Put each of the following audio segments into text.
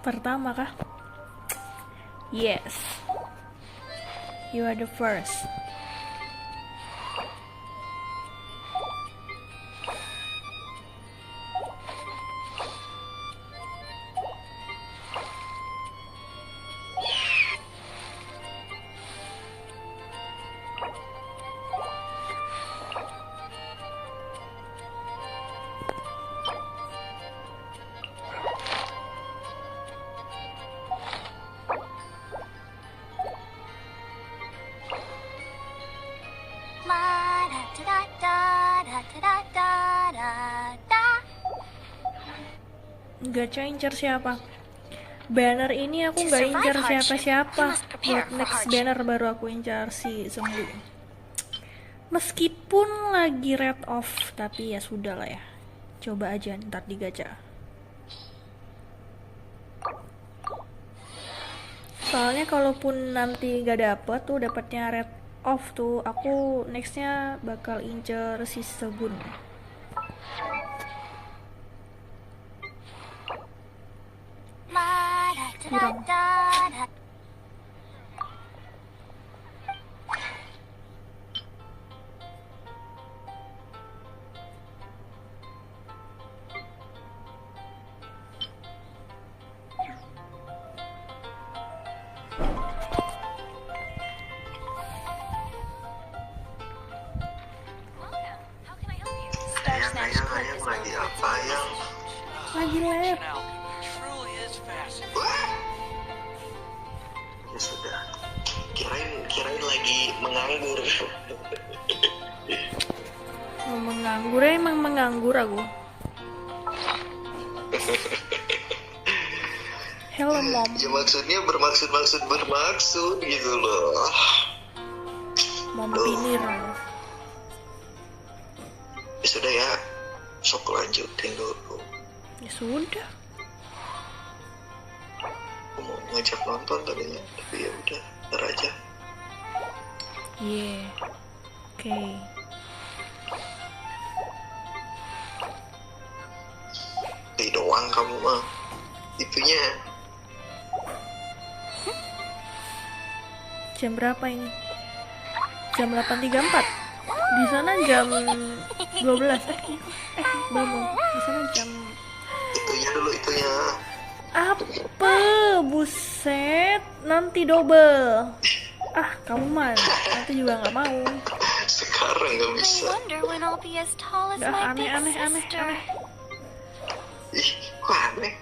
Pertama kah? Yes. You are the first. Gacha incer siapa? Banner ini aku nggak incer siapa-siapa. Buat next banner baru aku incer si Secandu. Meskipun lagi red off, tapi ya sudah lah ya. Coba aja ntar di gacha. Soalnya kalaupun nanti gak dapet tuh, dapetnya red off tuh, aku nextnya bakal incer si Segun. Kurang. Ayang lagi apa ya? Lagi lab. Ya sudah. Kirain lagi menganggur. Mau menganggur ya, emang menganggur aku. Hello mom. Ya maksudnya bermaksud gitu loh. Mom pinir. Ya sudah ya, sok lanjutin dulu. Ya sudah. Aku mau ngajak nonton tadinya, tapi ya udah, ntar aja. Yeah. Oke. Di doang kamu mah, itunya. Jam berapa ini? Jam 8.34. Di sana jam 12. Belum. Di sana jam. Itunya dulu, itunya. Apa? Buset, nanti double. Ah, kamu mah nanti juga nggak mau. Sekarang nggak bisa. Udah aneh. Ih, kok aneh?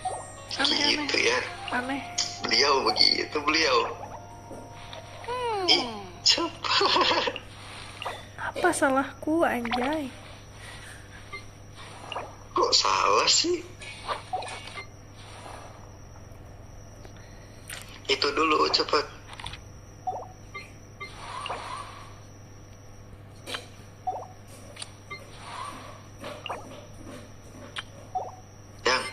Aneh. Gitu ya. Aneh. Beliau begitu, beliau. Ih, cepat. Apa salahku, anjay? Kok salah sih? Itu dulu, cepat. Yang.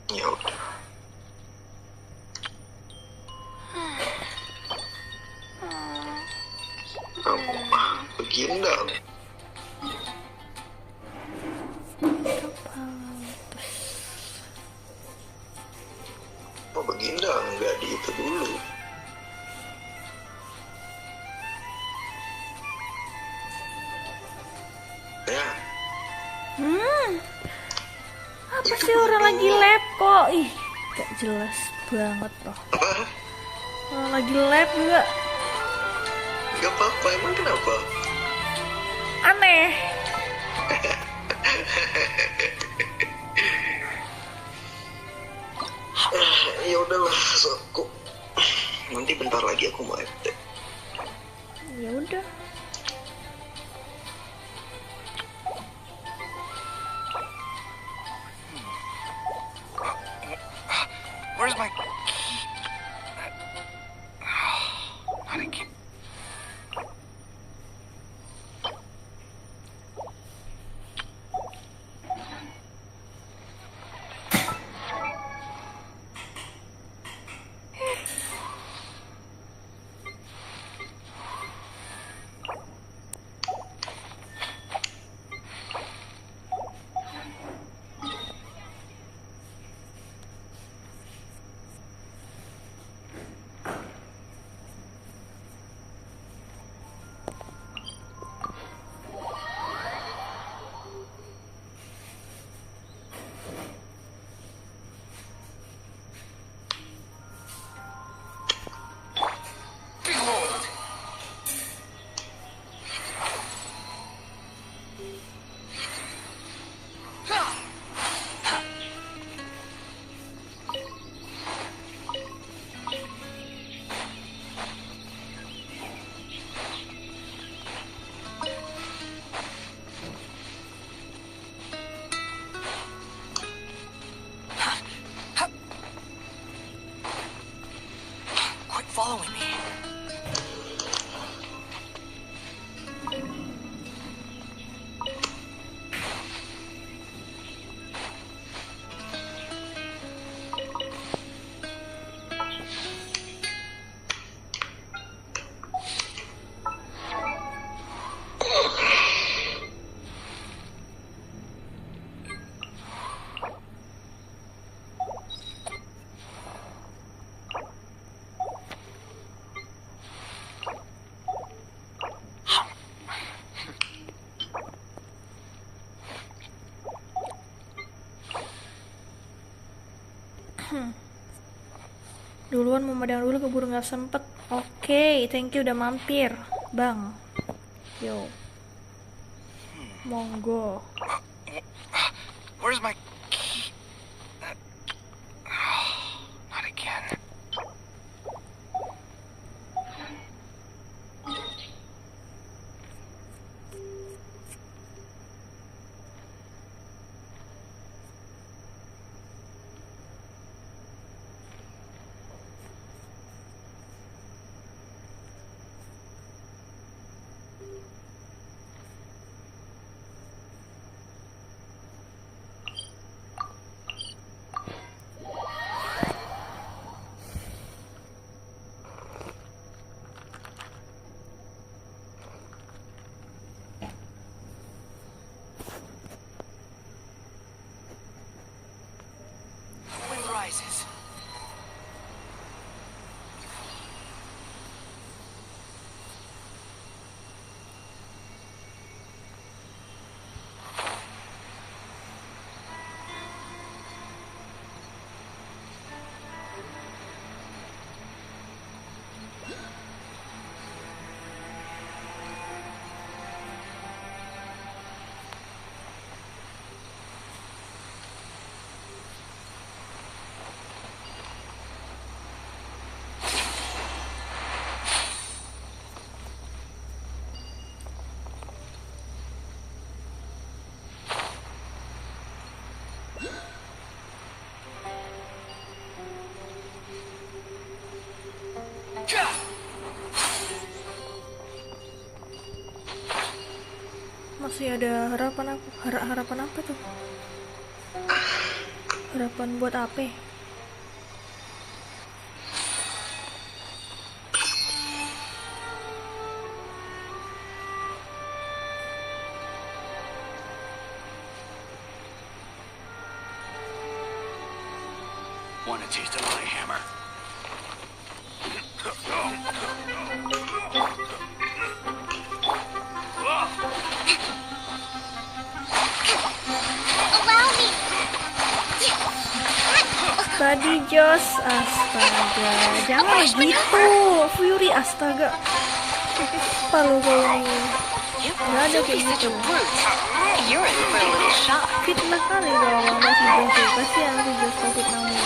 Ya udah. Kamu mah begindang. Mau begindang nggak di itu dulu. Ya. Apa Itu sih orang dulu. lagi lab kok? Ih, gak jelas banget loh. Apa? Orang lagi lab juga. Gak apa-apa, emang kenapa? Aneh. Ya udahlah, aku nanti bentar lagi aku mau FT. Ya udah. Where's my key? Not again. Duluan mau madang dulu, keburu nggak sempet. Oke, thank you udah mampir, Bang. Yo. Monggo. Where's my key? Not again. Wind rises. Masih ada harapan apa? Harapan apa tuh? Harapan buat apa? Want a taste of my hammer? Tadi Jos, astaga, jangan gitu, Fury, astaga, apa lu kalau ini? Nggak ada kayak gitu. Fitnah kali dong sama si Jos, kasihan si Jos covid namanya.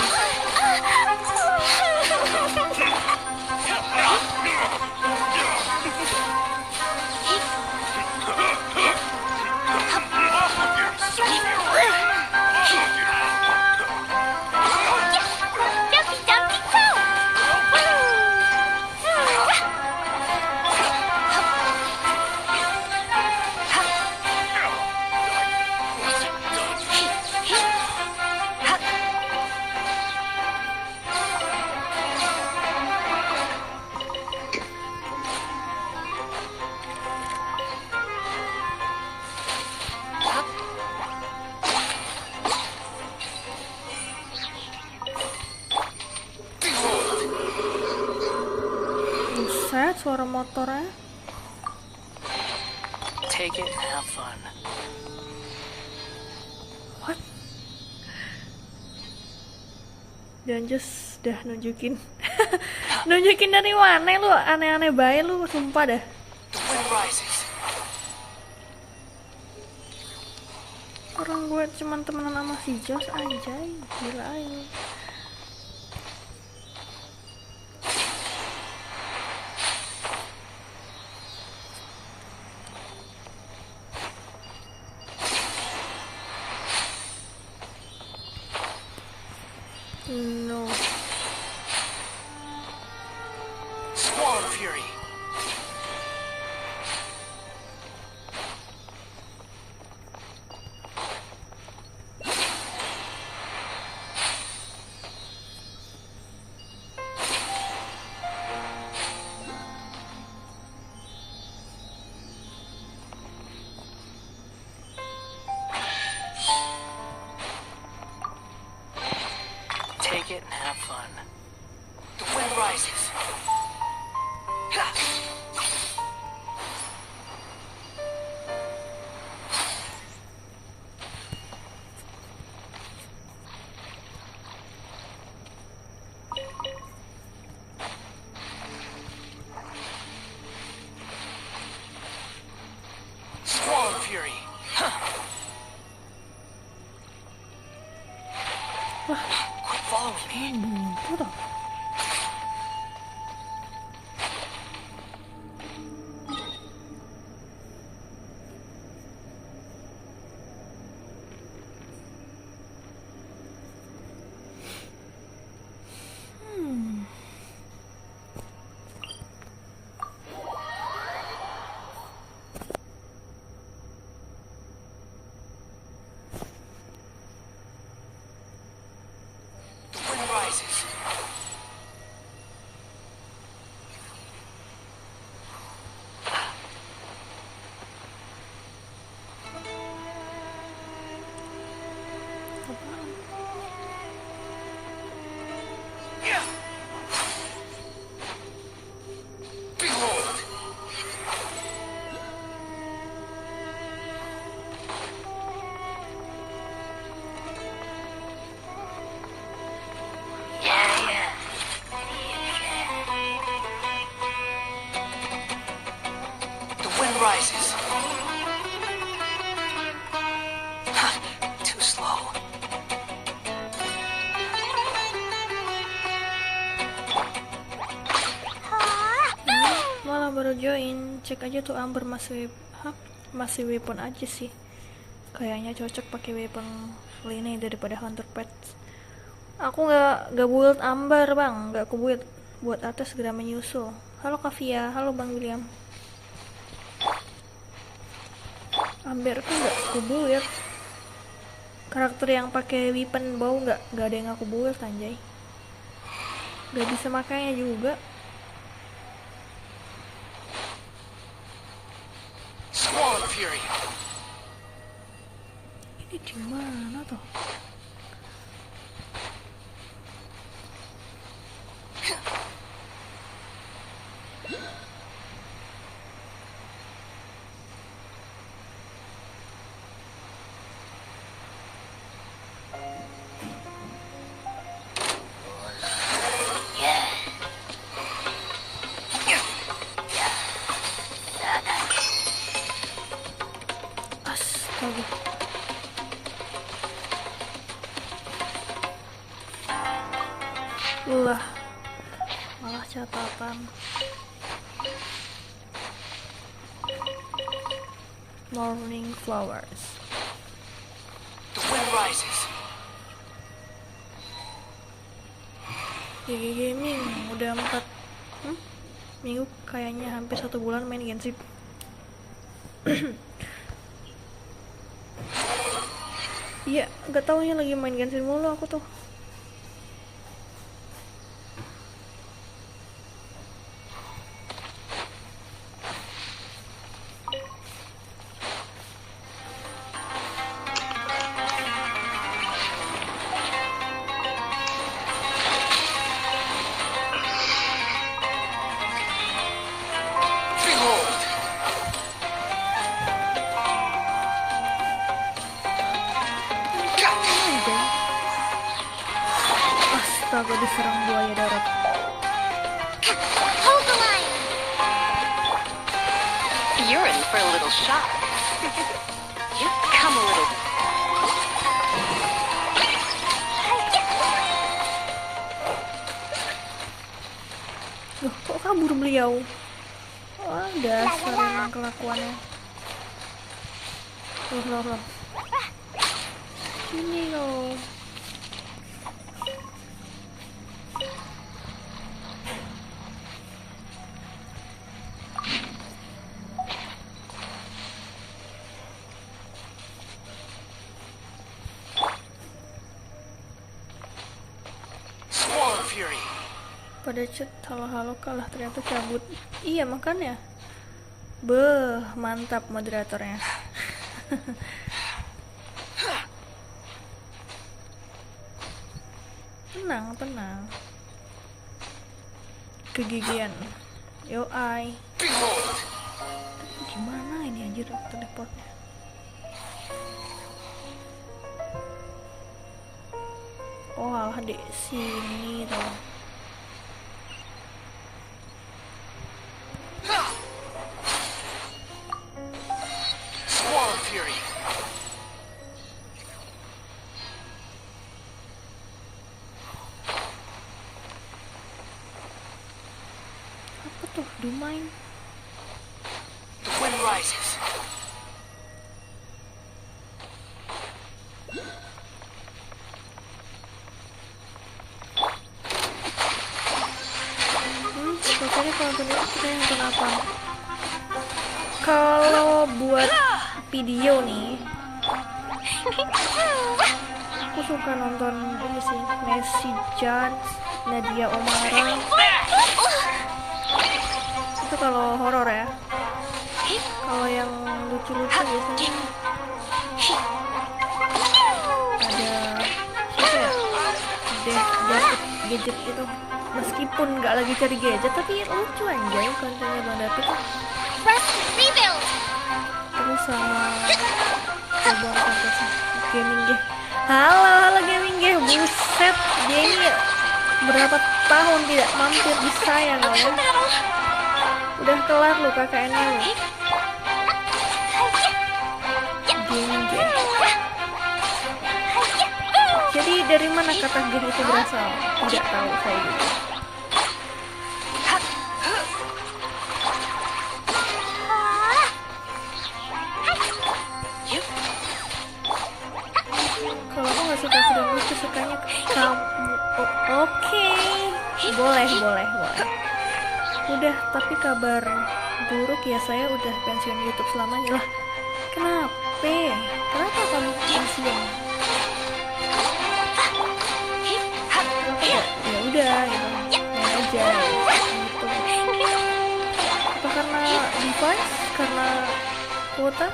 Buset, suara motornya. Take it and have fun. What? Dan just dah nunjukin nunjukin dari mana lu, aneh-aneh bae lu, sumpah dah. The wind rises. Orang gue cuman temenan sama si Jos, anjay, gila aja. No. Squall of fury. Take it rises. Too slow. Malah baru join, cek aja tuh Amber masih weapon aja sih. Kayaknya cocok pakai weapon ini daripada Hunter Pets. Aku nggak build Amber bang, nggak aku buat atas segera menyusul. Halo Kavia, halo Bang William. Amber tuh nggak aku build. Karakter yang pakai weapon bau nggak ada yang aku build anjay. Nggak bisa makainya juga. Squall Fury. Ini di mana tuh? Astaga. Malah catatan. Morning flowers. The wind rises. GG Gaming udah 4 minggu, kayaknya hampir 1 bulan main Genshin. Iya, gak taunya lagi main Genshin mulu aku tuh. Behold. Astaga, diserang buaya darat. Hold the line. You're in for a little shock. You come a little. Loh, kok kabur beliau? Wah, dasar emang kelakuannya. Loh. Ini loh. Squall Fury. Pada chat halo-halo kalah ternyata cabut. Iya makanya. Beh, mantap moderatornya. Tenang. Kegigian. Yo ai. Behold. Gimana ini anjir teleportnya? Oh alah di sini tuh. Squall Fury. Apa tuh? Dumai. The wind rises. Pokoknya kalau nonton itu kita nonton apa? Kalau buat video nih, aku suka nonton ini sih, Messi Judge, Nadia Omara. Itu kalau horor ya. Kalau yang lucu-lucu biasanya ada siapa ya? David gadget itu. Meskipun nggak lagi cari gadget tapi lucu anjay kontennya Bang David tuh. Press rebuild. Terus sama coba fantasi gaming deh. Halo gaming deh, buset dia ini berapa tahun tidak mampir di saya loh ya. Udah kelar lu KKN-nya lu. dari mana kata gen itu berasal? Tidak tahu saya juga. Kalau aku nggak suka video lucu, sukanya kamu. Oke. Boleh. Udah, tapi kabar buruk ya, saya udah pensiun YouTube selamanya lah. Kenapa kamu pensiun? Ya udah gitu, main aja gitu. Apa karena device? Karena kuota?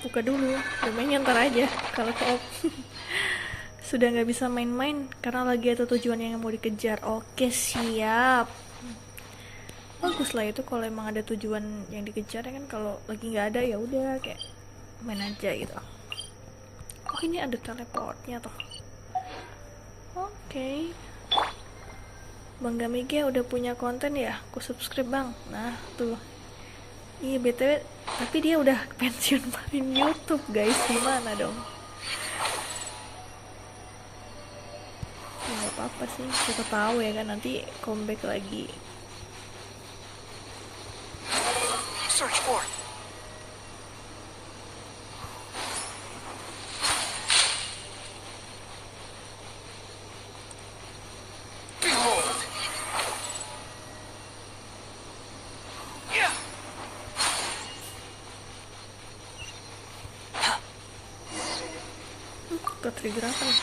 Buka dulu, domainnya ntar aja kalau ke op. Sudah nggak bisa main-main karena lagi ada tujuan yang mau dikejar. Oke, siap. Bagus lah itu kalau emang ada tujuan yang dikejar ya kan. Kalau lagi nggak ada ya udah kayak main aja gitu. Oh, ini ada teleportnya toh. Oke. Bang Gamige udah punya konten ya? Aku subscribe bang. Nah tuh. Iya BTW, tapi dia udah pensiun main YouTube guys, gimana dong? Ya gak apa-apa sih, kita tahu ya kan nanti comeback lagi. Search for. Behold. Yeah. Ke-trigger apa nih?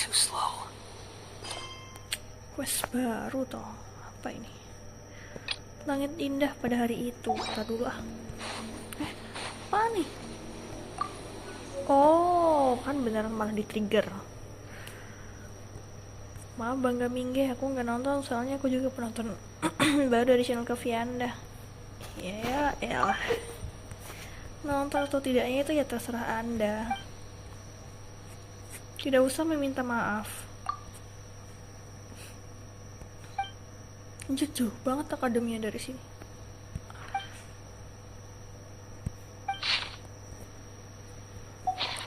Too slow. Quest baru toh. Apa ini? Langit indah pada hari itu. Tar dulu ah. Apa nih? Oh, kan beneran malah di-trigger. Maaf Bang Gamingge, aku nggak nonton soalnya aku juga penonton baru dari channel Vianda. Ya, elah. Nonton atau tidaknya itu ya terserah Anda. Tidak usah meminta maaf. Jauh banget akademinya dari sini.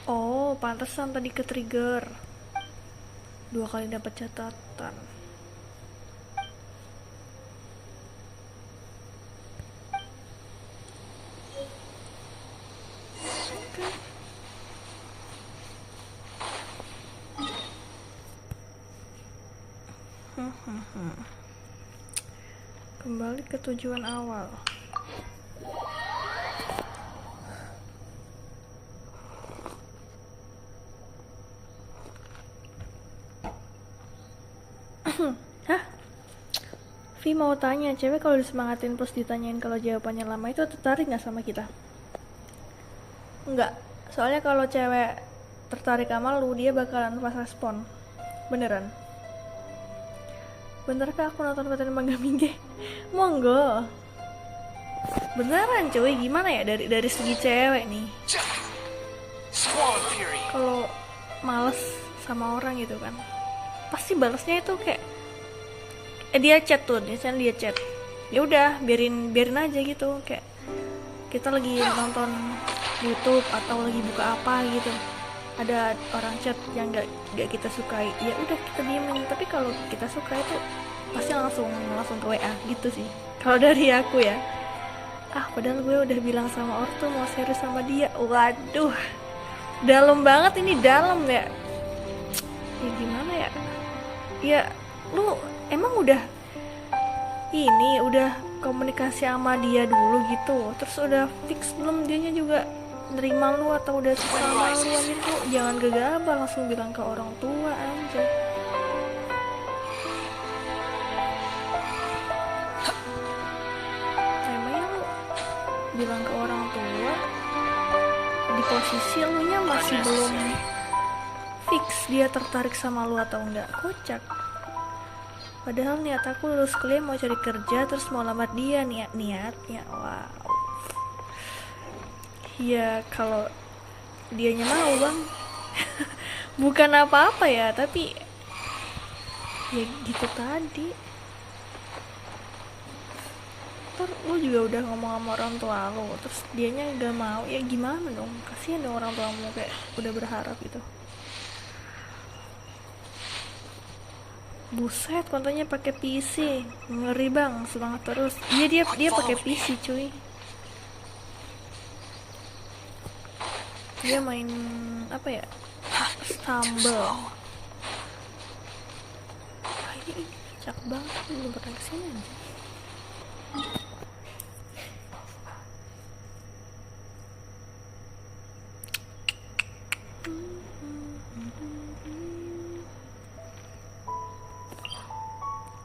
Oh, pantesan tadi ke-trigger. 2 kali dapat catatan. Kembali ke tujuan awal. Hah? Vi mau tanya, cewek kalau disemangatin plus ditanyain kalau jawabannya lama itu tertarik nggak sama kita? Enggak, soalnya kalau cewek tertarik sama lu, dia bakalan pas respon. Beneran. Benarkah aku nonton konten Bang Gamingge? Monggo. Beneran cuy, gimana ya dari segi cewek nih. Squall Fury. Kalau males sama orang gitu kan, pasti balasnya itu kayak dia chat tuh, misalnya dia chat. Ya udah, biarin aja gitu, kayak kita lagi nonton YouTube atau lagi buka apa gitu. Ada orang chat yang gak kita sukai, ya udah kita diemin. Tapi kalau kita suka itu pasti langsung ke WA gitu sih. Kalau dari aku ya. Padahal gue udah bilang sama ortu mau serius sama dia. Waduh, dalam banget ini, dalam ya. Ya gimana ya? Ya lu emang udah komunikasi sama dia dulu gitu, terus udah fix belum dianya juga nerima lu atau udah suka sama lu aja tuh, jangan gegabah langsung bilang ke orang tua aja. Emangnya lu bilang ke orang tua di posisi lu nya masih belum fix dia tertarik sama lu atau enggak. Kocak. Padahal niat aku lulus kuliah mau cari kerja terus mau lamar dia, niatnya wow. Ya kalau dianya mau bang. Bukan apa-apa ya, tapi ya gitu tadi. Ntar lu juga udah ngomong sama orang tua lu terus dianya gak mau, ya gimana dong? Kasihan dong orang tuamu kayak udah berharap gitu. Buset, kontennya pakai PC. Ngeri bang, semangat terus. Iya dia pakai PC cuy. Dia main apa ya? Sampai. Ini cak banget, belum pernah kesini aja.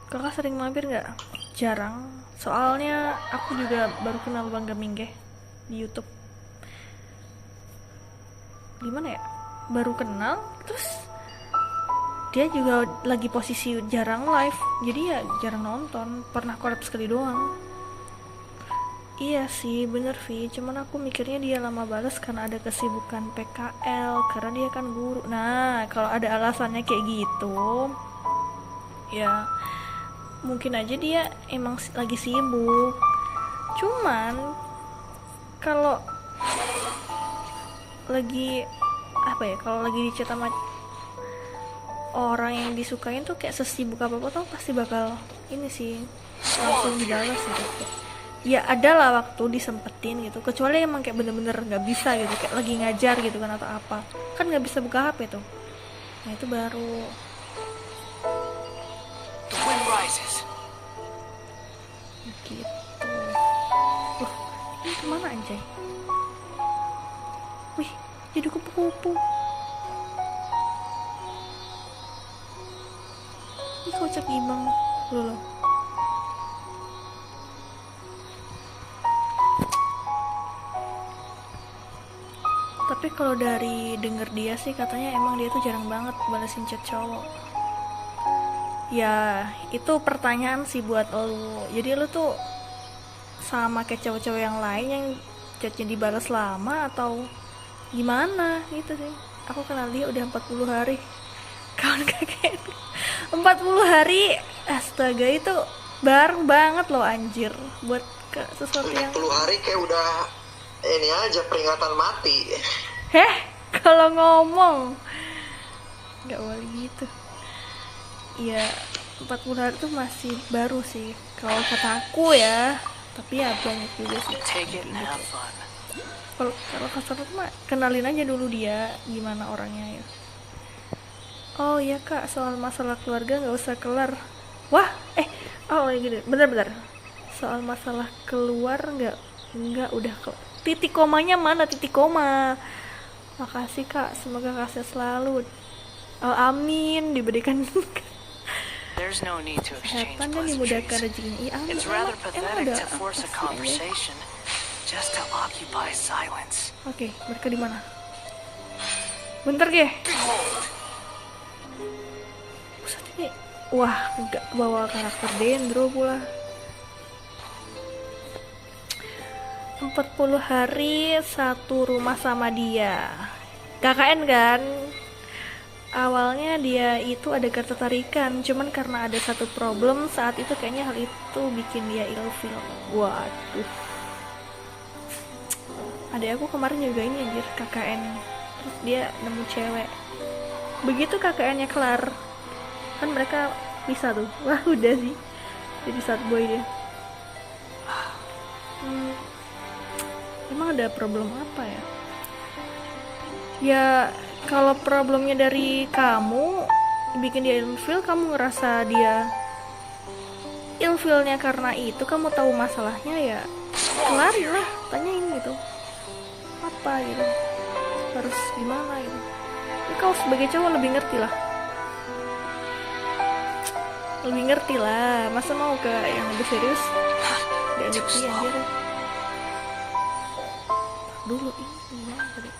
Kakak sering mampir nggak? Jarang. Soalnya aku juga baru kenal Bang Gaming di YouTube. Gimana ya? Baru kenal, terus dia juga lagi posisi jarang live, jadi ya jarang nonton. Pernah collab sekali doang. Iya sih, bener Vi. Cuman aku mikirnya dia lama balas karena ada kesibukan PKL, karena dia kan guru. Nah, kalau ada alasannya kayak gitu, ya mungkin aja dia emang lagi sibuk. Cuman kalau lagi apa ya, kalau lagi di chat sama orang yang disukain tuh kayak sesibuk apa-apa tuh pasti bakal ini sih langsung dibalas gitu. Ya ada lah waktu disempetin gitu, kecuali emang kayak bener-bener nggak bisa gitu, kayak lagi ngajar gitu kan atau apa, kan nggak bisa buka HP tuh. Nah itu baru. The wind rises. Gitu. Loh, ini kemana anjay? Wih, jadi kupu-kupu. Ini kocak Emang loh. Tapi kalau dari denger dia sih katanya emang dia tuh jarang banget balesin chat cowok. Ya, itu pertanyaan sih buat lo. Jadi lo tuh sama kayak cowok-cowok yang lain yang chatnya dibalas lama atau gimana gitu sih. Aku kenal dia udah 40 hari. Kawan kakek 40 hari, astaga itu baru banget loh anjir. Buat sesuatu yang 40 hari kayak udah ini aja peringatan mati. Heh, kalau ngomong nggak boleh gitu. Ya 40 hari tuh masih baru sih kalau kata aku ya. Tapi ya banyak juga sih. Take it and Gitu. have fun. Kalau kasar mah kenalin aja dulu dia gimana orangnya ya. Oh iya kak, soal masalah keluarga nggak usah kelar. Wah, oh ya gini, bener-bener. Soal masalah keluar nggak udah titik komanya mana titik koma. Makasih kak, semoga kasih selalu. Oh, amin, diberikan There's no need to exchange kesehatan dan dimudahkan pleasantries. rezekinya. Iya, amin. It's rather Emang pathetic ada to force a apa sih? conversation just to occupy silence. Oke, mereka di mana? Bentar ge. Behold, Pusat ini. Wah, nggak bawa karakter Dendro pula. 40 hari satu rumah sama dia. KKN kan? Awalnya dia itu ada ketertarikan, cuman karena ada satu problem saat itu kayaknya hal itu bikin dia ilfil. Waduh. Adek aku kemarin juga ini anjir KKN. Terus dia nemu cewek. Begitu KKN-nya kelar, kan mereka bisa tuh. Wah, udah sih. Jadi sad boy dia. Emang ada problem apa ya? Ya kalau problemnya dari kamu bikin dia ilfil, kamu ngerasa dia ilfilnya karena itu, kamu tahu masalahnya ya kelarin lah, tanyain gitu apa gitu, harus gimana gitu. Ini kau sebagai cowok lebih ngerti lah, masa mau ke yang lebih serius? Gak ngerti anjir. dulu. Ini gimana tadi?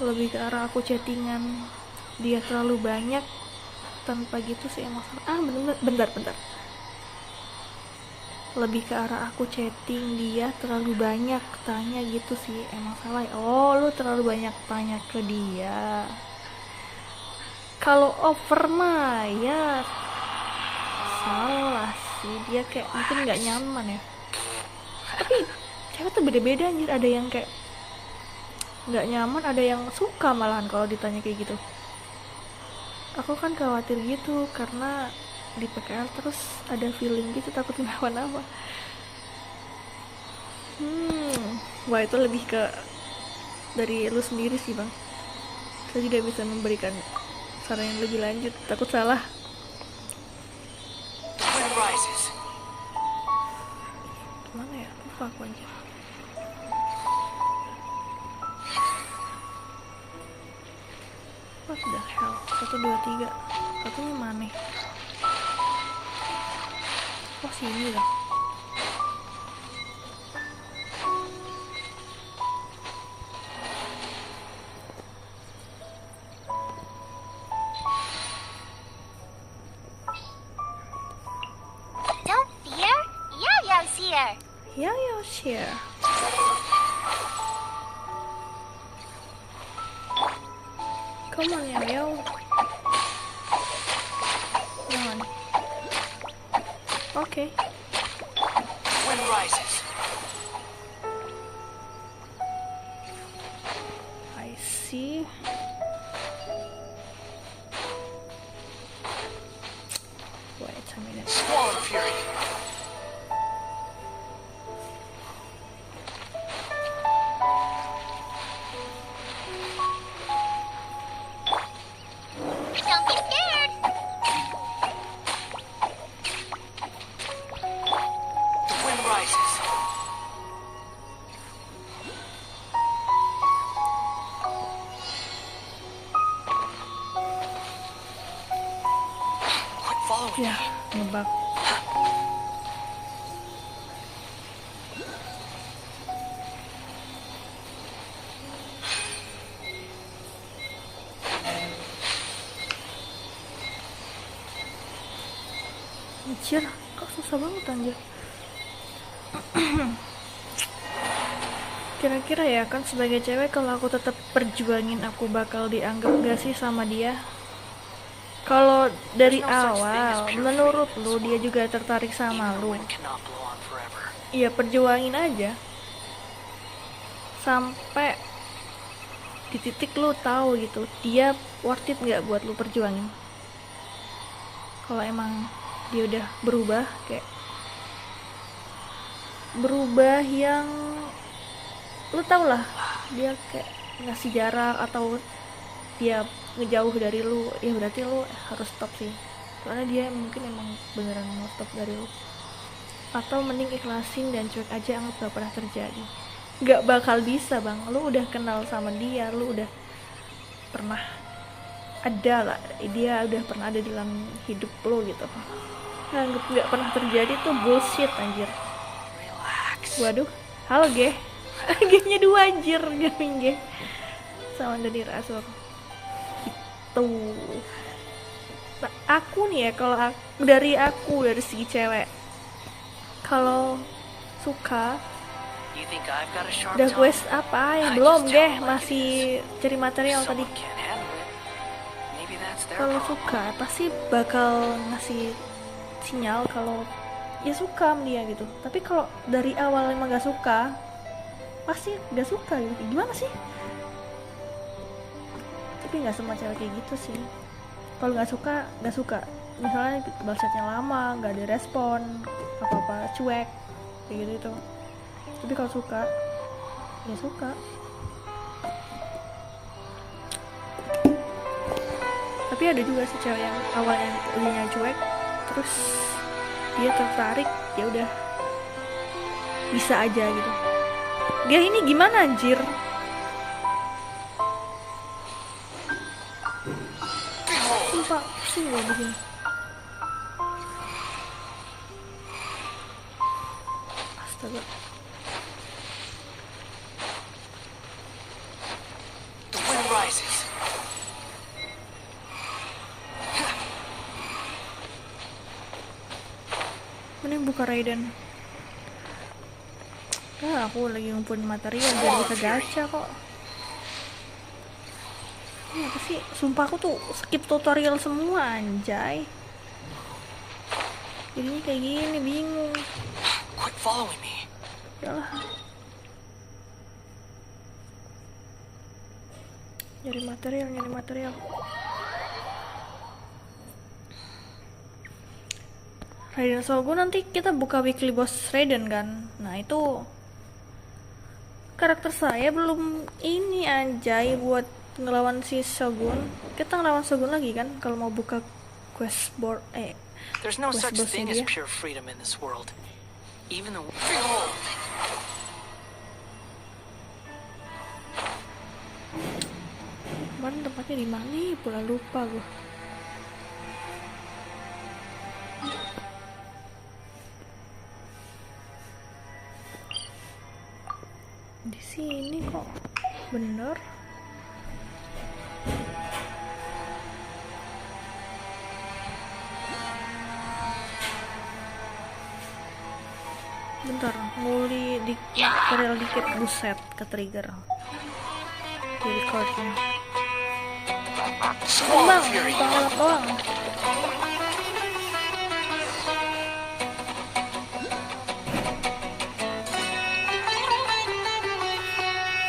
Lebih ke arah aku chattingan dia terlalu banyak tanpa gitu sih emang salah. Bentar. Lebih ke arah aku chatting dia terlalu banyak tanya gitu sih emang salah. Oh, lu terlalu banyak tanya ke dia. Kalau over mah ya salah sih, dia kayak mungkin nggak nyaman ya. Tapi cewek tuh beda-beda anjir, ada yang kayak nggak nyaman, ada yang suka malahan kalau ditanya kayak gitu. Aku kan khawatir gitu karena di PKL terus ada feeling gitu, takut kenapa-napa. Wah itu lebih ke dari lu sendiri sih bang. Saya tidak bisa memberikan saran yang lebih lanjut, takut salah. The wind rises. Gimana ya, lupa aku aja. What the hell? 1, 2, 3. Satunya mana? Oh sini lah. Don't fear. Yo-yo's here. Yo share. Come on yo. Come on. Okay. Wind rises. I see. Wait a minute. Squall and fury. Don't be scared. The wind rises. Quit following Ya, me. nebak. Anjir, kok susah banget anjir. Kira-kira ya kan sebagai cewek kalau aku tetap perjuangin aku bakal dianggap gak sih sama dia? Kalau dari awal menurut lu dia juga tertarik sama lu, Wind cannot blow on forever. iya perjuangin aja sampai di titik lu tahu gitu dia worth it nggak buat lu perjuangin. Kalau emang dia udah berubah kayak berubah yang lu tau lah, dia kayak ngasih jarak atau dia ngejauh dari lu, ya berarti lu harus stop sih, soalnya dia mungkin emang beneran mau stop dari lu. Atau mending ikhlasin dan cuek aja, anggap gak pernah terjadi. Gak bakal bisa bang, lu udah kenal sama dia, lu udah pernah ada lah, dia udah pernah ada dalam hidup lu gitu. Anggap gak pernah terjadi tuh bullshit anjir. Relax. Waduh, halo Ge. G-nya 2 anjir, gaming G sama dari Rasur gitu. Nah, aku nih ya, kalau dari segi cewek, kalau suka You think I've got a sharp udah tongue? quest apa ya I belum just Ge, tell them like it masih is. cari material If tadi. someone can't handle it, maybe that's their Kalau problem. suka pasti bakal ngasih sinyal kalau ya suka sama dia gitu. Tapi kalau dari awal emang gak suka, pasti gak suka gitu. Gimana sih? Tapi gak semua cewek kayak gitu sih. Kalau gak suka, gak suka. Misalnya balasnya lama, gak ada respon, apa-apa cuek kayak gitu itu. Tapi kalau suka, ya suka. Tapi ada juga sih cewek yang awalnya dia cuek, terus dia tertarik, ya udah bisa aja gitu. Dia ini gimana anjir? Sumpah pusing gue begini. buka Raiden. Aku lagi ngumpulin material biar bisa gacha kok. Ini apa sih? Sumpah aku tuh skip tutorial semua anjay. Jadinya kayak gini, bingung. Quit following me. Yalah. Nyari material. Raiden Shogun nanti kita buka weekly boss Raiden kan. Nah itu karakter saya belum ini anjay buat ngelawan si Shogun. Kita ngelawan Shogun lagi kan kalau mau buka quest board There's no quest such bossnya thing as dia. pure freedom in this world. Even the behold. Kemarin tempatnya di mana? Pula lupa gue. Di sini kok. Bener. Bentar, nguli material dikit, buset, ke trigger. Di recordnya. Bang, banget doang.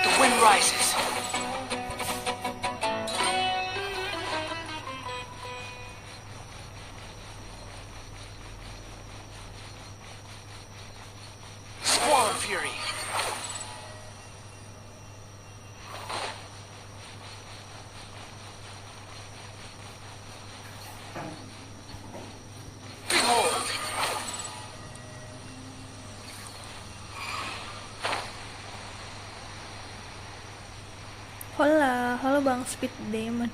The wind rises. Squall fury. Behold. Halo Bang Speed Demon.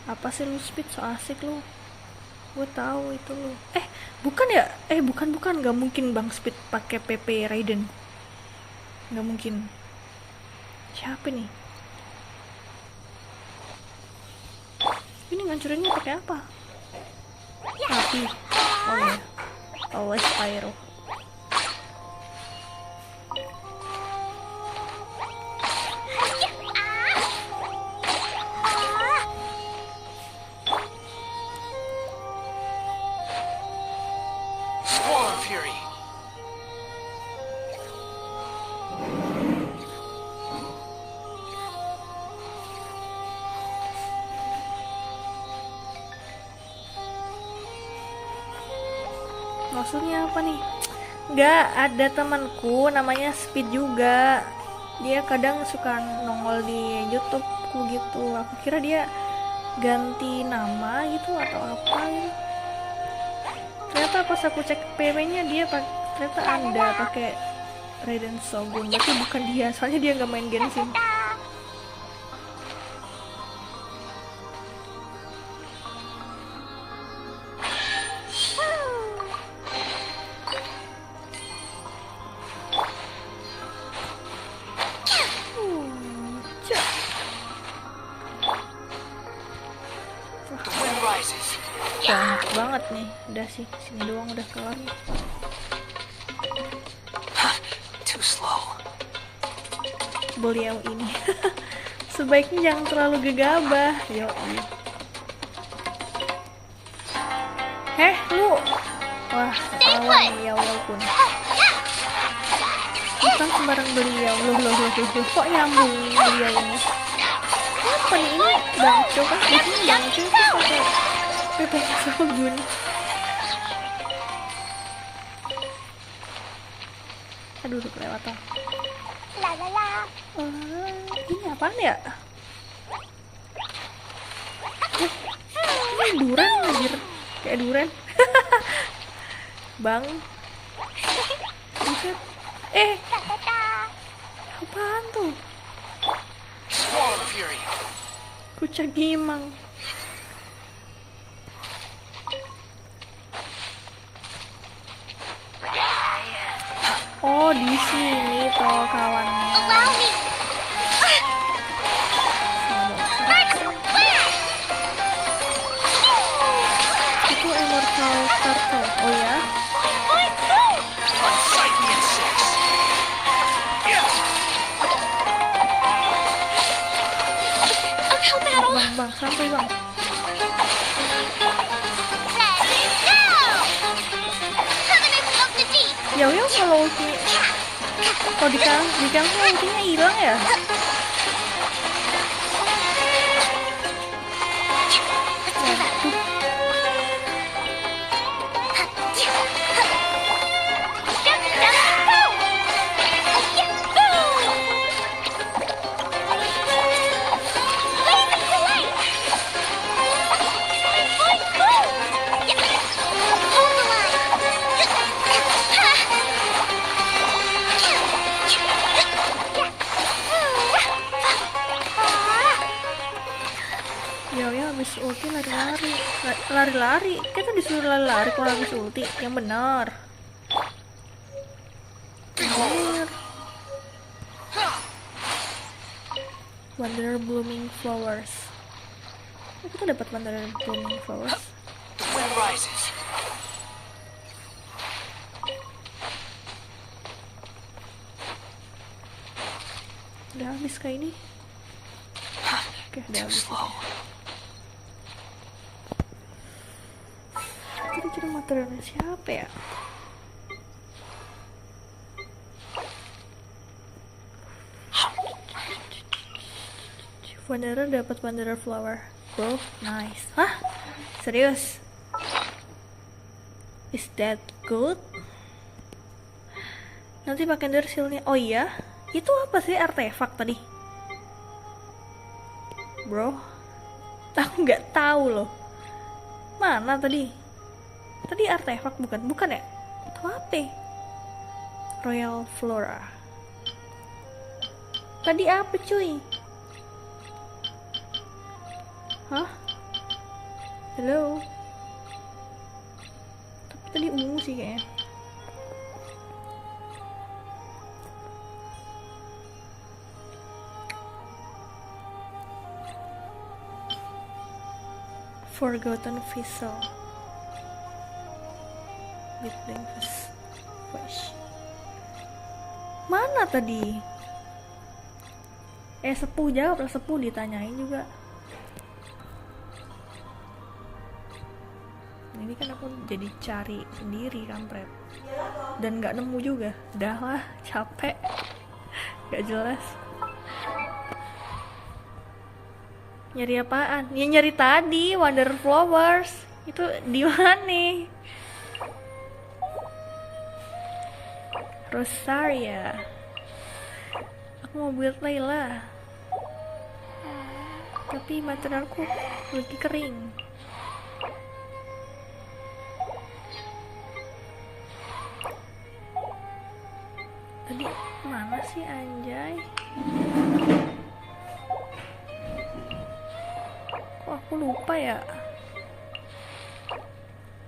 Apa sih lu Speed, so asik lu. Gue tahu itu lu. Bukan ya? Bukan, nggak mungkin Bang Speed pakai PP Raiden. Nggak mungkin. Siapa nih? Ini ngancurinnya pakai apa? Api. Oh ya. Always pyro. Squall fury. Maksudnya apa nih? Nggak, ada temanku namanya Speed juga. Dia kadang suka nongol di YouTubeku gitu. Aku kira dia ganti nama gitu atau apa gitu. Ternyata pas aku cek PW-nya dia ternyata ada pakai Raiden Shogun. Berarti bukan dia, soalnya dia nggak main Genshin. The wind rises. Banyak banget nih. Udah sih, sini doang udah kelar. Too slow. Beliau ini sebaiknya jangan terlalu gegabah. Yoi. Lu. Wah, ketahuan nih ya walaupun. Bukan sembarang beliau. Loh. Kok nyambung beliau ini? Apa nih ini? Bangco kan? Biasanya bangco itu pakai PP Shogun. Aduh, udah kelewatan. Ini apaan ya? Ini duren anjir. Kayak duren. Bang. Buset. Apaan tuh? Squall fury. Kucak gimang. Oh, di sini toh kawannya. turtle. Oh ya? Unsight insects. Uphill battle. Bang, santai bang. Ready, go! Permanent self-defeat. Ya kalau ulti, kalau di cancel ultinya hilang ya? Habis ulti lari-lari kita disuruh lari-lari kalau habis ulti yang benar. Wanderer blooming flowers. Kita dapat wanderer blooming flowers. The wind rises. Udah habis kayak ini. Oke, udah Too habis. slow. Kira-kira materialnya siapa ya? Wanderer dapat wanderer flower. Bro, nice. Hah? Serius? Is that good? Nanti pakai dersilnya. Oh iya? Itu apa sih artefak tadi? Bro, aku nggak tahu loh. Mana tadi? Tadi artefak bukan ya? Atau apa? Royal Flora. Tadi apa cuy? Hah? Hello? Tapi tadi ungu sih kayaknya. Forgotten Vessel. Bitling Fish. Mana tadi? Sepuh jawab lah, sepuh ditanyain juga. Ini kan aku jadi cari sendiri kampret. Dan gak nemu juga. Udah lah, capek. Gak jelas. Nyari apaan? Ya nyari tadi, Wonder Flowers. Itu di mana? Rosaria. Aku mau build Layla. Tapi materialku lagi kering. Tadi mana sih anjay? Kok aku lupa ya?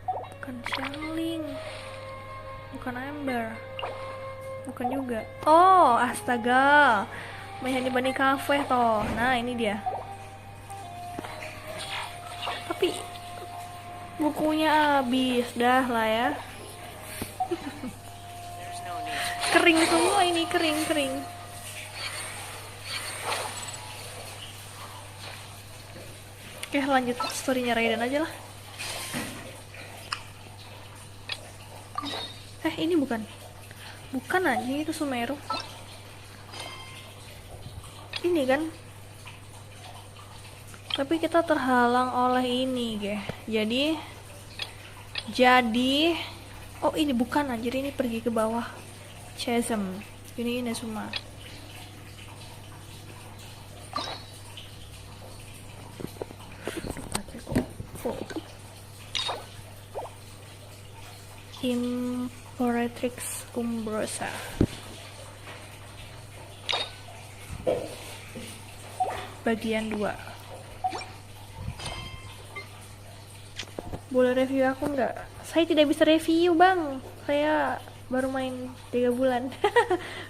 Bukan Xiangling, bukan Ember, bukan juga. Oh astaga, Mahani Bani Cafe toh. Nah ini dia. Tapi bukunya habis dah lah ya. Kering semua ini, kering. Oke lanjut storynya Raiden aja lah. Ini bukan aja itu Sumeru. Ini kan. Tapi kita terhalang oleh ini, Jadi oh ini bukan anjir, ini pergi ke bawah. Chasm. Ini semua. Imperatrix Umbrosa. Bagian 2. Boleh review aku nggak? Saya tidak bisa review bang. Saya baru main 3 bulan.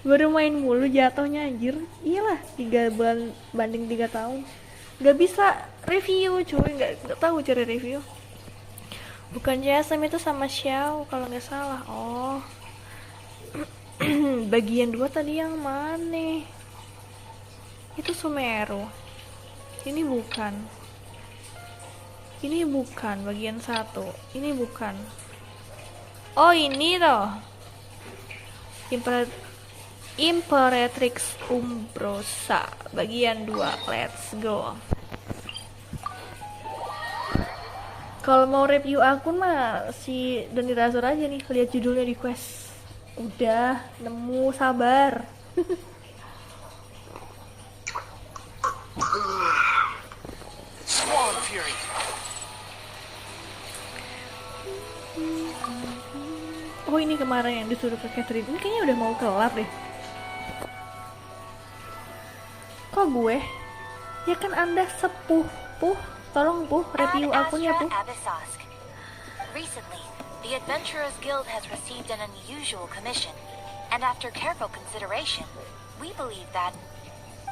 Baru main mulu jatuhnya anjir. Iyalah 3 bulan banding 3 tahun. Nggak bisa review cuy. Nggak tahu cara review. Bukan Jasem, itu sama Xiao kalau nggak salah. Oh. Bagian 2 tadi yang mana? Itu Sumeru. Ini bukan. Ini bukan bagian 1. Ini bukan. Oh, ini toh. Imperatrix Umbrosa bagian 2. Let's go. Kalau mau review akun mah si Doni Razor aja nih, lihat judulnya di quest. Udah nemu, sabar. Swan Fury. Oh, ini kemarin yang disuruh ke Catherine. Ini kayaknya udah mau kelar deh. Kok gue? Ya kan Anda sepuh. Tolong review akunnya Recently, the Adventurers Guild has received an unusual commission, and after careful consideration, we believe that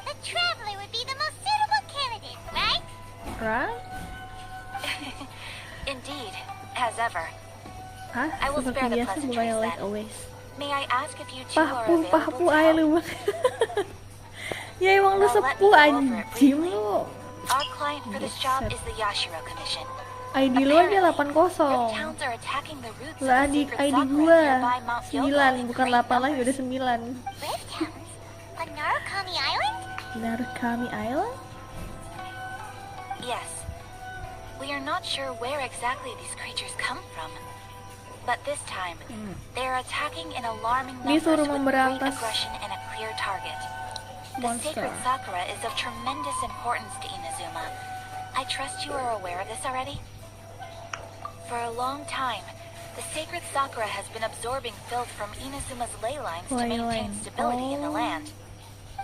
the traveler would be the most suitable candidate, right? Right? Indeed, as ever. Hah? I will spare the Seperti biasa, bukannya pleasantries like then. always. May I ask if you two are Pahpu available to aja lu help? bang. Ya emang lu Now let me sepuh go over it anjing briefly. lu. Our client for this job is the Yashiro Commission. ID lu aja 80. Rift towns are attacking the roots of Lah the adik sacred ID sakura gua nearby Mount Yoga 9 in bukan great 8 lagi, numbers. udah 9. Rift Towns? On Narukami Island? Narukami Island? Yes. We are not sure where exactly these creatures come from. But this time, they are attacking in alarming numbers Disuruh with great memberantas aggression and a clear target. The monster. sacred sakura is of tremendous importance to Inazuma. I trust you are aware of this already? For a long time, the sacred sakura has been absorbing filth from Inazuma's ley lines to maintain stability in the land.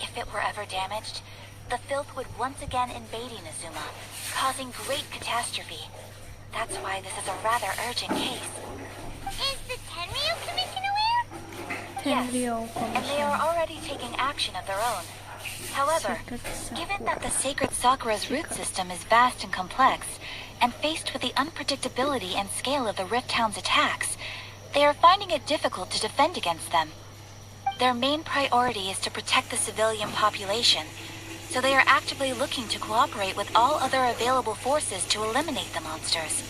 If it were ever damaged, the filth would once again invade Inazuma, causing great catastrophe. That's why this is a rather urgent case. Is the Tenryu Commission aware? Tenryu And they are already taking action of their own. However, given that the sacred sakura's root system is vast and complex, and faced with the unpredictability and scale of the Rift Town's attacks, they are finding it difficult to defend against them. Their main priority is to protect the civilian population, so they are actively looking to cooperate with all other available forces to eliminate the monsters.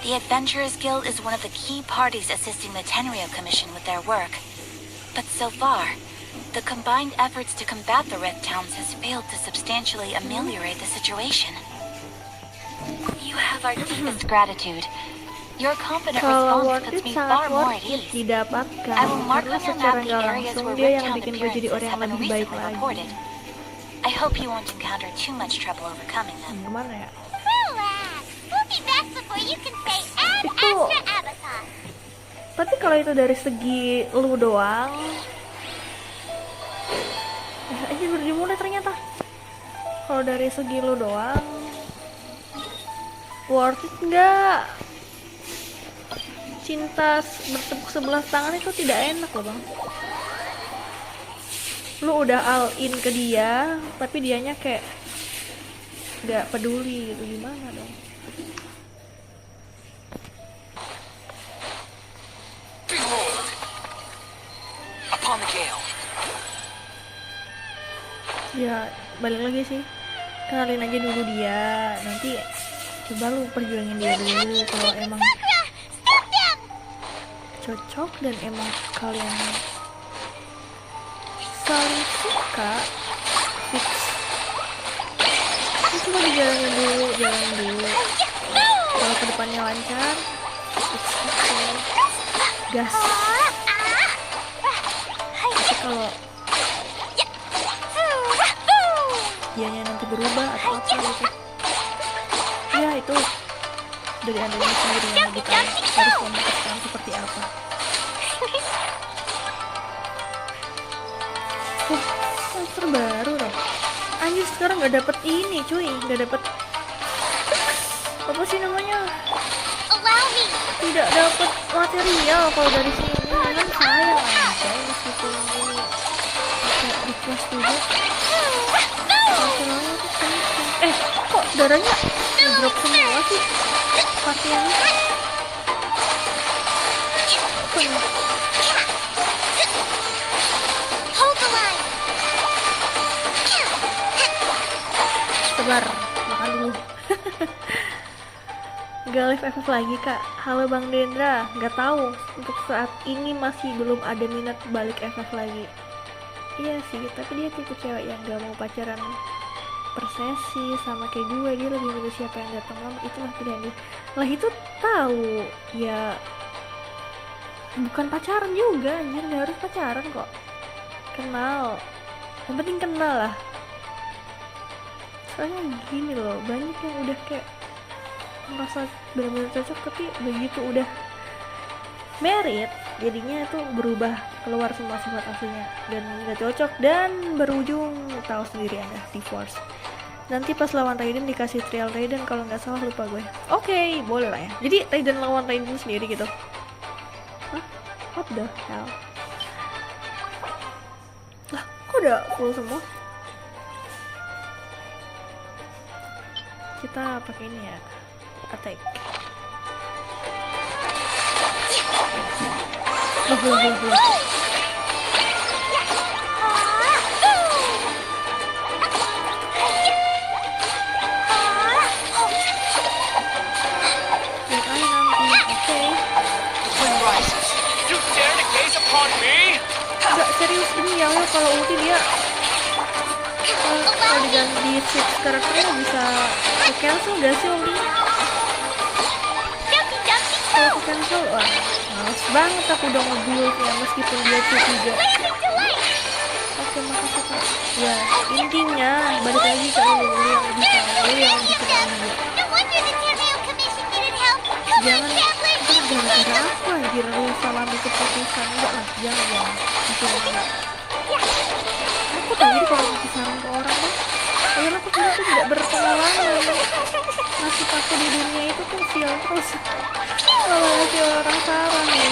The Adventurers Guild is one of the key parties assisting the Tenryu Commission with their work. But so far, the combined efforts to combat the Rift Towns has failed to substantially ameliorate the situation. You have our deepest gratitude. Your confident Kalau response worth puts it me sangat far more worth at it ease. didapatkan I will mark karena on your secara map the nggak areas langsung where dia Rift yang Town bikin gue jadi appearances orang have yang been lebih baik recently lagi. reported. I hope you won't encounter too much trouble overcoming them. Gimana ya? Relax. We'll be back before you can say add Itu, extra avatar. tapi kalau itu dari segi lu doang, aja baru dimulai ternyata. Kalau dari segi lu doang, worth it nggak? Cinta bertepuk sebelah tangan itu tidak enak loh bang. Lu udah all in ke dia, tapi dianya kayak nggak peduli gitu, gimana dong? Behold! Upon the gale. Ya balik lagi sih, kenalin aja dulu dia, nanti coba lu perjuangin dia dulu. Kalau emang cocok dan emang kalian saling suka, fix. Ini cuma dijalanin dulu, kalau kedepannya lancar, fix oke, gas. Tapi kalau dianya nanti berubah atau apa gitu, ya itu dari andanya sendiri yang lebih tahu harus memutuskan seperti apa. Monster baru loh. Anjir, sekarang nggak dapet ini cuy, nggak dapet apa sih namanya, Allow me. tidak dapet material kalau dari sini. Kan sayang aja meskipun ini kayak di kelas 7 materialnya tuh penting. Kok darahnya ngedrop semua sih pakaiannya? apa nih? Hold the line. Sabar, makan dulu. Gak live FF lagi kak. Halo Bang Dendra, gak tahu. Untuk saat ini masih belum ada minat balik FF lagi. Iya sih, tapi dia tipe cewek yang gak mau pacaran per sesi sama kayak gue. Dia lebih milih siapa yang datang lama, itulah pilihan dia. Lah itu tahu ya, bukan pacaran juga, anjir, gak harus pacaran kok. Kenal, yang penting kenal lah. Soalnya gini loh, banyak yang udah kayak merasa benar-benar cocok, tapi begitu udah married jadinya itu berubah, keluar semua sifat aslinya dan gak cocok dan berujung tahu sendiri Anda, divorce. Nanti pas lawan Raiden dikasih trial Raiden kalau nggak salah, lupa gue. Oke, boleh lah ya. Jadi Raiden lawan Raiden sendiri gitu. Hah? What the hell? Lah, kok udah full semua? Kita pakai ini ya, attack. Loh. Gak serius ini ya, kalau ulti dia kalau diganti switch karakternya bisa ke cancel gak sih ultinya? Kalau ke cancel, wah males banget aku udah nge-build ya meskipun dia cheat juga. Oke, makasih kak. Ya intinya balik lagi ke lu yang bisa, lu yang bikin dia. Jangan gara-gara apa anjir lu salah bikin keputusan, enggak lah, jangan bikin dia. Aku tadi kalau ngasih saran ke orang tuh akhirnya aku tuh tidak berpengalaman. Nasib aku di dunia itu tuh sial terus kalau ngasih orang saran ya.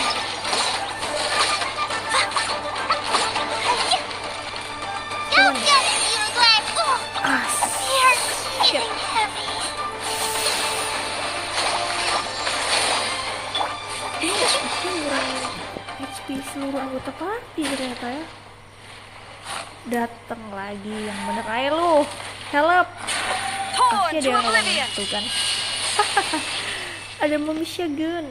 HP seluruh anggota party ternyata ya. Dateng lagi yang bener aja lu. Help. Pasti ada yang ngomong tuh kan. Ada Mami Shogun.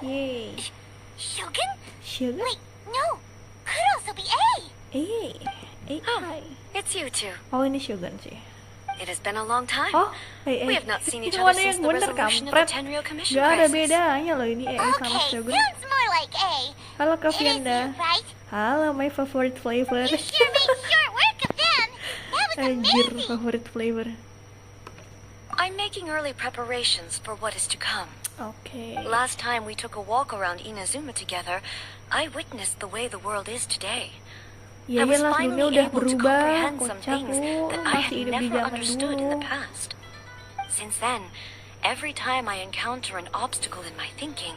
Yeay. Shogun? Shogun? Wait, no. Could also be A. Hai. It's you two. Oh ini Shogun sih. It has been a long time. Oh, We have not seen each Itu other mana since yang the bener resolution of the kampret. Tenryou Commission Gak ada crisis. bedanya loh ini sama Okay, Shogun. sounds more like A. Halo Kak It is Vianda. you, right? Halo, my favorite flavor. You sure made short work of them. That was Anjir, amazing. favorite flavor. I'm making early preparations for what is to come. Oke. Last time we took a walk around Inazuma together, I witnessed the way the world is today. Ya I was iyalah, dunia finally udah able to berubah, comprehend some kocak things lu that I masih had hidup di never zaman understood in dulu. the past. Since then, every time I encounter an obstacle in my thinking,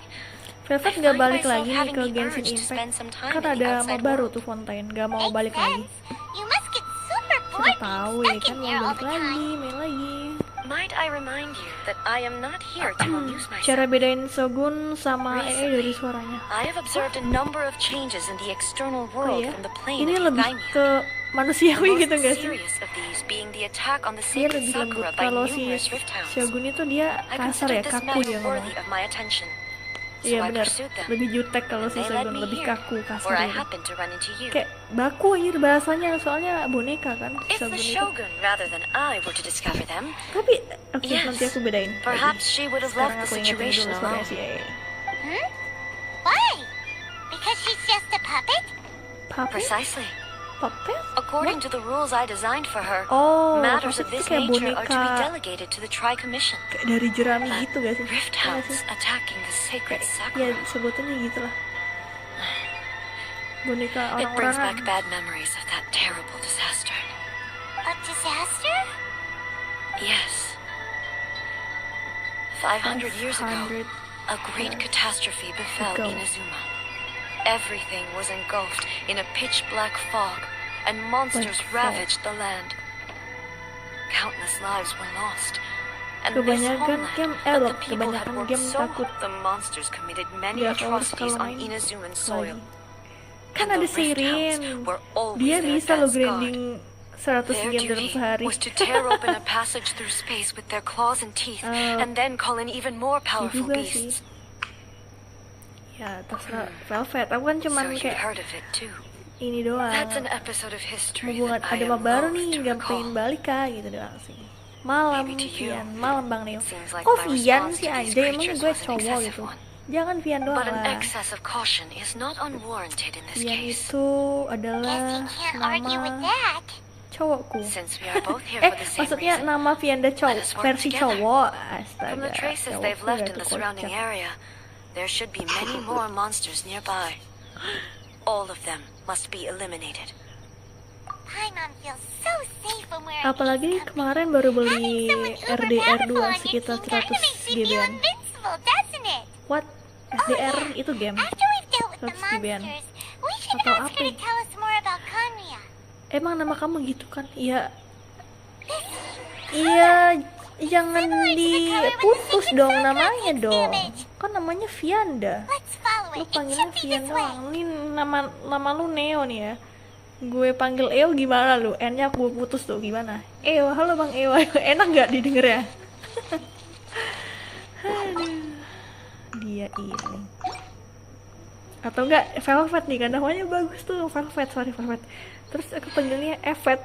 Velvet I gak find balik myself lagi nih having ke the Genshin urge to spend Impact. some time Kan in the ada outside mau baru world. tuh Fontaine, gak mau Makes balik lagi. sense. You must get super Siapa bored tahu being ya stuck kan in mau there all balik the lagi, time. main lagi. Might I remind you that I am not here to amuse Cara myself. bedain Shogun sama EE Recently, dari suaranya. I have observed a number of changes in the external world ya? from the plane Ini of lebih Euthymia. ke The manusiawi most gitu gak sih? serious of these being the attack on the Dia sacred lebih lembut. Sakura by Kalau si numerous rift hounds. Shogun itu dia I kasar ya, considered this kaku dia matter ngomong. worthy of my attention. So Iya I benar, pursued them. lebih jutek kalau si They led Shogun, me lebih here, kaku, kasar where I gitu. happened to run into you. Kayak baku anjir bahasanya, soalnya boneka kan If Shogun the itu. Shogun rather than I were to discover them, Tapi oke, Yes, nanti aku bedain. perhaps she would have Sekarang left the aku ingetin situation dulu suaranya alone. si EE. Why? Because she's just a puppet? Puppet? Precisely. Puppet? According to the rules I designed for her, Oh, matters puppet of itu this kayak nature are to be boneka delegated to the Tri Commission. kayak dari jerami But gitu gak sih? rift Iya hounds sih? attacking the sacred Ya Sakura. sebutannya gitu lah. Boneka It brings back orang-orangan. bad memories of that terrible disaster. A disaster? Yes. 500 years ago, 500 a great catastrophe befell ago. Inazuma. Everything was engulfed in a pitch-black fog, and monsters Black fog. ravaged the land. Countless lives were lost, and this Kebanyakan homeland. game, But the people had kebanyakan worked game so takut. hard. The monsters committed many Ya, kalau atrocities on main Inazuman lagi. soil. Kan And ada the Rift Hounds Sirin. were always Dia there bisa lo as guard. grinding 100 Their game dalam duty sehari. was to tear open a passage through space with their claws and teeth, and then call in even more powerful juga sih. beasts. Ya, terserah Velvet. Aku kan So cuman you kayak heard of it too. ini doang. That's an episode of history Hubungan that I ada am map baru loath nih, to nggak recall. pengen balik kah gitu doang sih. Malam Maybe to you, Vian, malam Bang Neo. seems like Kok my Vian response sih to these anjay, emang creatures gue was an cowok excessive gitu. one. Jangan Vian doang But an lah. excess of caution is not unwarranted in this Vian case. itu Guess adalah you can't argue with nama that. cowokku. Since we are both here for the same Maksudnya reason, nama Vianda cowok, let us work versi together. cowok. from the Astaga, traces they've cowokku left gak in the tuh surrounding kocak. area, there should be many more monsters nearby. All of them must be eliminated. Paimon feels so safe when we're Apalagi kemarin baru beli RDR 2 sekitar 100 GB-an. invincible, doesn't it? What? RDR itu game? After we've dealt with the 100 GB-an. monsters, we should Atau ask her apa? to tell us more about Kanya. Emang nama kamu gitu kan? Iya. Iya, jangan diputus dong namanya dong. Kan namanya Vianda. Let's follow Lu it. It panggilnya should be Vian this way. doang. Ini nama lu Neo nih ya. Gue panggil Eo gimana lu? N-nya gue putus tuh gimana? Eo, halo Bang Eo. Enak gak didengar ya? Aduh. Dia ini. Atau enggak Velvet nih kan namanya bagus tuh. Velvet, sorry Velvet. Terus aku panggilnya Evet.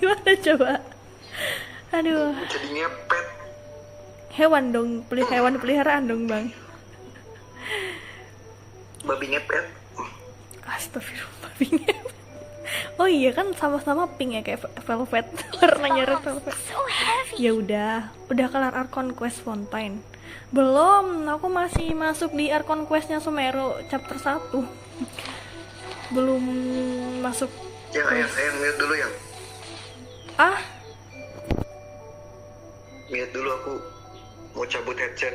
Gimana coba? Aduh. Jadinya pet. Hewan dong, hewan peliharaan dong Bang. Babi ngepet. Astagfirullah, babi ngepet. Oh iya kan sama-sama pink ya kayak Velvet. Warnanya red velvet. So heavy. Ya udah kelar Arkon Quest Fontaine. Belum, aku masih masuk di Arkon Questnya Sumeru chapter 1. Belum masuk. Yang lihat dulu yang. Ah, Lihat dulu aku mau cabut headset,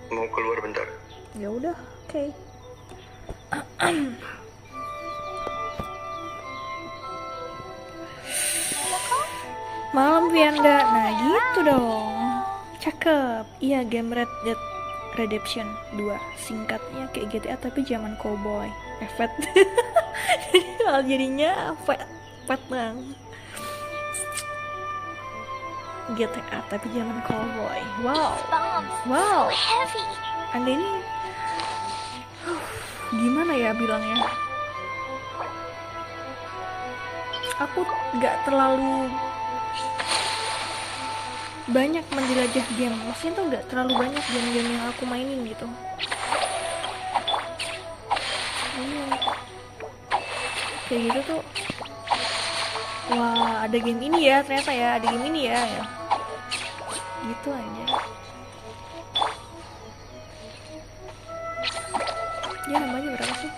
mau keluar bentar. ya udah, oke. Malam Vianda, nah gitu dong. Cakep. Iya, game Red Dead Redemption 2. Singkatnya kayak GTA tapi zaman cowboy. Evet. Jadinya pet bang. GTA tapi zaman cowboy. Wow. Bombs. Wow. So heavy. Anda ini gimana ya bilangnya? Aku nggak terlalu banyak menjelajah game, maksudnya tuh nggak terlalu banyak game-game yang aku mainin gitu. Iya. Kayak gitu tuh. Wah, ada game ini ya, ternyata ya, ada game ini ya. Gitu aja. Ya namanya berapa sih?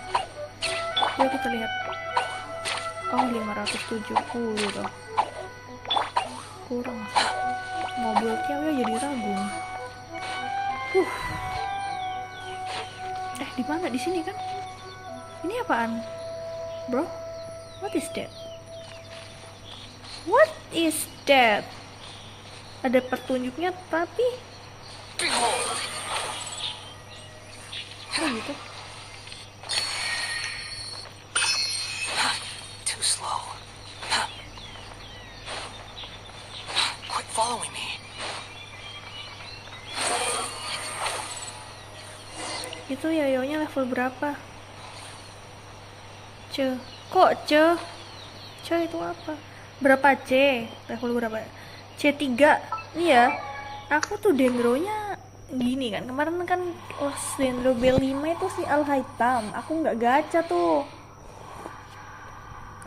Yuk kita lihat. Oh 570 tuh. Kurang sih. Mobilnya ya jadi ragu. Di mana? Di sini kan? Ini apaan? Bro? What is that? What is that? Ada petunjuknya tapi gitu. Too slow. Quit following me. Itu yoyonya level berapa? Kok Ce itu apa? Berapa C? Level berapa? C3. Nih ya. Aku tuh dendronya gini kan. Kemarin kan pas dendro B5 itu si Al Hitam. Aku nggak gacha tuh.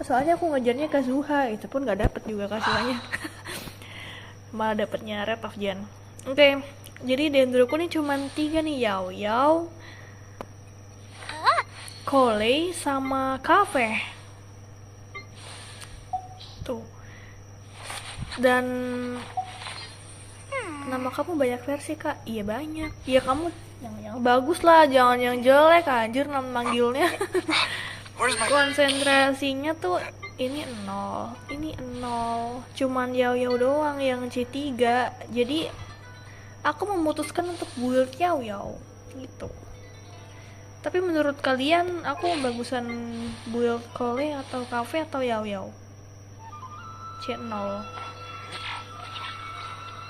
Soalnya aku ngejarnya Kazuha, itu pun nggak dapet juga Kazuhanya. Malah dapetnya Red of Jan. Oke, jadi dendroku nih cuman 3 nih, Yao, Kole sama Cafe. Tuh. Dan nama kamu banyak versi Kak? Iya banyak. Ya kamu yang bagus lah, jangan yang jelek anjir nama manggilnya. Where's my... Konsentrasinya tuh ini 0, ini 0. Cuman Yao doang yang C3. Jadi aku memutuskan untuk build Yao Yao gitu. Tapi menurut kalian aku bagusan build Kole atau Cafe atau Yao Yao? C0.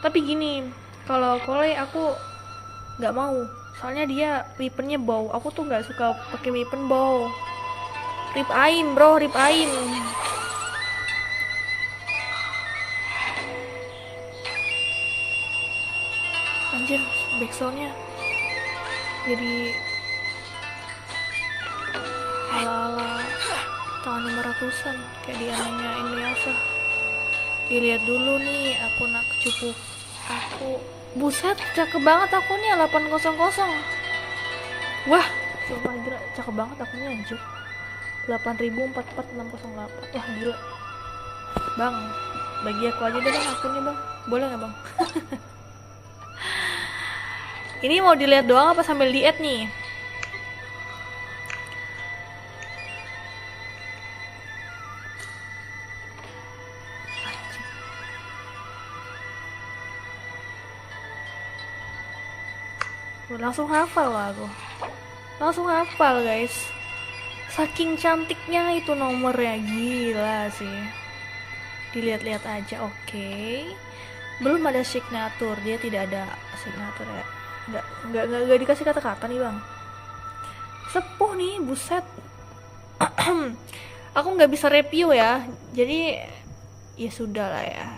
Tapi gini, kalau Kole aku nggak mau, soalnya dia weaponnya bow. Aku tuh nggak suka pakai weapon bow. Rip aim bro, rip aim. Anjir, backsoundnya jadi ala-ala tahun 500-an kayak di animenya Indonesia. Dilihat dulu nih, aku nak cukup. Aku buset, cakep banget akunnya 800. Wah, sumpah gila, cakep banget akunnya anjir. 8.044.608. Wah gila. Bang, bagi aku aja deh bang akunnya bang. Boleh nggak bang? Ini mau dilihat doang apa sambil diet nih? Langsung hafal lah aku. Langsung hafal guys. Saking cantiknya itu nomornya, gila sih. Dilihat-lihat aja, oke. Belum ada signature, dia tidak ada signature ya. Nggak dikasih kata-kata nih bang. Sepuh nih, buset. Aku nggak bisa review ya, jadi ya sudah lah ya.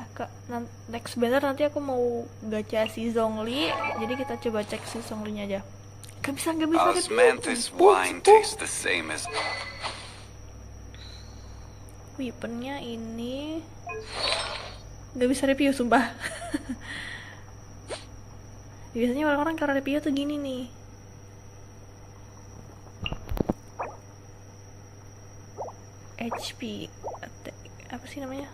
Next bentar nanti aku mau gacha si Zhongli, jadi kita coba cek si Zhongli-nya aja. Gak bisa Osmanthus wine tastes the same as weaponnya ini gak bisa review sumpah. Biasanya orang-orang kalau review tuh gini nih. HP apa sih namanya?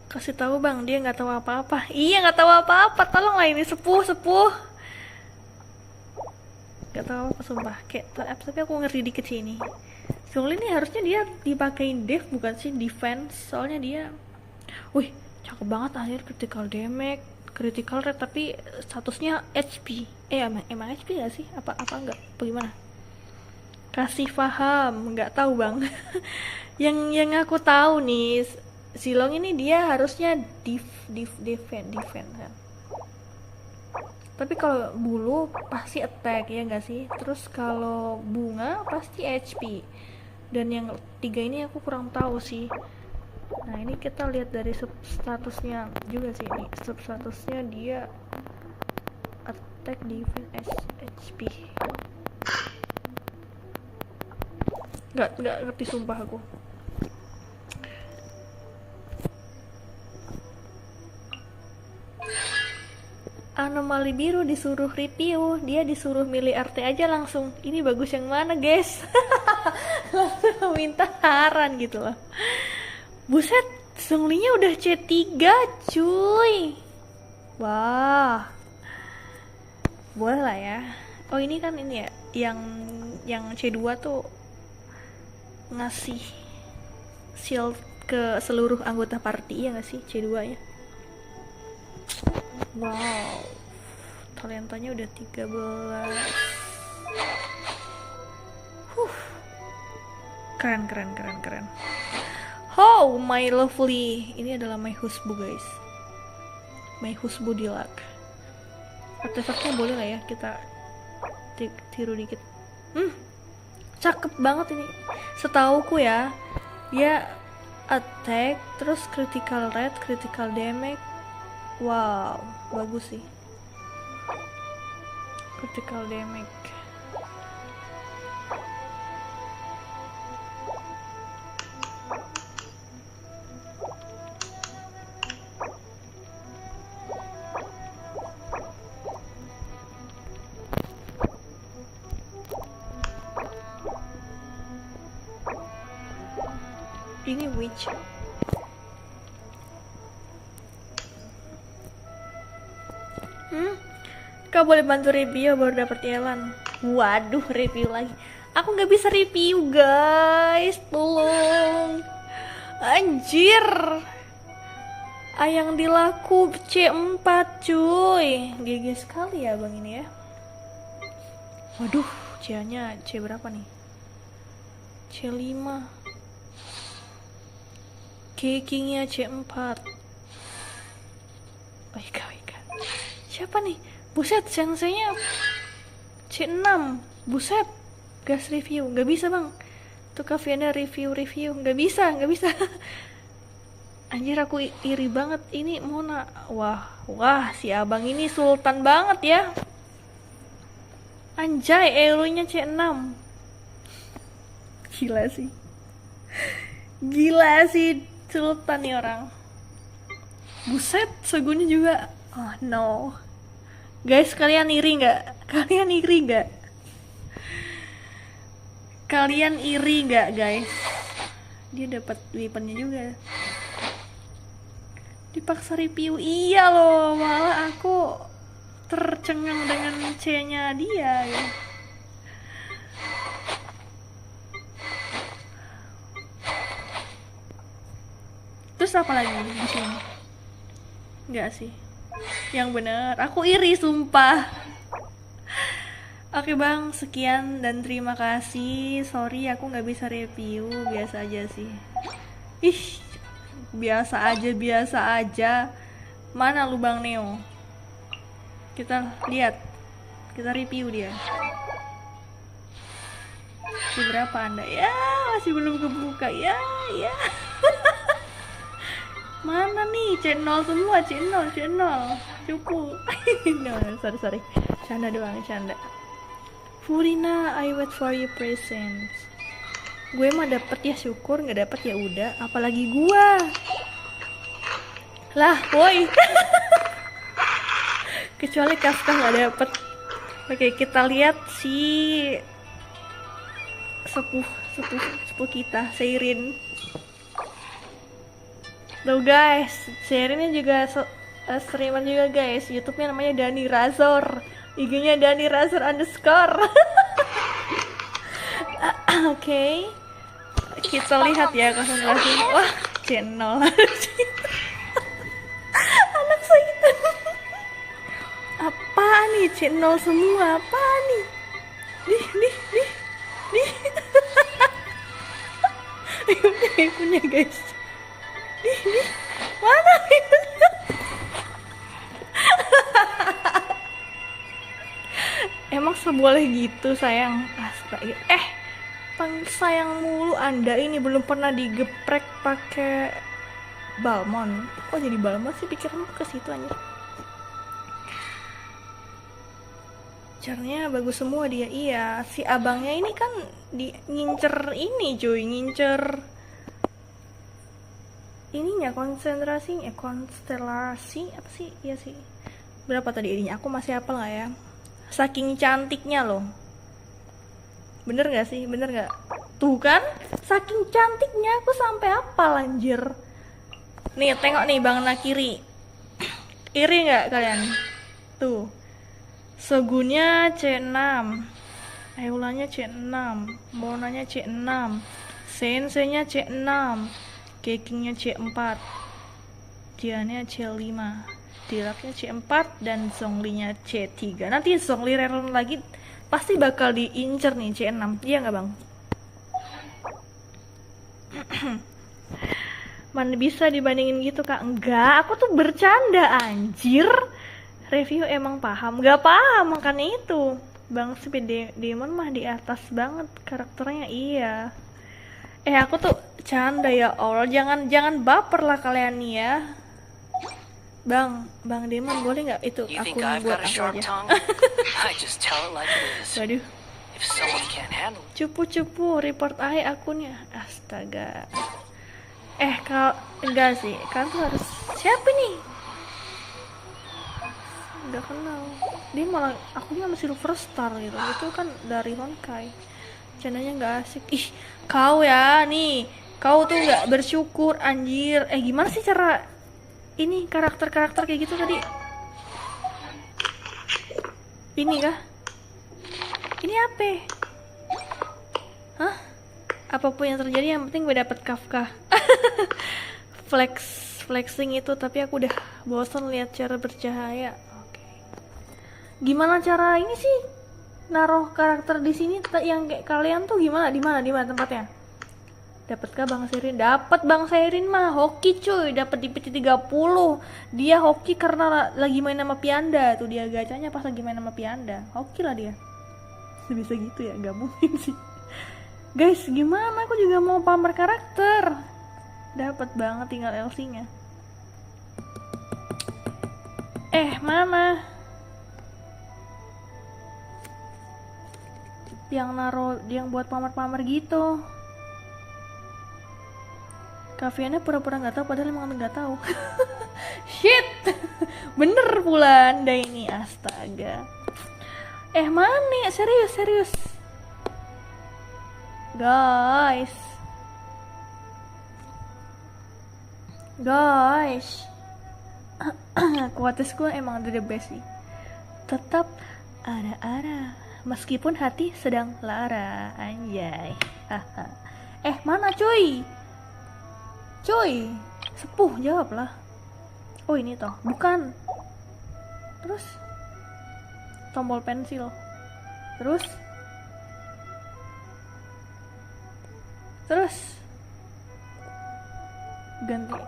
Kasih tahu bang, dia nggak tahu apa-apa. Iya nggak tahu apa-apa, tolonglah ini sepuh. Nggak tahu apa sumpah. Kayak tapi aku ngerti dikit sih ini. Soalnya ini harusnya dia dipakein def bukan sih defense. Soalnya dia, wih cakep banget akhir critical damage, critical rate tapi statusnya HP. Emang HP nggak sih? Apa enggak? Bagaimana? Kasih paham, nggak tahu bang. yang aku tahu nih. Silong ini dia harusnya defend kan. Tapi kalau bulu pasti attack ya enggak sih? Terus kalau bunga pasti HP. Dan yang tiga ini aku kurang tahu sih. Nah, ini kita lihat dari statusnya juga sih ini. Statusnya dia attack defense HP. Nggak ngerti sumpah aku. Anomali biru disuruh review, dia disuruh milih RT aja langsung. Ini bagus yang mana guys? Langsung minta saran gitu loh. Buset, Zhongli-nya udah C3 cuy. Wah, boleh lah ya. Oh ini kan ini ya, yang C2 tuh ngasih shield ke seluruh anggota party ya nggak sih C2 nya. Wow, talentanya udah 13. Keren. Oh, my lovely. Ini adalah my husbu guys. My husbu dilak. Artefaknya boleh lah ya kita tiru dikit. Cakep banget ini. Setauku ya, dia attack, terus critical rate, critical damage. Wow, bagus sih. Critical damage. Ini witch. Kau boleh bantu review baru dapat Elan. Waduh, review lagi. Aku nggak bisa review guys, tolong. Anjir. Ayang dilaku C4 cuy. GG sekali ya bang ini ya. Waduh, C-nya C berapa nih? C5. Kekingnya C4. Baik. Siapa nih? Buset, senseinya C6. Buset. Gas review. Gak bisa bang. Tik Tok Vianda review. Gak bisa. Anjir aku iri banget. Ini Mona. Wah si abang ini sultan banget ya. Anjay, elunya C6. Gila sih sultan nih orang. Buset, segunya juga. Oh no. Guys, kalian iri nggak? Kalian iri nggak guys? Dia dapat weaponnya juga. Dipaksa review. Iya loh, malah aku tercengang dengan C-nya dia ya. Terus apa lagi di sini? Enggak sih. Yang bener, aku iri sumpah. Oke bang, sekian dan terima kasih. Sorry aku nggak bisa review, biasa aja sih. Ih, biasa aja. Mana lu bang Neo? Kita lihat, kita review dia. Berapa anda? Ya, masih belum kebuka ya. Mana nih? Channel semua, channel. Cukup. No, sorry. Canda doang, canda. Furina, I wait for your presents. Gue mah dapet ya syukur, nggak dapet ya udah. Apalagi gua. Lah, woi. Kecuali Kafka nggak dapet. Oke, kita lihat si sepuh kita, Seirin. Tuh guys, Seirinnya juga streamer juga guys. YouTube-nya namanya Dani Razor, IG-nya Dani Razor _ Oke. Kita lihat ya konsentrasi. Wah, channel. Anak saya. Apa nih channel semua? Apa nih? Nih. Ini punya guys. Nih. Mana ibunya? Emang seboleh gitu sayang? Astaga. Panggil sayang mulu anda ini, belum pernah digeprek pakai balmon. Kok jadi balmon sih, pikiranmu ke situ aja. Caranya bagus semua dia. Iya, si abangnya ini kan ngincer ini cuy, ngincer ininya, konsentrasinya, konstelasi apa sih? Iya sih. Berapa tadi ininya? Aku masih hafal nggak ya? Saking cantiknya loh. Bener nggak sih? Bener nggak? Tuh kan, saking cantiknya aku sampai hafal anjir. Nih tengok nih bang Nakiri. Iri nggak kalian? Tuh. Segunya C6, Eulanya C6, Monanya C6, Senseinya C6, Kekingnya C4, Diannya C5, Dilaknya C4, dan Zonglinya C3. Nanti Zongli rerun lagi pasti bakal diincer nih C6, iya nggak bang? Mana bisa dibandingin gitu kak? Enggak, aku tuh bercanda anjir. Review emang paham, gak paham makanya itu. Bang Speed Demon mah di atas banget karakternya, iya. Aku tuh canda ya Allah, jangan baper lah kalian nih ya. Bang Demon boleh nggak itu akun buat aku aja? Waduh. Cupu report aja akunnya. Astaga. Enggak sih, kan tuh harus siapa nih? Udah kenal, dia malah akunya masih silver star gitu. Itu kan dari Honkai, channelnya nggak asik. Ih, kau ya nih, kau tuh nggak bersyukur anjir. Gimana sih cara ini karakter kayak gitu tadi? Ini kah? Ini apa? Hah? Apapun yang terjadi yang penting gue dapet Kafka. flexing itu, tapi aku udah bosan lihat cara bercahaya. Oke. Gimana cara ini sih naruh karakter di sini yang kayak kalian tuh gimana? Di mana tempatnya? Dapatkah Bang Serin? Dapat Bang Serin mah hoki cuy, dapat di PT 30. Dia hoki karena lagi main sama Vianda tuh, dia gacanya pas lagi main sama Vianda. Hoki lah dia. Bisa gitu ya, gak mungkin sih. Guys, gimana? Aku juga mau pamer karakter. Dapat banget, tinggal LC-nya. Mana? Yang naruh, yang buat pamer-pamer gitu. Kaviannya pura-pura nggak tahu, padahal emang nggak tahu. Shit, bener pula Anda ini, astaga. Mana? Serius. Guys. Kuatisku emang the best sih. Tetap ada meskipun hati sedang lara, anjay. Mana cuy? Sepuh, jawablah. Oh ini toh, bukan. Terus tombol pensil. Terus ganti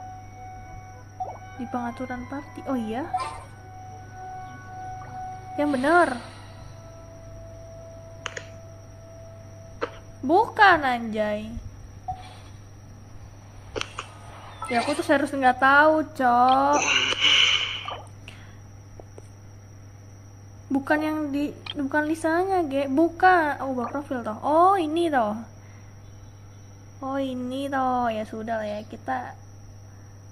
di pengaturan party. Oh iya, yang bener. Bukan anjay. Ya aku tuh harus nggak tahu, Cok. Bukan Lisanya, bukan. Oh, ubah profil toh. Oh, ini toh. Ya sudah lah ya, kita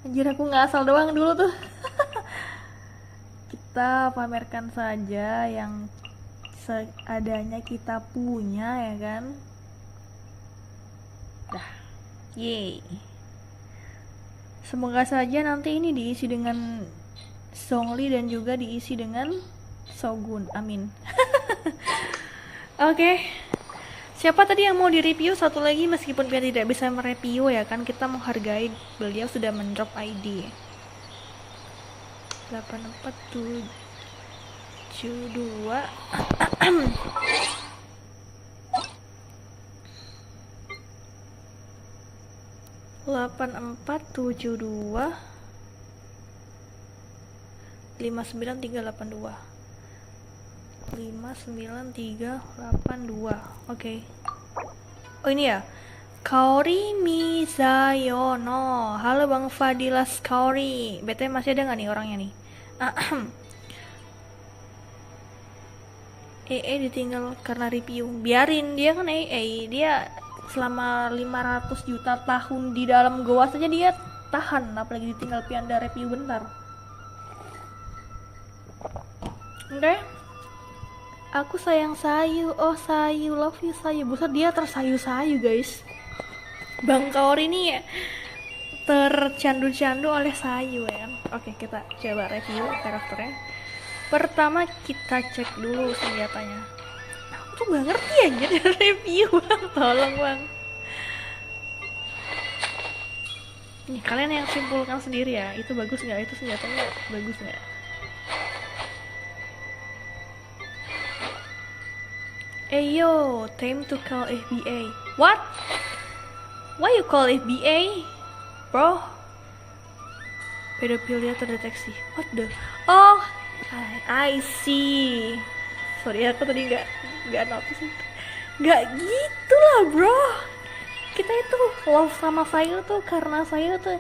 anjir aku nggak asal doang dulu tuh. Kita pamerkan saja yang seadanya kita punya ya kan. Dah. Yeay. Semoga saja nanti ini diisi dengan Songli dan juga diisi dengan Shogun. Amin. Oke. Siapa tadi yang mau di-review? Satu lagi, meskipun dia tidak bisa mereview ya kan, kita menghargai beliau sudah mendrop ID. 8472 8472 59382 59382. Oke. Oh ini ya. Kaori Mizayono. Halo Bang Fadilas Kaori. BTW masih ada nggak nih orangnya nih? Ditinggal karena review. Biarin, dia kan dia selama 500 juta tahun di dalam goa saja dia tahan, apalagi ditinggal Vianda review bentar. Oke. Aku sayang Sayu. Oh Sayu, love you Sayu. Buset, dia tersayu-sayu guys. Bang Kaori ini ya tercandu-candu oleh Sayu ya. Oke, kita coba review karakternya. Pertama kita cek dulu senjatanya. Aku tuh gak ngerti aja dari review bang. Tolong bang. Nih kalian yang simpulkan sendiri ya. Itu bagus nggak? Itu senjatanya bagus nggak? Yo, time to call FBA. What? Why you call FBA, bro? Pedofilia terdeteksi. What the? Oh, I see. Sorry, aku tadi nggak notice. Nggak gitu lah, bro. Kita itu love sama saya tuh karena saya tuh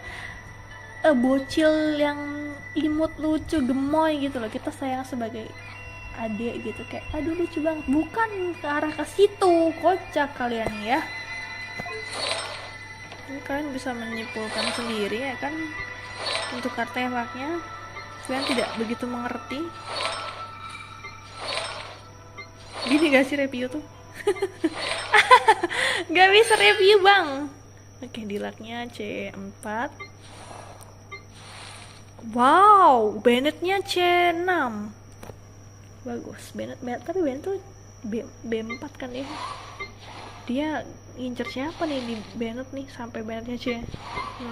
bocil yang imut, lucu, gemoy gitu loh. Kita sayang sebagai adik gitu, kayak aduh lucu banget, bukan ke arah ke situ. Kocak kalian ya. Ini kalian bisa menyimpulkan sendiri ya kan, untuk artefaknya kalian tidak begitu mengerti. Gini gak sih review tuh? Gak bisa review bang. Oke, dilaknya C4. Wow, Bennett-nya C6. Bagus, Bennett, tapi Bennett tuh B4 kan ya. Dia ngincer siapa nih di Bennett nih, sampai Bennettnya aja 6.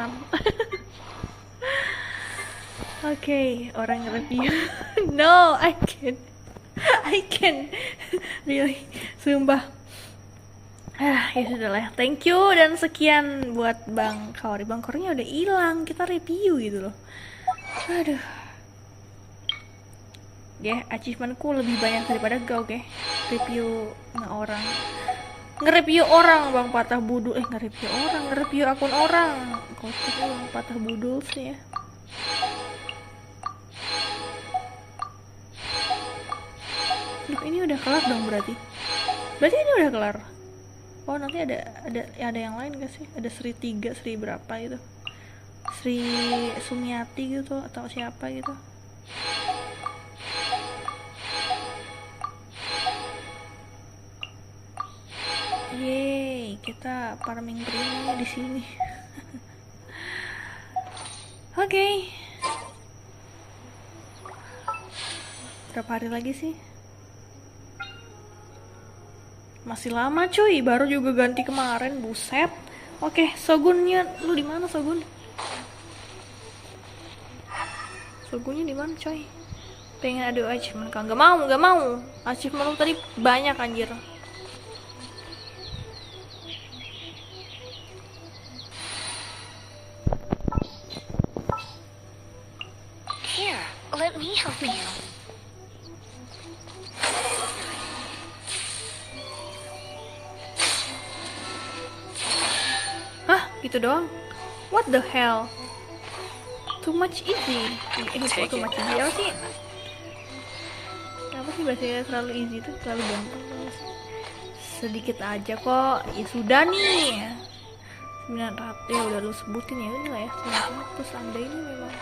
Oke, orang nge-review. No, I can really, sumpah. Ya sudah lah, thank you dan sekian buat Bang Kaori. Bang Kaorinya udah hilang, kita review gitu loh. Aduh. Achievementku lebih banyak daripada kau, review orang. Nge-review orang Bang patah budul, nge-review akun orang. Kocak Bang patah budul sih ya. Duh, ini udah kelar dong berarti ini udah kelar. Oh, nanti ada yang lain gak sih? Ada Sri 3, Sri berapa gitu, Sri Sumiati gitu atau siapa gitu. Yeay, kita farming prima di sini. Oke. Berapa hari lagi sih? Masih lama cuy, baru juga ganti kemarin, buset. Oke, Shogunnya lu di mana Shogun? Shogunnya di mana coy? Pengen ada achievement kan? Gak mau. Achievement lu tadi banyak anjir. Here, let me help you. Gitu doang. What the hell? Too much easy. Kok too much easy apa sih? Apa sih bahasanya terlalu easy itu terlalu gampang banget. Sedikit aja kok. Ya sudah nih. 900 ya udah lu sebutin ya, ini lah ya 900. Anda ini memang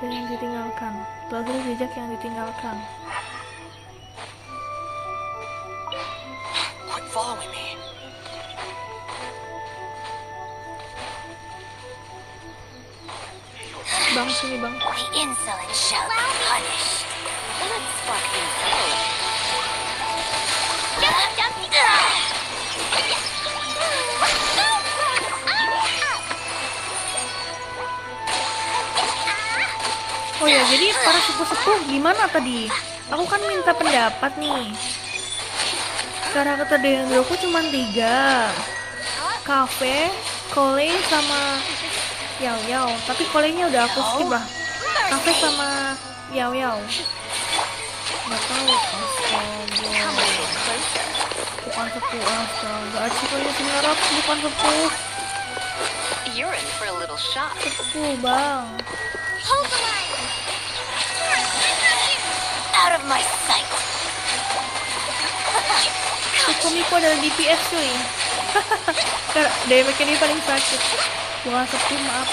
dan yang ditinggalkan. Lalu jejak yang ditinggalkan. Quit following me. Bang, sini bang. The insolent shall be punished. Let's spark things up. Oh ya, jadi para sepuh-sepuh gimana tadi? Aku kan minta pendapat nih. Karakter Dendroku cuma 3. Cafe, Kole sama Yao. Tapi Kolenya udah aku skip lah. Cafe sama Yao. Gak tau. Astaga. Bukan sepuh, astaga. Achievement 900 bukan sepuh. You're in for a little shock. Sepuh bang. Hold the line. Out of my sight. Kumiko adalah DPS cuy. Damage ini paling sakit. Bukan sepuh, maaf.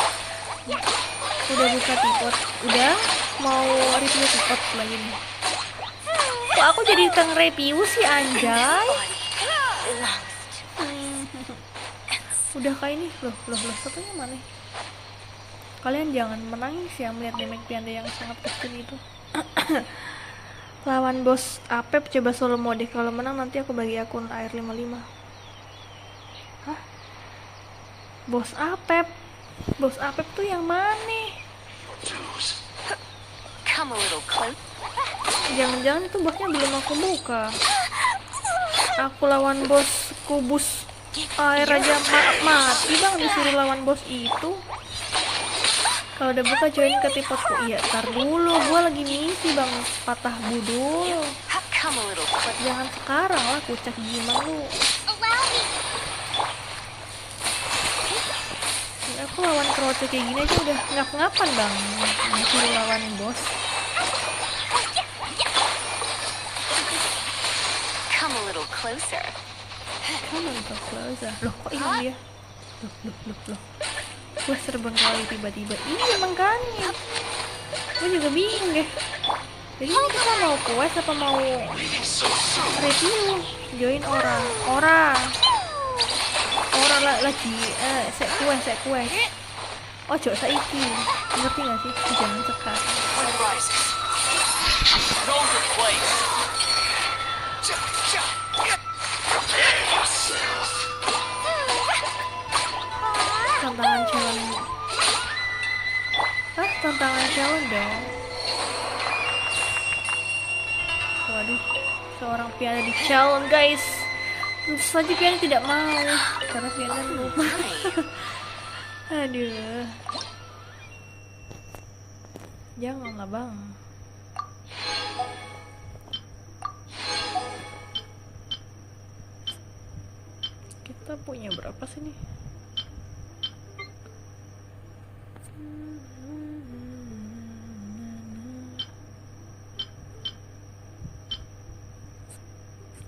Udah buka tipot. Udah mau review tipot lagi nih. Kok aku jadi teng review sih anjay? Udah kayak ini loh satunya mana? Kalian jangan menangis ya melihat damage Vianda yang sangat kecil itu. Lawan bos Apep coba solo mode, kalau menang nanti aku bagi akun air 55. Hah? Bos Apep tuh yang mana? Come a little close. Jangan-jangan itu bosnya belum aku buka. Aku lawan bos kubus air aja mati bang, disuruh lawan bos itu. Kalau udah buka join ke tipotku. Iya, tar dulu, gua lagi misi bang, patah budul. Come a little close. Jangan sekarang lah, kucak gimana lu. Aku lawan kroce kayak gini aja udah ngap-ngapan bang, disuruh lawan bos. Come a little closer. Loh kok hilang dia? Loh. Gue serban kali tiba-tiba. Iya makanya. Gue juga bingung deh. Jadi ini kita mau quest apa mau review? Join orang lagi set quest. Oh jok saiki. Ngerti gak sih? Jangan sekarang. When rises, know your place. tantangan challenge dong. Waduh, seorang piano di challenge guys. Tentu saja piano tidak mau karena piano lupa. Aduh, janganlah bang. Kita punya berapa sih nih?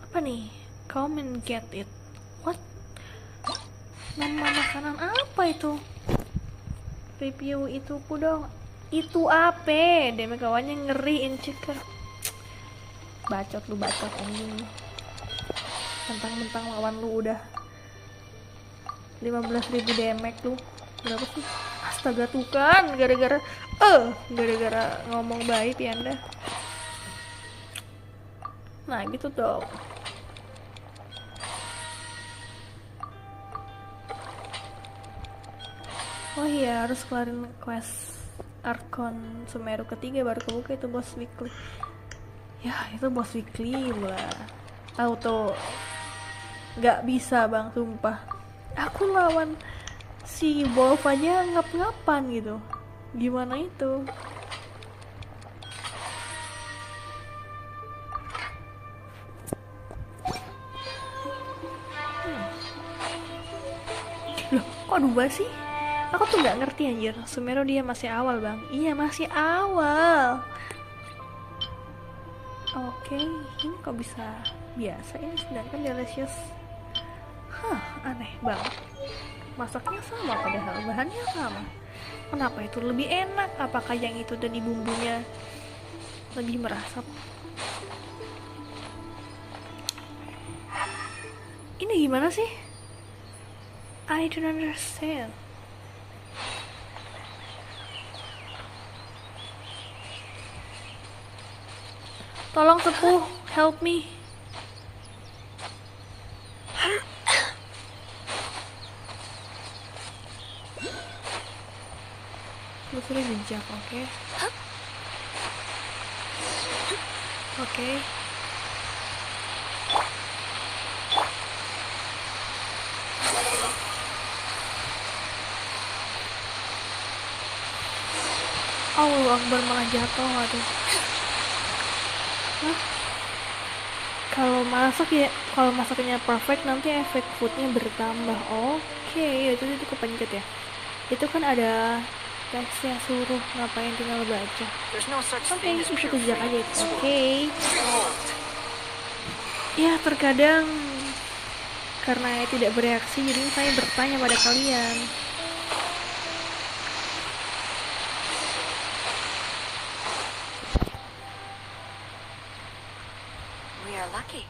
Apa nih? Come and get it. What? Nama makanan apa itu? Review itu ku dong. Itu apa? Demi kawannya ngeri inceker. Bacot lu, bacot anjing. Mentang-mentang lawan lu udah 15.000 damage lu. Berapa sih? Astaga tuh kan gara-gara ngomong baik ya Anda. Nah, gitu dong. Oh iya, harus kelarin quest Arkon Sumeru ketiga baru kebuka itu boss weekly. Ya, itu boss weekly lah. Auto nggak bisa bang, sumpah. Aku lawan si Wolf aja ngap-ngapan gitu. Gimana itu? Loh, kok dua sih? Aku tuh nggak ngerti anjir. Sumeru dia masih awal bang. Iya masih awal. Oke, ini kok bisa biasa ini sedangkan delicious. Aneh banget. Masaknya sama padahal bahannya sama. Kenapa itu lebih enak? Apakah yang itu dan bumbunya lebih merasap? Ini gimana sih? I don't understand. Tolong sepuh, help me. Telusuri jejak, oke. Oke. Allahu Akbar, malah jatuh aduh. Hah? Kalau masaknya perfect nanti efek foodnya bertambah. Oke, itu kepencet ya. Itu kan ada teksnya suruh ngapain, tinggal baca. Oke, bisa kerja aja itu. Oke. Ya terkadang karena tidak bereaksi jadi saya bertanya pada kalian. Lucky.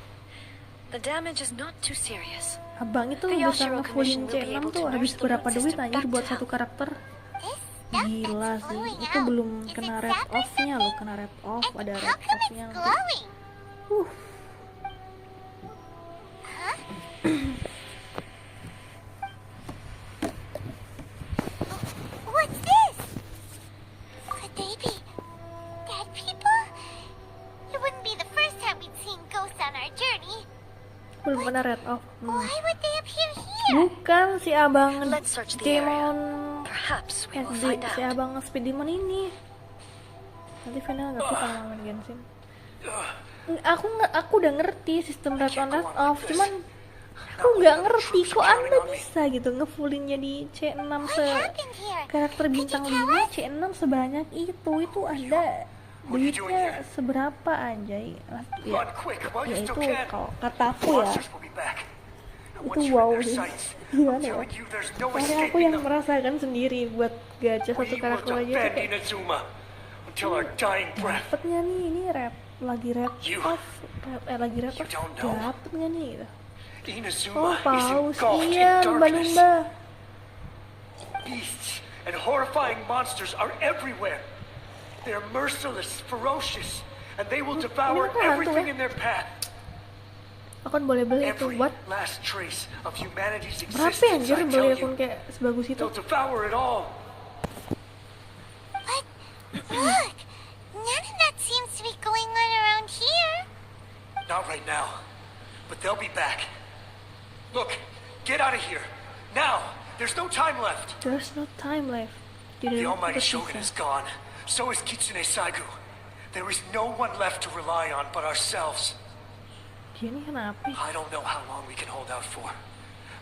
The damage is not too serious. Abang itu bisa ngefullin C6 tuh habis berapa duit anjir buat satu karakter? Gila sih, itu belum kena red off-nya loh, kena red off, ada red off-nya. What's this? Could they be dead people? It wouldn't be the first time we'd seen ghosts on our journey. Belum kena red off. Why would they appear here? Bukan si abang Let's search the area. demon Perhaps we will SD, find si out. abang speed demon ini. Nanti final gak suka main Genshin. Aku udah ngerti sistem red on red off, cuman aku nggak ngerti kok anda bisa gitu ngefullinnya di C6 karakter bintang 5 C6 sebanyak itu anda duitnya seberapa anjay ya itu kalau kataku ya itu wow sih gimana ya karena aku yang merasakan sendiri buat gacha satu karakter aja tuh kayak dapetnya nih ini lagi red off dapetnya nih gitu. Oh paus, iya lumba-lumba. Beasts and horrifying monsters are everywhere. They're merciless, ferocious, and they will devour everything in their path. Akun boleh beli itu Every buat last trace of humanity's berapa existence, anjir I beli tell akun you. kayak sebagus itu? They'll devour it all. What? Look! None of that seems to be going on around here. Not right now, but they'll be back. Look, get out of here. Now! There's no time left. There's no time left. The almighty Shogun is gone. So is Kitsune Saigu. There is no one left to rely on but ourselves. Dia ini kenapa? I don't know how long we can hold out for.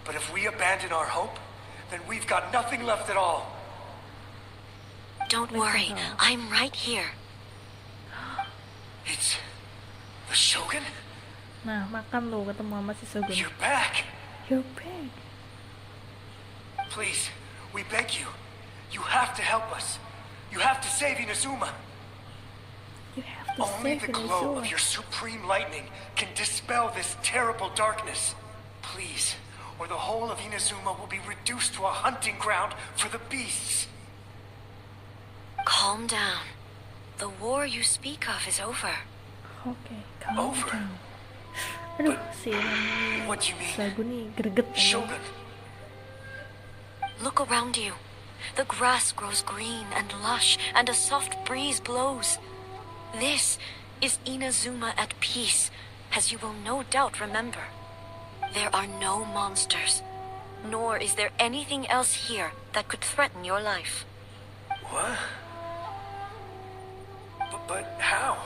But if we abandon our hope, then we've got nothing left at all. Don't worry, I'm right here. It's the Shogun? Nah, makan lo ketemu sama si Shogun. You're back. You're back. Please, we beg you. You have to help us. You have to save Inazuma. You have to Only save the glow Inazuma. of your supreme lightning can dispel this terrible darkness. Please, or the whole of Inazuma will be reduced to a hunting ground for the beasts. Calm down. The war you speak of is over. Oke, calm Over. down. Aduh, si What do you mean? Shogun nih greget aja. Shogun. Look around you. The grass grows green and lush, and a soft breeze blows. This is Inazuma at peace, as you will no doubt remember. There are no monsters, nor is there anything else here that could threaten your life. What? But how?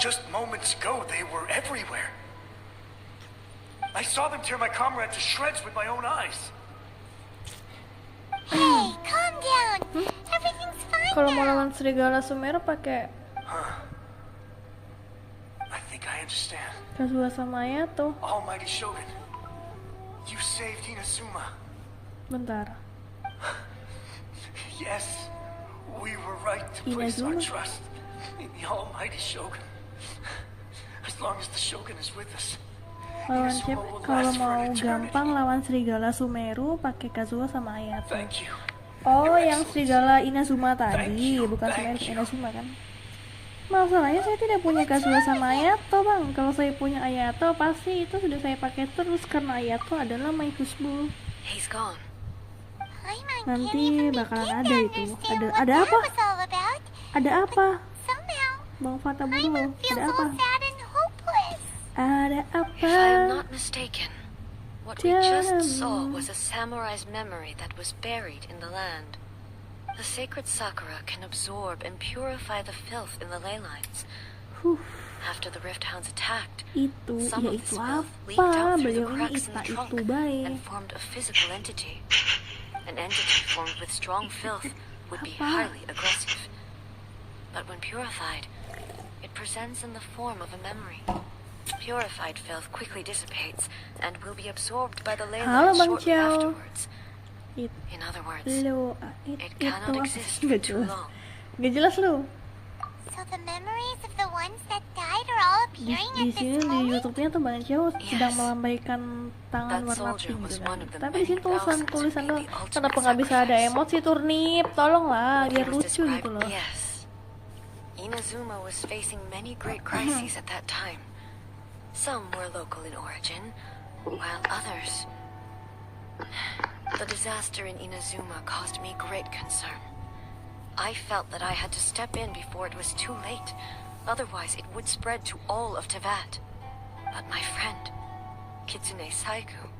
Just moments ago, they were everywhere. I saw them tear my comrade to shreds with my own eyes. Hey, calm down. Everything's fine Kalau mau now. lawan serigala Sumeru pakai I think I understand. Kazuha sama Ayato. Almighty Shogun, you saved Inazuma. Bentar. Yes, we were right to place our Inazuma? trust in the Almighty Shogun. As long as the Shogun is with us, Lawan Inazuma siapa? will Kalau last for mau an eternity. gampang lawan serigala Sumeru pakai Kazuha sama Ayato. Thank you. Oh, Your yang Excellency. serigala Inazuma tadi, you, bukan thank Sumeru, you. Inazuma kan? Masalahnya saya tidak punya Kazuha sama Ayato, Bang. Kalau saya punya Ayato, pasti itu sudah saya pakai terus karena Ayato adalah my husband. He's gone. Paimon Nanti can't even bakalan begin ada to itu. understand what Ada that apa? was all about. Ada apa? Somehow, Bang Fata Paimon Bulu, feels ada all apa? sad and hopeless. Ada If I am apa? not mistaken, what we just saw was a samurai's memory that was buried in the land. The sacred sakura can absorb and purify the filth in the ley lines. Huh, After the rift hounds attacked, itu, some ya of itu this filth leaked apa? out through the Beliau ini cracks in Ita the itu trunk baik. and formed a physical entity. An entity formed with strong filth would be Apa? highly aggressive. But when purified, it presents in the form of a memory. Purified filth quickly dissipates and will be absorbed by the ley Halo, lines Bang shortly Chow. afterwards. It, In other words, lu, it itu cannot apa exist sih? for Nggak too jelas. long. Nggak jelas lu. So the memories of the ones that died are all Di, appearing di at sini this di moment? YouTube-nya tuh Bang Chow sedang Yes. melambaikan tangan That warna soldier pink was gitu kan. one of the Tapi di sini many tulisan thousands who tulisan made doang. the ultimate Kenapa nggak bisa ada sacrifice? emot sih Turnip? Tolonglah, He biar was lucu gitu described- loh. Yes. Inazuma was facing many great crises at that time. Some were local in origin, while others... The disaster in Inazuma caused me great concern. I felt that I had to step in before it was too late. Otherwise, it would spread to all of Teyvat. But my friend, Kitsune Saigu,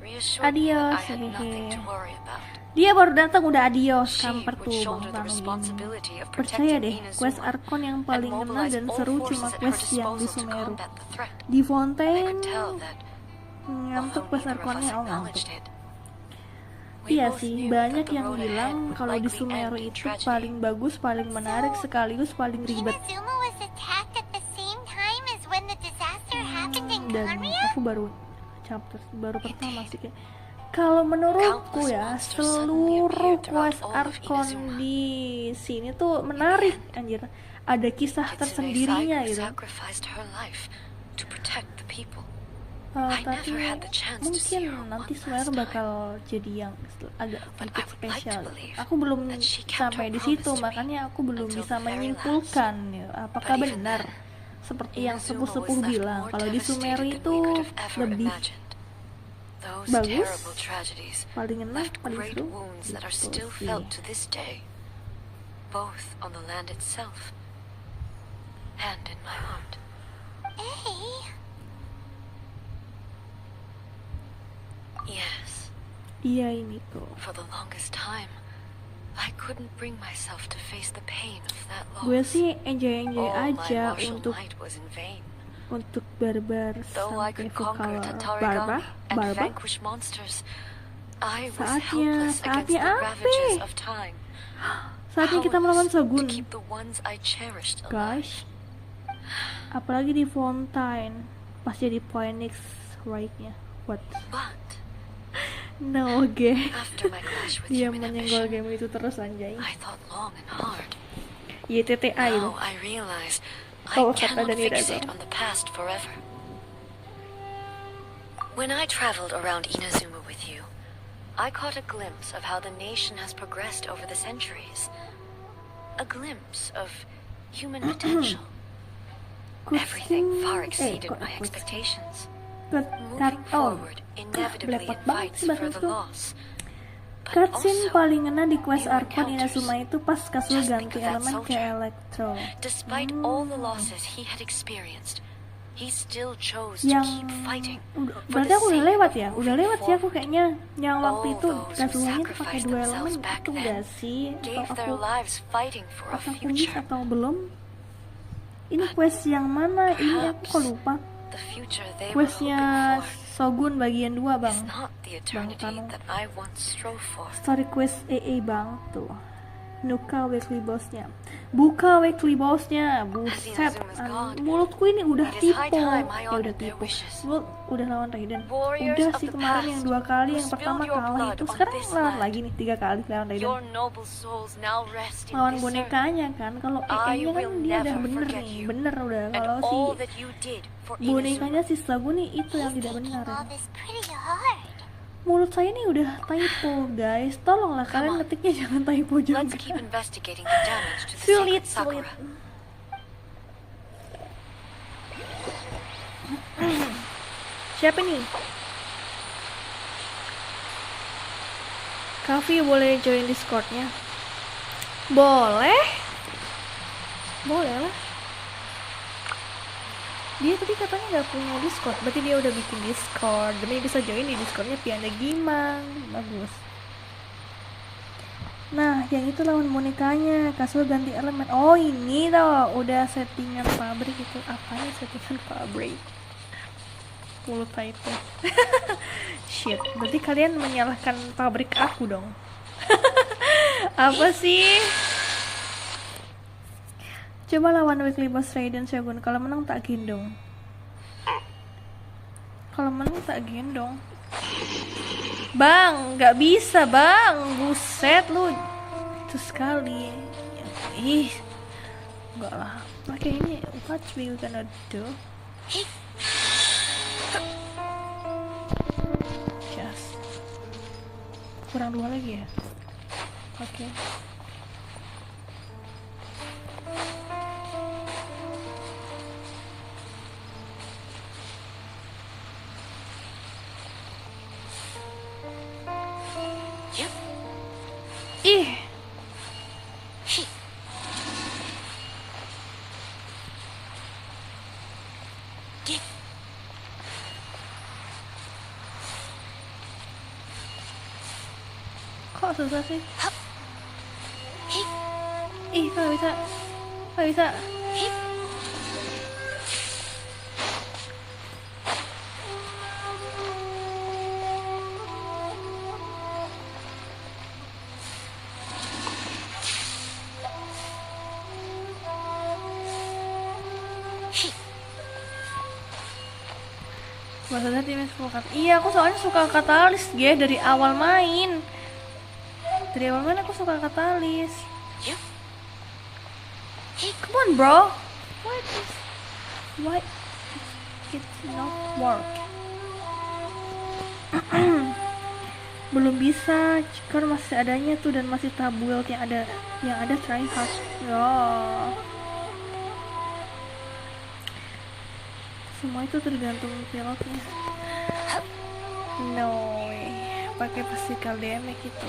reassured me that I Adios, had nothing to hehehe. worry about. Dia baru datang udah adios, She kamper would tuh shoulder the Bang Tanu. responsibility of Percaya protecting deh, quest Inazuma Arkon yang and paling ngena mobilize dan all seru cuma forces at her quest yang di disposal to Sumeru. combat the threat. Di I Fontaine could tell that ngantuk although quest neither of us Arkonnya, oh ngantuk. acknowledged it, we Iya both sih, knew banyak that the yang road bilang ahead would kalau di likely Sumeru end in itu tragedy. paling bagus, paling menarik, sekaligus paling ribet. Inazuma was attacked at the same time as when the disaster happened in Dan Conria? aku baru pertama sih kayak, kalau menurutku ya seluruh quest Arkon di sini tuh menarik anjir, ada kisah Kitsune tersendirinya Saigu gitu. sacrificed her life to protect the people. Uh, I tapi never had the chance to see mungkin her nanti one Sumeru last time. bakal jadi yang agak But sedikit I would like to spesial. believe Aku belum that she kept sampai her di situ, promise to me makanya aku belum until bisa the very menyimpulkan ya, apakah But even benar then, seperti yang Inazuma sepuh-sepuh was left bilang more kalau di Sumeru devastated itu than we could have ever lebih imagined. Those bagus, terrible tragedies paling enak, left paling great seru wounds that are gitu still sih. felt to this day. both on the land itself and in my heart. Hey. Yes, Iya ini tuh. for the longest time, I couldn't bring myself to face the pain of that loss. Gue sih enjoy All my aja martial untuk might was in vain. barbar Though I sampai could conquer vokal Tatarigami and barbar. vanquish monsters, I was Saatnya helpless against the apa? ravages of time. Saatnya kita melawan Powerless to Shogun, keep the ones I cherished guys. alive. Apalagi di Fontaine, pas jadi Phoenix Wright-nya. What? But No, okay. after my clash with Dia human menyenggol ambition, game itu terus anjay. I thought long and hard. YTTA itu. Now I realize Oh, I kata cannot dari fixate Dago. on the past forever. When I traveled around Inazuma with you, I caught a glimpse of how the nation has progressed over the centuries. A glimpse of human potential. Everything far exceeded my expectations. Moving forward inevitably belepak banget invites sih bahasa further itu. loss. But Cutscene also, paling ngena di quest new Archon encounters. Inazuma itu pas Kazuo Just ganti think of that elemen ke soldier. Electro. despite all the losses he had experienced, he still chose to Yang keep fighting. for berarti the aku udah sake lewat of ya, udah moving lewat sih aku forward. kayaknya. Yang waktu All itu those who Kazuo-nya tuh pakai sacrificed 2 elemen themselves back itu then enggak sih? gave Atau their aku lives fighting for a atau aku miss future. atau belum? Ini quest yang mana? Ini aku kok lupa. The future they were Questnya hoping for Shogun bagian 2 bang. is not the eternity Tano. that I once strove for. Story quest EE bang tuh. Nuka weekly bossnya. Buka weekly bossnya. Buset. Inazuma's god, Mulutku ini udah it is tipu. high time I Ya honored udah their tipu. wishes. Gue udah lawan Raiden. Warriors Udah of sih the kemarin yang past 2 kali, who yang pertama spilled your kalah blood itu. on Sekarang this lawan land. lagi nih 3 kali lawan Raiden. Your noble souls now rest in Lawan this earth, bonekanya kan. Kalau I EE-nya kan will dia udah never bener forget nih. you. Bener udah. and Kalau si all that you did for bonekanya Inazuma. si Shogun nih itu yang tidak Taking benar. all this pretty hard. Mulut saya ini udah typo guys. Tolonglah kalian on. ngetiknya jangan typo juga. Let's keep investigating the damage to the Sulit, sacred sulit. Sakura. Siapa nih? Kavi boleh join Discordnya? Boleh? Boleh lah. Dia tadi katanya nggak punya Discord, berarti dia udah bikin Discord. Demi bisa join di Discordnya Vianda Gaming. Bagus. Nah, yang itu lawan bonekanya. Kasus ganti elemen. Oh, ini tau. Udah settingan pabrik itu. Apanya settingan pabrik? Mulut typo. Shit. Berarti kalian menyalahkan pabrik aku dong. Apa sih? Coba lawan weekly boss Raiden Shogun. Kalau menang tak gendong. Kalau menang tak gendong. Bang, nggak bisa bang. Buset lu. Itu sekali. Ih. Enggak lah. Oke, ini what we gonna do? Just. Kurang 2 lagi ya? Oke. Ih. Kok susah sih? Ih, kok bisa? Kok bisa? Maksudnya tim suka iya, aku soalnya suka katalis ya dari awal main. Dari awal main aku suka katalis. Come on bro. Why it's not work? Belum bisa, kan masih adanya tuh dan masih tab build yang ada try hard. Ya. Semua itu tergantung pilotnya. No way. Pakai physical damage itu.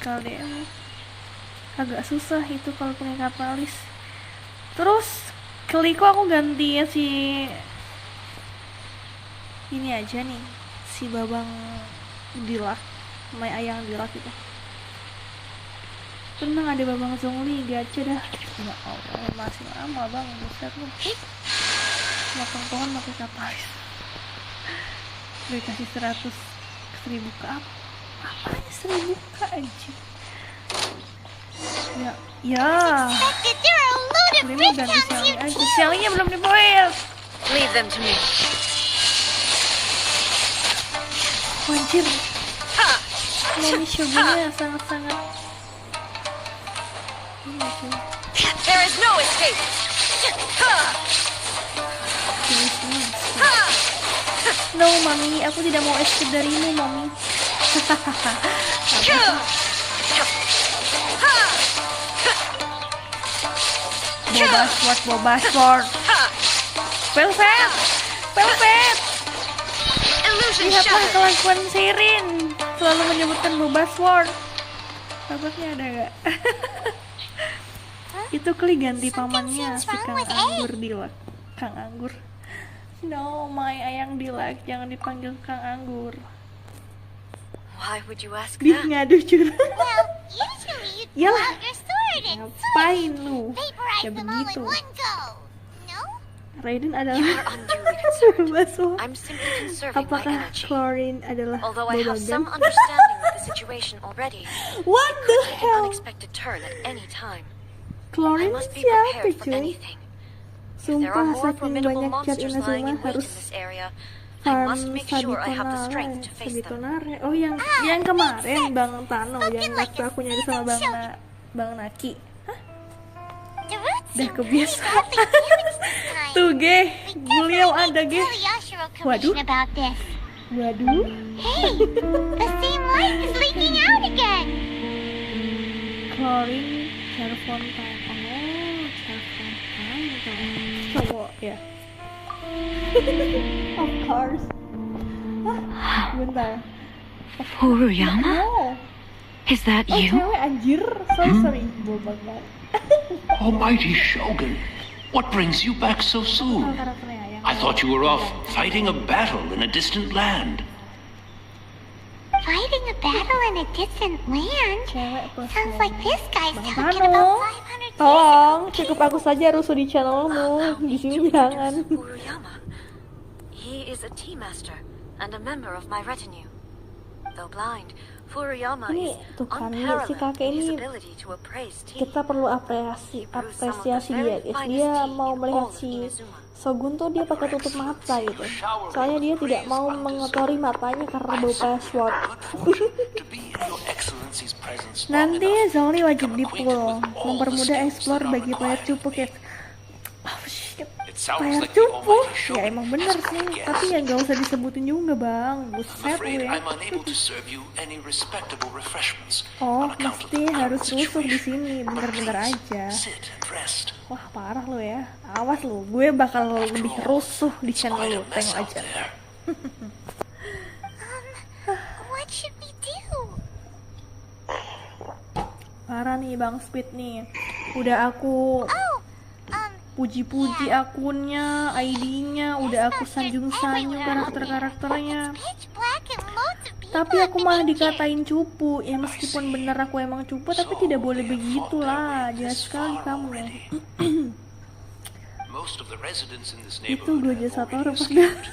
tipikal DM. Agak susah itu kalau pakai katalis. Terus kliko aku ganti ya si ini aja nih, si babang dilak, my ayang dilak itu. Tenang, ada babang zongli gacha dah. Ya Allah, masih lama bang, buset lu. Potong pohon pakai katalis. Gue kasih 100.000 ke apa? Apanya 1.000 ke aja? Ya. Terima ganti Shelly aja. Shelly-nya belum diboil. Leave them to me. Anjir. Mami shogunnya sangat-sangat. There is no escape. No, Mami, aku tidak mau escape darimu, Mami. Bobas sword. Velvet. Lihatlah kelakuan Sirin, selalu menyebutkan bobas sword. Sahabatnya ada gak? Itu Kli ganti pamannya si Kang Anggur Dilak. Kang Anggur. No, my ayang Dilak, jangan dipanggil Kang Anggur. Why would you ask Dia that? ngadu curang. Well, usually you'd pull Yalah. out your sword and Ngapain lu? vaporize Ya them all in begitu. one go. No? Raiden You are adalah unduly concerned. bobas sword. I'm simply conserving my Apakah energy. Chlorine adalah Although I have some bobagan? understanding of the situation already, What the take an hell? unexpected turn at any time. I Chlorine must be siapa prepared for cuy? anything. There are Sumpah, more saking formidable banyak cat monsters lying Inazuma in wait harus in this area. I farm must make sure I have the strength to face them. Sabitonare. Oh, yang kemarin Bang Tano yang waktu aku nyari sama Bang Naki. The roots Dah seem pretty kebiasaan. badly damaged this time. Tuh, Ge. We Beliau definitely ada, need to Ge. tell the Yashiro Waduh. Commission about this. Waduh. Hey, the same light is leaking out again. Chlorine Cerfontaine. Oh, Cerfontaine tuh. Cowok ya. Of course. Bentar. Furuyama? No. Is that Oh, you? cewek anjir. Sorry. Boba banget. Almighty Shogun, what brings you back so soon? Karakternya yang I thought you were off fighting a battle in a distant land. Fighting a battle in a distant land? cewek plus Sounds like this guy's Bang talking Tano, about 500 years tolong, ago. cukup aku saja rusuh di channelmu. Di sini jangan. Furuyama. He is a tea master and a member of my retinue. Though blind, Furuyama Ini is tuh kan, lihat si unparalleled kakek in his ini. ability to appraise tea. Kita perlu apresiasi dia. Dia mau melihat si Shogun tuh dia pakai tutup mata gitu. Soalnya dia tidak mau mengotori matanya karena bau password. To be in your excellency's presence long Nanti enough Zoli to wajib become di acquainted pull, with all the mempermudah skills explore that are bagi player required cupu of me. kayak oh shit, It sounds player like the cupu Almighty ya Shogun emang has bener sih, great guess. tapi ya gak usah disebutin juga bang, I'm buset afraid lu ya. I'm unable to serve you any respectable refreshments Oh, on account of mesti the harus current rusuh di situation. sini, But bentar-bentar please, aja. sit and rest. Wah parah lu ya, awas lu, gue bakal lebih rusuh di It's channel quite lu, a mess tengok out aja. there. What should we do? Parah nih Bang Speed nih, udah aku Oh, puji-puji akunnya, ID-nya, udah aku sanjung-sanjung karakter-karakternya. it's pitch black and loads of people Tapi aku have malah been injured. dikatain cupu. Ya meskipun bener aku emang cupu, tapi tidak boleh begitulah. Jahat sekali kamu. Most of the residents in this Itu neighborhood Gojo have Satoru already pada. escaped.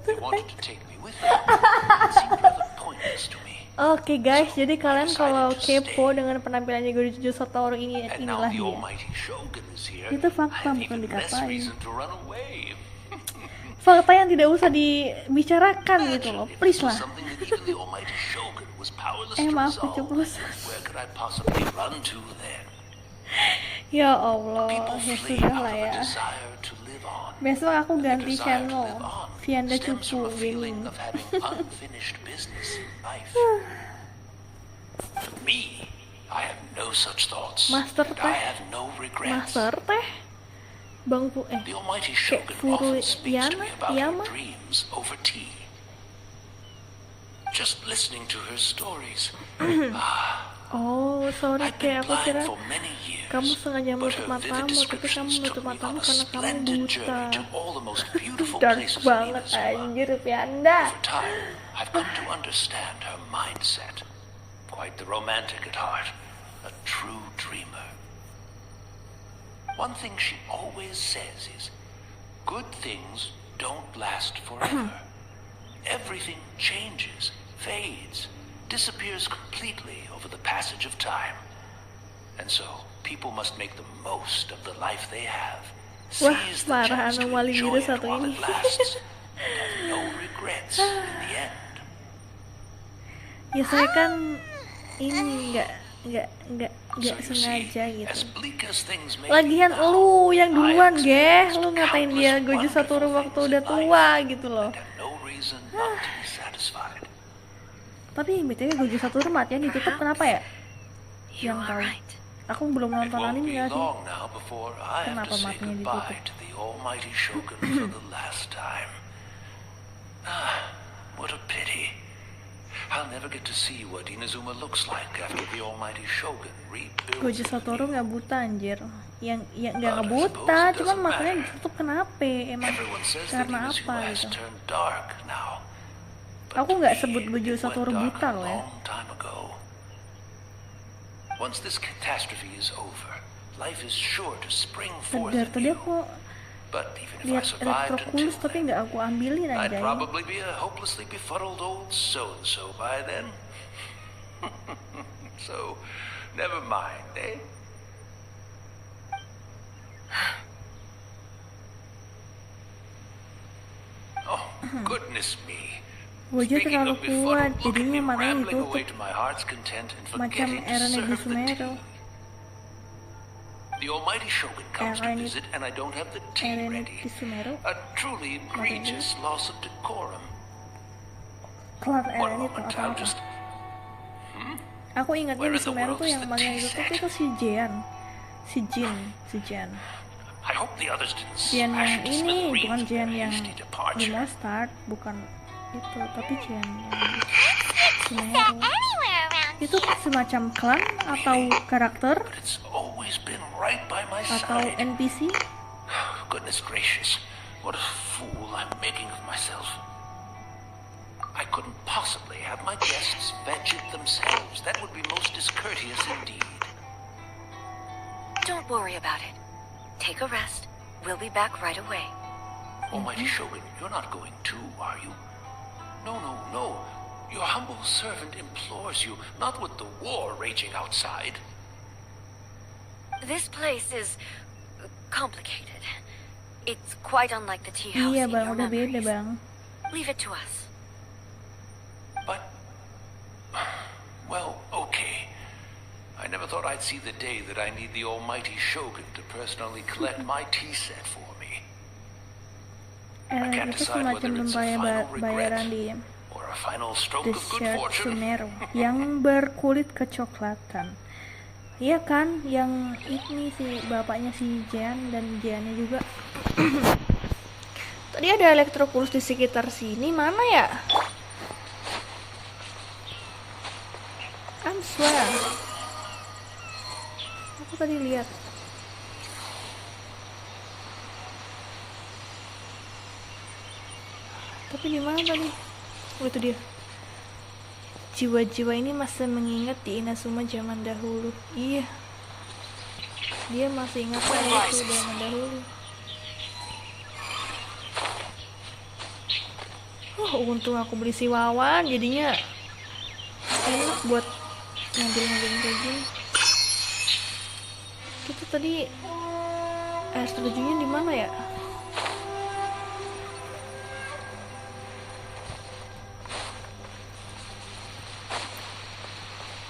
They wanted to take me with them. It seemed rather pointless to me. Oke guys, jadi kalian kalau kepo dengan penampilannya Gojo Satoru ini, And now inilah the dia. Almighty Shogun is here. Itu I fakta, have bukan even less dikatain. reason to run away. Fakta yang tidak usah dibicarakan gitu loh, If please this was lah. something that even the Almighty Shogun was powerless to Maaf resolve, keceplosan. where could I possibly run to then? Ya Allah, People ya flee sudah out lah of a ya. desire to live on. Besok aku The ganti desire to channel, live on Vianda stems Cupu from a feeling Gaming. of having unfinished business in life. Me, I have no such thoughts. Master and teh. I have no regrets. Master teh, Bang The Almighty kayak Shogun often speaks to me about her Yama. dreams over tea. Just listening to her stories, Oh, sorry I've been kayak aku blind kira for many years, kamu sengaja but menutup her vivid matamu, tapi kamu descriptions menutup took me matamu on a karena kamu splendid buta. journey to all the most beautiful Dark places in banget Inazuma. anjir Vianda. Over time, I've come to understand her mindset. Quite the romantic at heart, a true dreamer. One thing she always says is, good things don't last forever. Everything changes, fades, disappears completely over the passage of time. And so, people must make the most of the life they have. Wah, Seize the parah chance to anomali enjoy biru it satu while ini. it lasts. And have no regrets in the end. Ya saya kan ini nggak sengaja gitu. As bleak as things may Lagian be now, lu yang duluan, I geh. experienced Lu ngatain dia countless Gojo Satoru wonderful waktu things udah in tua life, gitu loh. and have no reason not to be satisfied. Tapi BTW Gojo Satoru matinya ditutup kenapa ya? You Yang are tahu. right. Aku belum It nonton won't anime be nggak sih? long now before I have Kenapa to say matinya goodbye ditutup? to the almighty Shogun for the last time. Ah, what a pity. I'll never get to see what Inazuma looks like after the almighty Shogun rebuilds Gojo it Satoru anew. nggak buta anjir. Yang nggak But I buta, suppose it cuman doesn't matanya matter. ditutup kenapa? Emang Everyone says that karena Inazuma apa has gitu? turned dark now. Aku to nggak me, sebut Gojo it Satoru went buta dark loh a ya. long time ago. Once this catastrophe is over, life is sure to spring forth Dari tadi anew. aku But even if I lihat survived until elektrokulus tapi then, nggak aku ambilin I'd aja. probably be a hopelessly befuddled old so-and-so by then. So, never mind, eh? Oh, goodness me. Gojo Speaking terlalu of befuddled, kuat, look at me jadinya matanya rambling away ditutup to my heart's content and macam forgetting to Eren di serve the Sumeru. tea. The almighty Shogun comes to Eren visit and I don't have the tea Eren ready. di Sumeru. A truly egregious loss of decorum. Kelar One Eren itu moment, I'll apa-apa. just... Aku ingatnya Where di in the Sumeru world tuh is yang the matanya tea ditutup set? itu si Jin. I hope the others didn't Jian smash yang to ini, bukan smithereens Jian with their yang hasty di departure. Mustard, bukan itu, tapi Jian yang di Is Sumeru. that anywhere around Itu semacam klan atau karakter But it's always been right by my atau side. NPC? Goodness gracious, what a fool I'm making of myself. I couldn't possibly have my guests fetch it themselves. That would be most discourteous indeed. Don't worry about it. Take a rest. We'll be back right away. Almighty Shogun, you're not going too, are you? No, no, no. Your humble servant implores you, not with the war raging outside. This place is complicated. It's quite unlike the tea house Iya in bang, your udah beda memories. bang. Leave it to us. But, well, okay. I never thought I'd see the day that I need the almighty Shogun to personally collect my tea set for me. Eren can't itu decide semacam whether it's a lembaga final regret. bayaran di Or a final stroke The of good Shirt fortune. Sumeru yang berkulit kecoklatan. Iya kan, yang ini si bapaknya si Jian dan Jiannya juga. Tadi ada elektrokulus di sekitar sini, mana ya? I'm swear. Aku tadi lihat. Tapi di mana tadi? Oh, itu dia. Jiwa-jiwa ini masih mengingat di Inazuma zaman dahulu. Iya. Dia masih ingat itu zaman dahulu. Untung aku beli si Wawan, jadinya enak buat ngambil-ngambil kayak gini. Kita tadi air terjunnya di mana ya?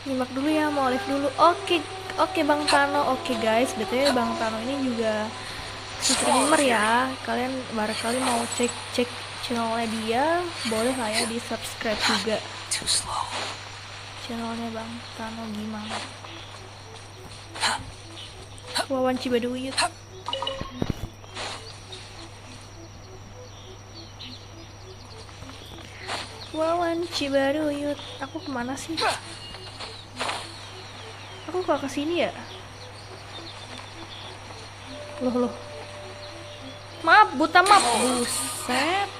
Nyimak dulu ya, mau live dulu. Oke Bang Tano. Oke guys, BTW Bang Tano ini juga streamer ya. Kalian barangkali mau cek channelnya dia, boleh lah ya di subscribe juga. Too slow. Channelnya Bang Tano gimana? Wawan Cibaduyut. Wawan Cibaruyut. Aku kemana sih? Aku kok kesini ya? Loh. Maaf, buta maaf. Buset.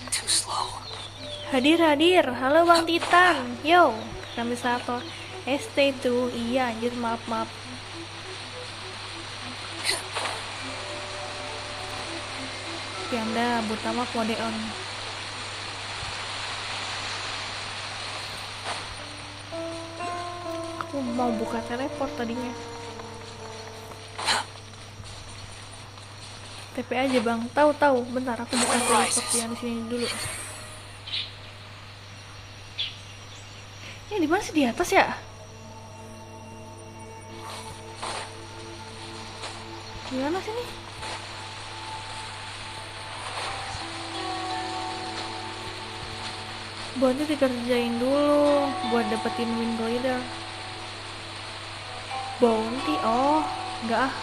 Too slow. Hadir. Halo Bang Titan. Yo, kami satu. ST tuh. Iya, anjir, maaf. Vianda, buta maaf mode on. Aku mau buka teleport tadinya. TP aja Bang. Tahu. Bentar, aku buka teleport yang di sini dulu. Ini di mana sih, di atas ya? Gimana sih nih? Buatnya dikerjain dulu buat dapetin win glider. Bounty, oh enggak ah.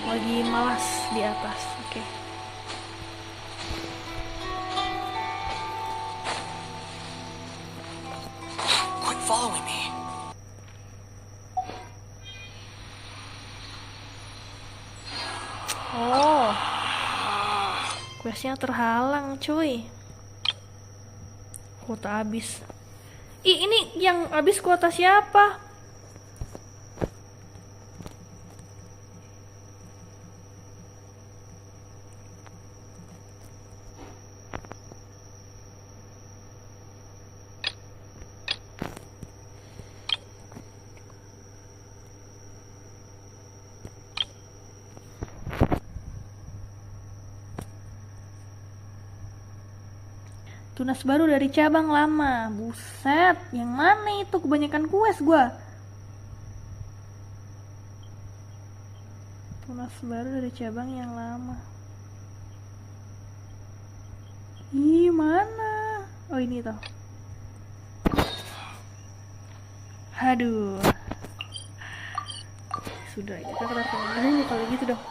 Lagi malas di atas. Oke. Quit following me. Oh, questnya terhalang cuy. Kuota habis. Ih, ini yang habis kuota siapa? Tunas baru dari cabang lama. Buset, yang mana itu? Kebanyakan quest gua. Tunas baru dari cabang yang lama. Ih, mana? Oh, ini toh. Aduh. Sudah, kita kelar dulu kalau gitu dong.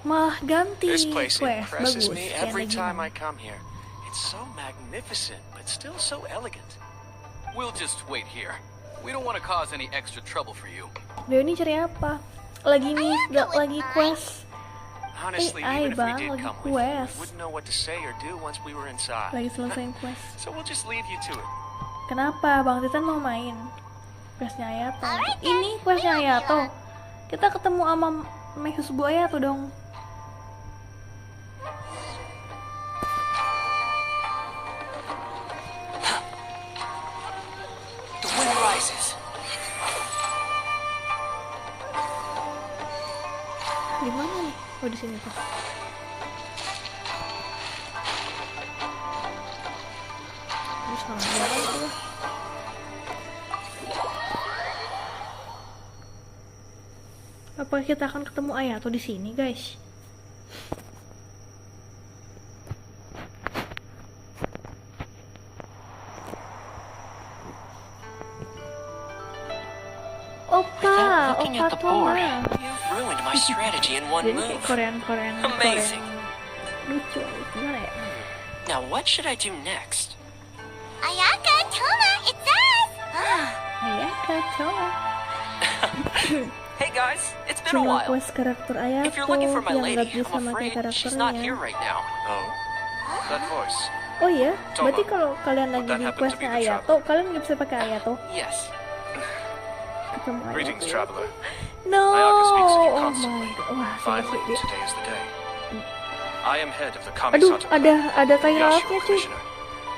Malah ganti This place quest. impresses Bagus. me Vianda every time I Gaming. come here. It's so magnificent, but still so elegant. We'll just wait here. We don't want to cause any extra trouble for you. Dia ini cari apa? Lagi quest. Honestly, AI even if we bang, did lagi come with you, we quest. wouldn't know what to say or do once we were inside. Lagi selesaiin quest. So we'll just leave you to it. Kenapa Bang Titan mau main? Questnya Ayato. Ini questnya Ayato. Kita ketemu sama Mehus Bu Ayato dong. The wind rises. Di mana nih? Oh, di sini tuh. Ini salah jalan tuh. Apakah kita akan ketemu Ayato di sini, guys? Opa, Looking Opa at the board, Toma. you've ruined my strategy in one Jadi kayak move. Korean Amazing. lucu, gimana ya? Now what should I do next? Ayaka, Toma, it's us! Ayaka, Toma. Hey guys, it's been a Cuma while. quest karakter Ayato If you're looking for my yang lady, nggak bisa I'm pakai afraid she's not here karakternya. right now. Oh, that voice. Oh iya, Toma, berarti kalau kalian lagi that di happened to questnya be the Ayato, kalian nggak bisa pakai Ayato. Yes. Ketemu Ayato. Greetings, traveler. No, Ayaka speaks of you oh constantly. my, wah, Finally, dia. today is the day. I am head of the Aduh, Kamisato ada tai Yashio lautnya cuy. Commissioner.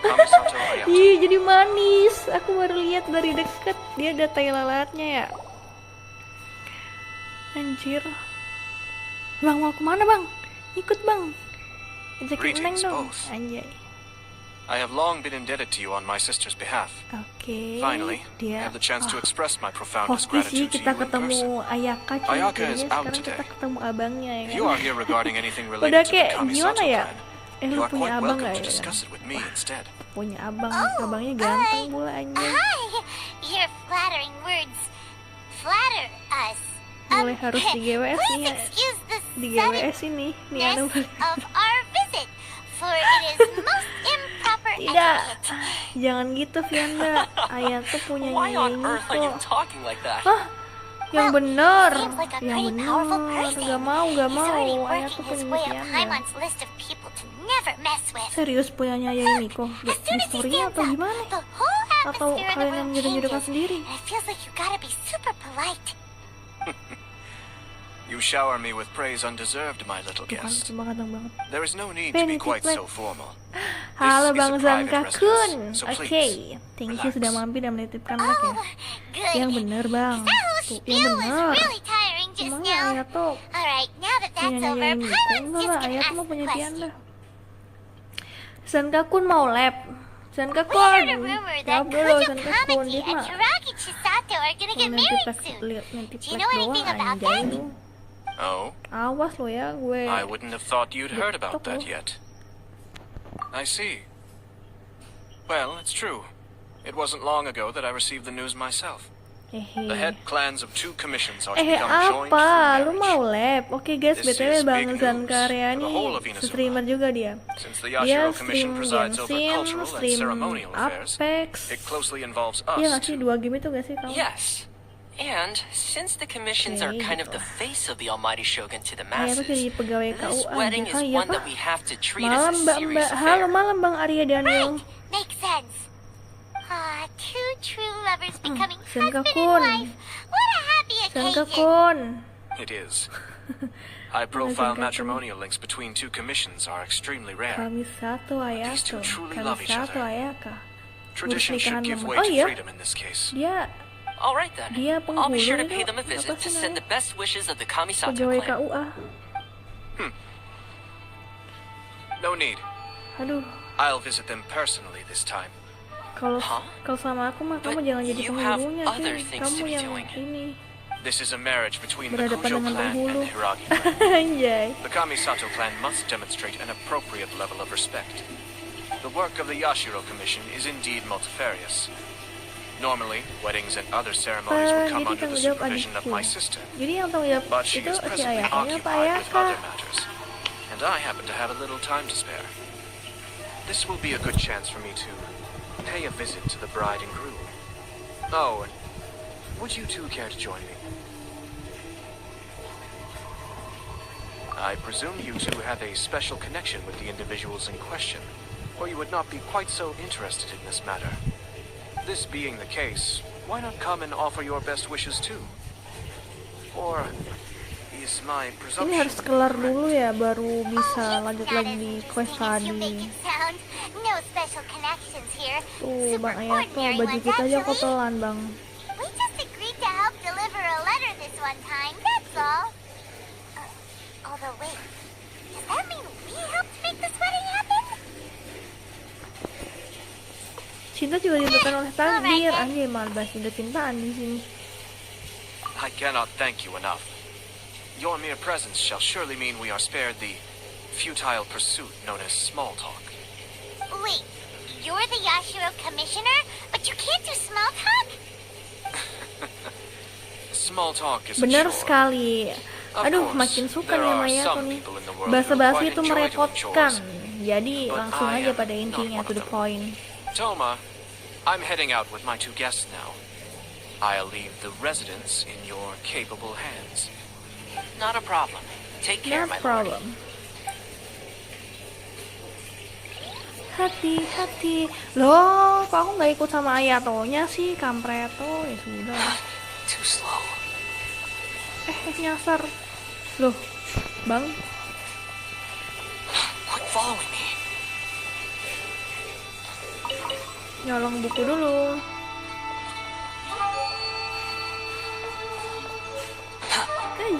Kamisato Ayato. Ih, jadi manis. Aku baru lihat dari deket. Dia ada tai lalatnya ya. Anjir. Bang, mau kemana bang? Ikut bang. Ajakin Neng Greetings, dong. both. Anjay. I have long been indebted to you on my sister's behalf. Oke. Finally, I Dia have the chance to express my profoundest hoki sih gratitude to kita you in ketemu person. Ayaka cuy. Ayaka is Jadinya out sekarang kita today. ketemu abangnya ya kan. You are here regarding anything Udah related to the kayak Kamisato gimana ya? plan. Lu You are punya quite abang welcome gak to ya? discuss it with me instead. Punya abang. Oh, Abangnya ganteng pula anjay. Hi! Your flattering words flatter us. mulai harus di GWS nih ya. Excuse the Di GWS ini nih anu. of our visit, for it is most improper Tidak, etiquette. jangan gitu Vianda. Ayah tuh punya Why on ini earth are you kok. talking like that? Hah? Yang bener, Seems like a yang pretty powerful bener. person. Gak mau, gak He's already mau. Ayah working tuh his punya way up Vianda. Paimon's list of people to never mess with. Serius punyanya Ayah ini kok. As soon as he Historinya stands atau up, gimana? the whole Atau atmosphere in the kalian yang room jodoh-jodohkan changes, sendiri? and it feels like you gotta be super polite. You shower me with praise undeserved, my little Tuh kan, guest. sumpah kadang banget. There is no need to be Penny quite Tiplek. so formal. Halo This is Bang a private Zankakun. residence, so Oke, please, thank you relax. sudah mampir dan menitipkan like ya. Oh, good. Yang bener Bang. That whole Tuh, spiel yang was bener. really tiring just Emangnya now. Ayah tuh Alright, now that that's punyanya over, yang ini. Paimon's Enggak just lah, gonna Ayah tuh ask mau the punya question. Vianda. Zankakun mau lab. We Zankakun. heard a rumor that Jawab dulu Kujo Zankakun. Kamaki Dia and mah Shiragi Chisato are gonna get married soon. Do you know anything about anjay that? lu. Oh, Awas lo ya gue. I wouldn't have thought you'd heard about Betul. that yet. I see. Well, it's true. It wasn't long ago that I received the news myself. The head clans of 2 commissions are to become joined Apa? through Lu mau marriage. lab? Oke guys, This BTW is Bang big Zankarya news for the nih whole of Inazuma. streamer juga dia. Since the Dia Yashiro Commission stream presides over Genshin, cultural and stream ceremonial affairs, Apex. it closely involves Iya us gak sih? too. 2 game itu gak sih kamu? Yes. And since the commissions are kind of the face of the almighty shogun to the Ayah tuh jadi masses, pegawai this KUA wedding aja. is Iya one kah? that we have to treat as a Malam Mbak serious Mbak. Halo affair. malam Bang Arya Daniel. Makes sense. Ah, 2 true lovers becoming husband and Zankakun. wife. What a happy occasion. Zankakun. It is. High-profile Zankakun. matrimonial links between 2 commissions are extremely rare. Kami satu These ayaka. two truly Kami love each satu other. ayaka. Tradition nikahan should give mama. way Oh, to iya? freedom in this case. Dia All right then. Dia I'll be sure to penghulu pay itu. them a visit Apa to sih send namanya? the best wishes of the Kamisato pegawai clan. KUA. No need. Aduh, I'll visit them personally this time. kalau Huh? kalau sama aku mah kamu But jangan jadi you have penghulunya other sih. things Kamu to be yang doing. ini. This is a marriage between the Berhadapan Kujo dengan clan and penghulu. the Hiragi clan. Anjay. The Kamisato clan must demonstrate an appropriate level of respect. The work of the Yashiro Commission is indeed multifarious. Normally, weddings and other ceremonies would come Jadi under the tanggung jawab supervision of adikku. my sister, Jadi yang tanggung jawab but she itu is si presently ayahnya apa occupied with ayaka? other matters, and I happen to have a little time to spare. This will be a good chance for me to pay a visit to the bride and groom. Oh, and would you two care to join me? I presume you two have a special connection with the individuals in question, or you would not be quite so interested in this matter. This being the case, why not come and offer your best wishes too? Or is my Ini presumption harus kelar correct? dulu ya, baru bisa Oh, lanjut it's not lagi as di interesting quest as you make tadi. it sound. No special connections here. Tuh, Super Bang Ayah tuh ordinary baju ones, kita aja actually. kotolan, Bang. We just agreed to help deliver a letter this one time, that's all. Although, wait. Does that mean we helped make this wedding happen? Cinta juga diberikan oleh takdir. Anjay, malah bahas cinta-cintaan di sini. I cannot thank you enough. Your mere presence shall surely mean we are spared the futile pursuit known as small talk. Wait, you're the Yashiro commissioner, but you can't do small talk? Small talk is a Bener chore. sekali. Of Aduh, course, makin suka there nih sama are ya some tuh nih. people in the world Basa-basi who itu quite enjoy doing merepotkan. chores. Jadi But langsung I aja am pada not intinya, one to of the them. point. Toma, I'm heading out with my 2 guests now. I'll leave the residence in your capable hands. Not a problem. Take care, No my lord. problem. Hati-hati. Loh, kok aku nggak ikut sama Ayatonya sih, kampret tuh. Ya sudah. Too slow. Nyasar. Loh, Bang. Quit following me. Nyolong buku dulu.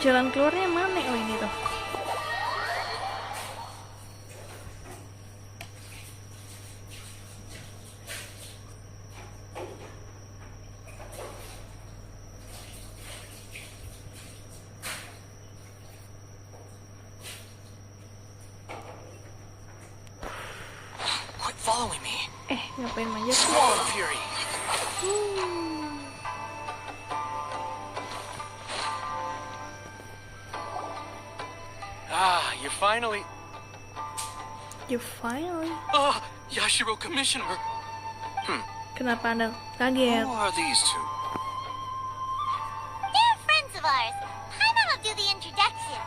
Jalan keluarnya mana? Oh, ini tuh. Quit following me. Ngapain manjat sih? Wall of Fury. you finally... You finally. Ah, Yashiro Commissioner! Kenapa Anda kaget? Who are these two? They're friends of ours. Paimon will do the introduction.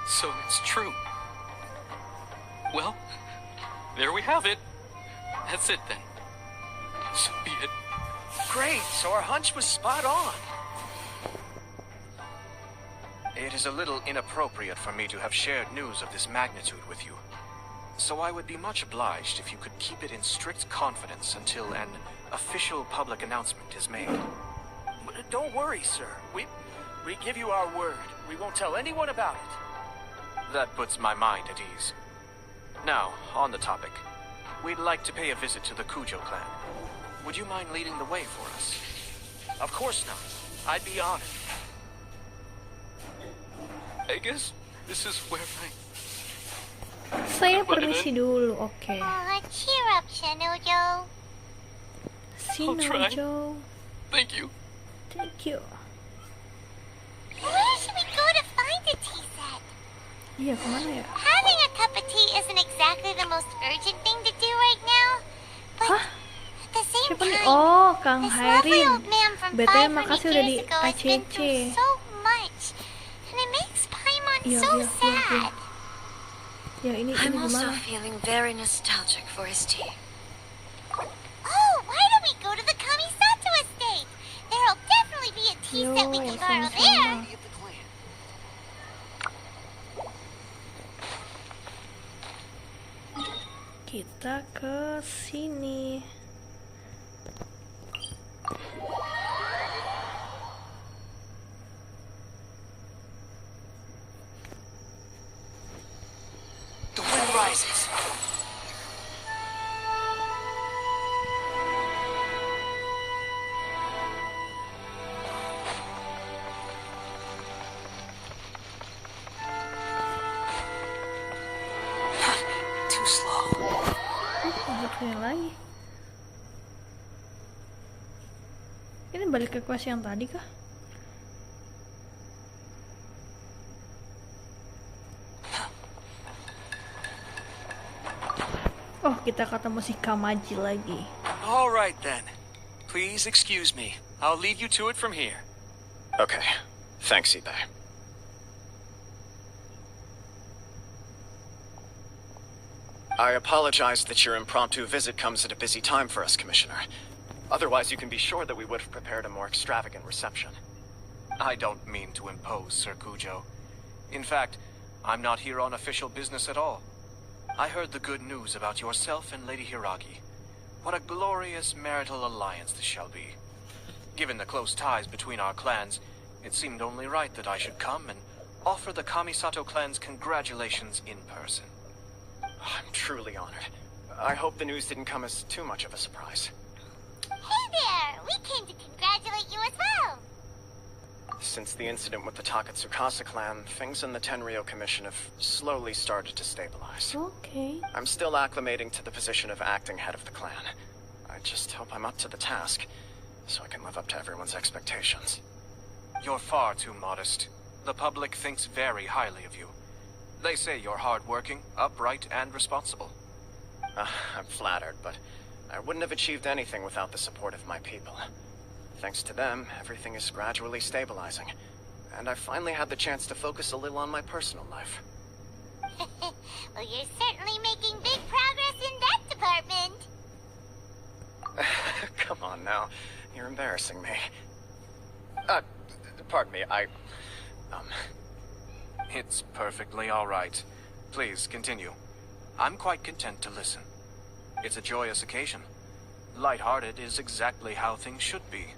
So it's true. Well, there we have it. That's it then. So be it. Great, so our hunch was spot on. It is a little inappropriate for me to have shared news of this magnitude with you. So I would be much obliged if you could keep it in strict confidence until an official public announcement is made. Don't worry, sir. We give you our word. We won't tell anyone about it. That puts my mind at ease. Now, on the topic. We'd like to pay a visit to the Kujo clan. Would you mind leading the way for us? Of course not. I'd be honored. I guess this is where Saya permisi dulu, oke. Aw, cheer up, Shinojo. Shinojo. Thank you. Thank you. Where should we go to find a tea set? Iya, kemana ya? Having a cup of tea isn't exactly the most urgent thing to do right now, but Hah? at the same Siapa nih? time, Oh, Kang this lovely Hairin. old man from BTW 500 makasih udah di years ago has been ACC. through so much, and it makes Paimon Iya, so iya, iya, sad. iya. Ya, ini I'm also gimana? feeling very nostalgic for his tea. Oh, why don't we go to the Kamisato estate? There'll definitely be a tea set we can borrow there. Kita ke sini. The wind rises. Too slow. Yang lagi. Ini balik ke quest yang tadi kah? Oh, kita ketemu si Kamaji lagi. All right then. Please excuse me. I'll lead you to it from here. Okay. Thanks, Ibe. I apologize that your impromptu visit comes at a busy time for us, Commissioner. Otherwise, you can be sure that we would have prepared a more extravagant reception. I don't mean to impose, Sir Kujo. In fact, I'm not here on official business at all. I heard the good news about yourself and Lady Hiragi. What a glorious marital alliance this shall be. Given the close ties between our clans, it seemed only right that I should come and offer the Kamisato clan's congratulations in person. I'm truly honored. I hope the news didn't come as too much of a surprise. Hey there! We came to congratulate you as well! Since the incident with the Takatsukasa clan, things in the Tenryo Commission have slowly started to stabilize. Okay. I'm still acclimating to the position of acting head of the clan. I just hope I'm up to the task, so I can live up to everyone's expectations. You're far too modest. The public thinks very highly of you. They say you're hardworking, upright, and responsible. I'm flattered, but I wouldn't have achieved anything without the support of my people. Thanks to them, everything is gradually stabilizing, and I've finally had the chance to focus a little on my personal life. Well, you're certainly making big progress in that department. Come on now, you're embarrassing me. Pardon me, It's perfectly all right. Please, continue. I'm quite content to listen. It's a joyous occasion. Light-hearted is exactly how things should be.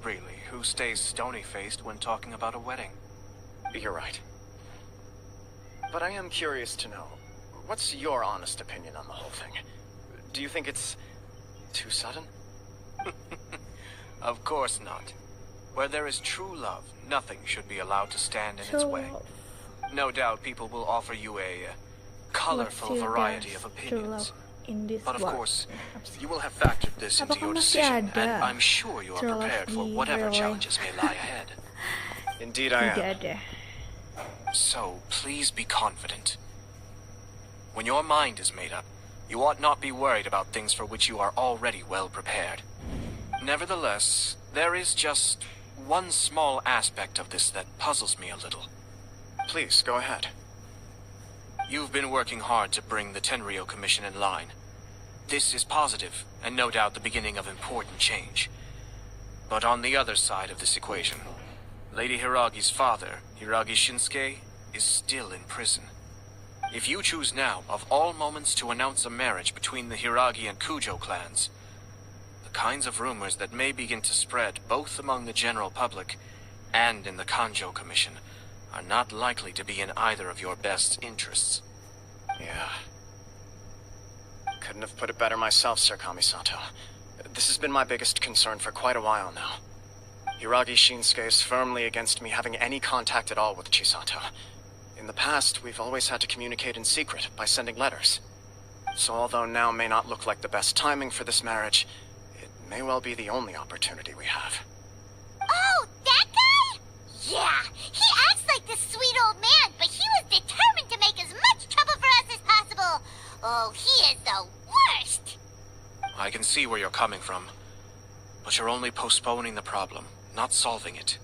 Really, who stays stony-faced when talking about a wedding? You're right. But I am curious to know, what's your honest opinion on the whole thing? Do you think it's too sudden? Of course not. Where there is true love, nothing should be allowed to stand in its way. No doubt people will offer you a colorful variety of opinions. in this But of world. course, you will have factored this into Apakah your masih decision, ada and I'm sure you are True Love prepared for di whatever real life? challenges may lie ahead. Indeed I Tidak am. ada. So, please be confident. When your mind is made up, you ought not be worried about things for which you are already well prepared. Nevertheless, there is just one small aspect of this that puzzles me a little. Please, go ahead. You've been working hard to bring the Tenryou Commission in line. This is positive, and no doubt the beginning of important change. But on the other side of this equation, Lady Hiragi's father, Hiragi Shinsuke, is still in prison. If you choose now, of all moments, to announce a marriage between the Hiragi and Kujo clans, the kinds of rumors that may begin to spread both among the general public and in the Kanjo Commission are not likely to be in either of your best interests. Yeah. Couldn't have put it better myself, Sir Kamisato. This has been my biggest concern for quite a while now. Hiragi Shinsuke is firmly against me having any contact at all with Chisato. In the past, we've always had to communicate in secret by sending letters. So although now may not look like the best timing for this marriage, it may well be the only opportunity we have. Oh, that guy? Yeah, he acts like this sweet old man, but he was determined to make as much trouble for us as possible. Oh, he is the worst. I can see where you're coming from, but you're only postponing the problem, not solving it.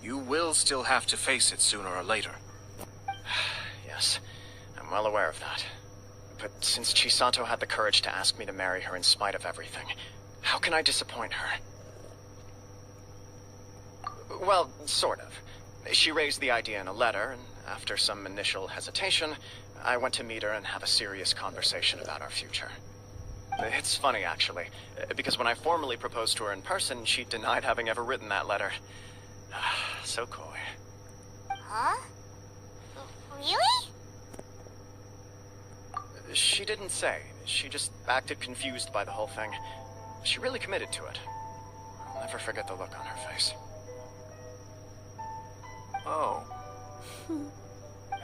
You will still have to face it sooner or later. Yes, I'm well aware of that. But since Chisato had the courage to ask me to marry her in spite of everything, how can I disappoint her? Well, sort of. She raised the idea in a letter, and after some initial hesitation, I went to meet her and have a serious conversation about our future. It's funny, actually, because when I formally proposed to her in person, she denied having ever written that letter. So coy. Huh? Really? She didn't say. She just acted confused by the whole thing. She really committed to it. I'll never forget the look on her face. Oh.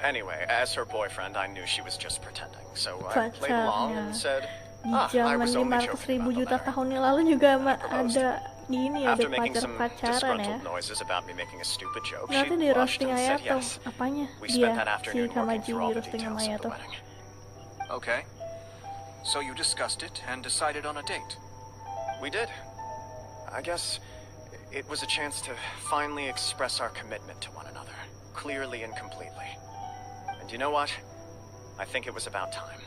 Anyway, as her boyfriend, I knew she was just pretending. So I played along and said, Di I zaman was only 500.000 joking about the juta letter. tahun yang lalu juga ada gini ya, After ada making some pacaran ya. disgruntled noises about me making a stupid joke, she Nanti di blushed roasting and said Ayato. yes. Apanya? We spent that Dia, si afternoon working Kamaji through all di the roasting sama details of the Ayato. wedding. Okay. So you discussed it and decided on a date? We did. I guess it was a chance to finally express our commitment to one another, clearly and completely. And you know what? I think it was about time.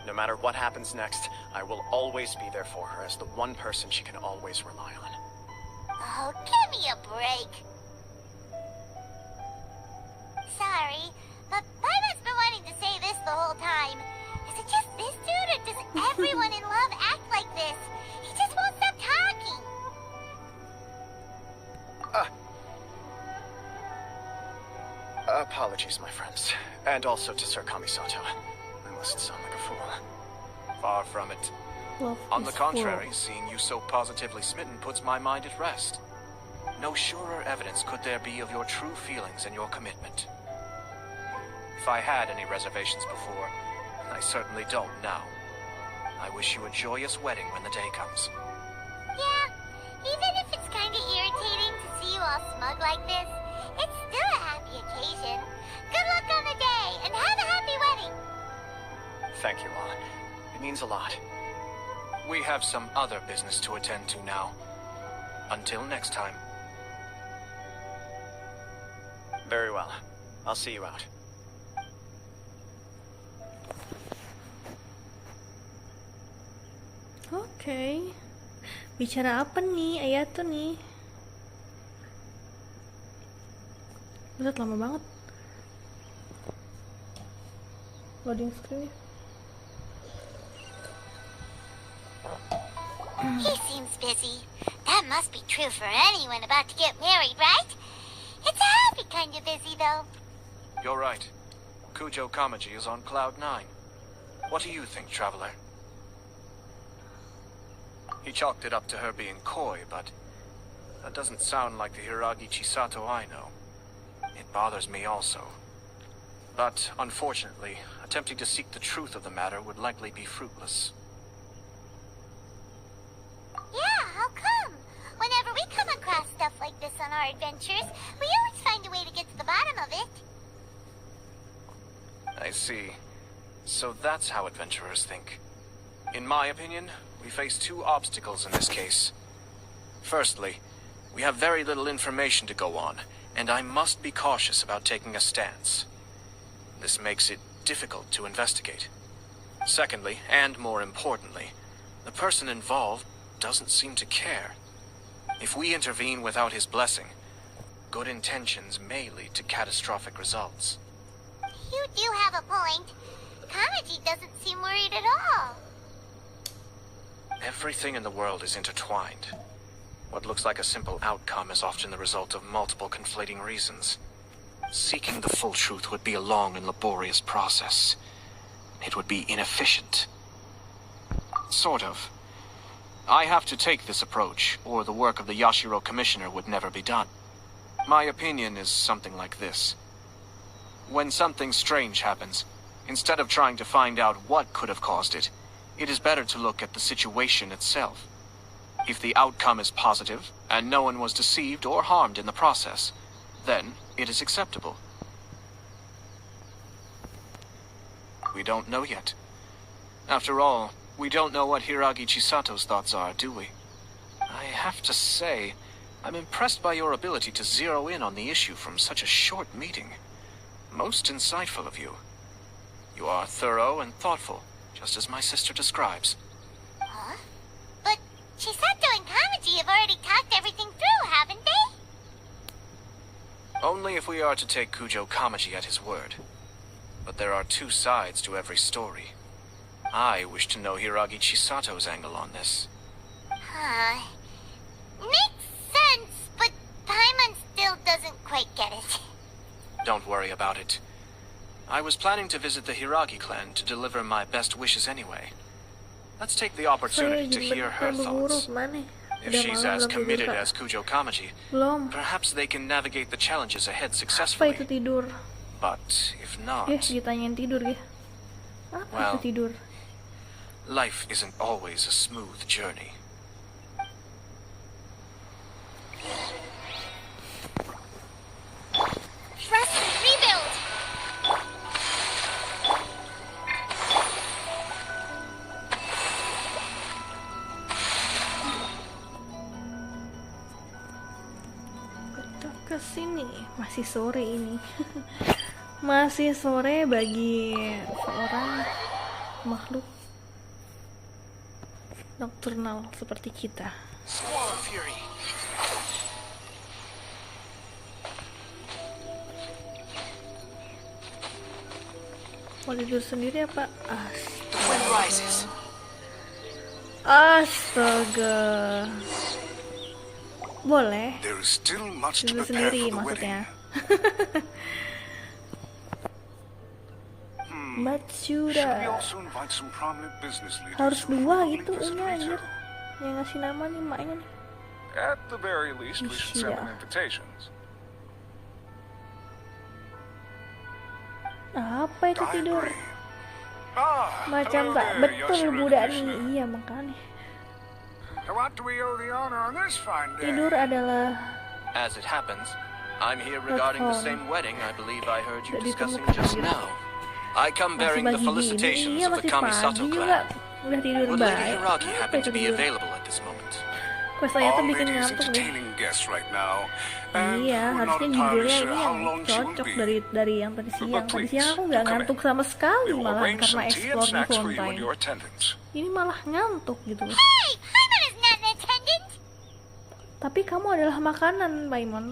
No matter what happens next, I will always be there for her as the one person she can always rely on. Oh, give me a break. Sorry, but Paimon's been wanting to say this the whole time. Is it just this dude, or does everyone in love act like this? He just won't stop talking. Apologies, my friends. And also to Sir Kamisato. I must sound like a fool. Far from it. Love On is the full. contrary, seeing you so positively smitten puts my mind at rest. No surer evidence could there be of your true feelings and your commitment. If I had any reservations before, I certainly don't now. I wish you a joyous wedding when the day comes. Yeah, even if it's kinda irritating to see you all smug like this, it's still a happy occasion. Good luck on the day, and have a happy wedding. Thank you all. It means a lot. We have some other business to attend to now. Until next time. Very well. I'll see you out. Oke. Bicara apa nih Ayato nih? Buset, lama banget loading screen. He seems busy. That must be true for anyone about to get married, right? It's a happy kind of busy, though. You're right. Kujo Kamaji is on cloud 9. What do you think, traveler? He chalked it up to her being coy, but that doesn't sound like the Hiragi Chisato I know. It bothers me also. But unfortunately, attempting to seek the truth of the matter would likely be fruitless. Yeah, how come? Whenever we come across stuff like this on our adventures, we always find a way to get to the bottom of it. I see. So that's how adventurers think. In my opinion, we face two obstacles in this case. Firstly, we have very little information to go on, and I must be cautious about taking a stance. This makes it difficult to investigate. Secondly, and more importantly, the person involved doesn't seem to care. If we intervene without his blessing, good intentions may lead to catastrophic results. You do have a point. Kamaji doesn't seem worried at all. Everything in the world is intertwined. What looks like a simple outcome is often the result of multiple conflating reasons. Seeking the full truth would be a long and laborious process. It would be inefficient. Sort of. I have to take this approach, or the work of the Yashiro Commissioner would never be done. My opinion is something like this. When something strange happens, instead of trying to find out what could have caused it, it is better to look at the situation itself. If the outcome is positive, and no one was deceived or harmed in the process, then it is acceptable. We don't know yet. After all, we don't know what Hiragi Chisato's thoughts are, do we? I have to say, I'm impressed by your ability to zero in on the issue from such a short meeting. Most insightful of you. You are thorough and thoughtful, just as my sister describes. Huh? But Chisato and Kamaji have already talked everything through, haven't they? Only if we are to take Kujo Kamaji at his word. But there are two sides to every story. I wish to know Hiragi Chisato's angle on this. Huh. Makes sense, but Paimon still doesn't quite get it. Don't worry about it. I was planning to visit the Hiragi clan to deliver my best wishes anyway. Let's take the opportunity to hear her thoughts. If she's as committed as Kujo Kamaji, perhaps they can navigate the challenges ahead successfully. Apa itu tidur? But if not, Ditanyain tidur ya. Apa well, itu tidur? life isn't always a smooth journey. Rest and rebuild! Kita kesini. Masih sore ini. Masih sore bagi seorang makhluk nokturnal seperti kita. Squall Fury. Mau tidur sendiri apa? The wind rises. Astaga. Boleh. There is still much to Tidur prepare sendiri for the maksudnya. wedding. Matsuda. Should we also invite some prominent business leaders Harus who dua frequently gitu visit nya anjir. retail? Yang ngasih nama nih maknya nih. At the very least, we should send them Iya. invitations. Apa itu I tidur? agree. Ah, Macam hello tak there, betul Yashiro budak Commissioner. nih. Iya makanya. What do we owe the honor on this fine day? Tidur adalah As it happens, I'm here regarding the Telepon. same wedding I believe I heard you Tidak discussing ditemukan just gitu. now. I come Masih bearing the pagi gini. felicitations Iya of the masih Kamisato pagi juga. clan. Udah tidur Would Lady baik. Hiragi Apa happen itu to be tidur? available at this moment? Quest saya tuh Our bikin lady is ngantuk deh. entertaining guests right now, and Iya, we're not harusnya entirely judulnya sure ini how yang long she will cocok be. dari yang tadi siang. Tadi please, siang aku nggak do come ngantuk in. sama sekali We will malah arrange karena some tea and explore di snacks for you and Fontaine. your attendants. Ini malah ngantuk gitu. Hey, Paimon is not an attendant! Tapi kamu adalah makanan, Paimon.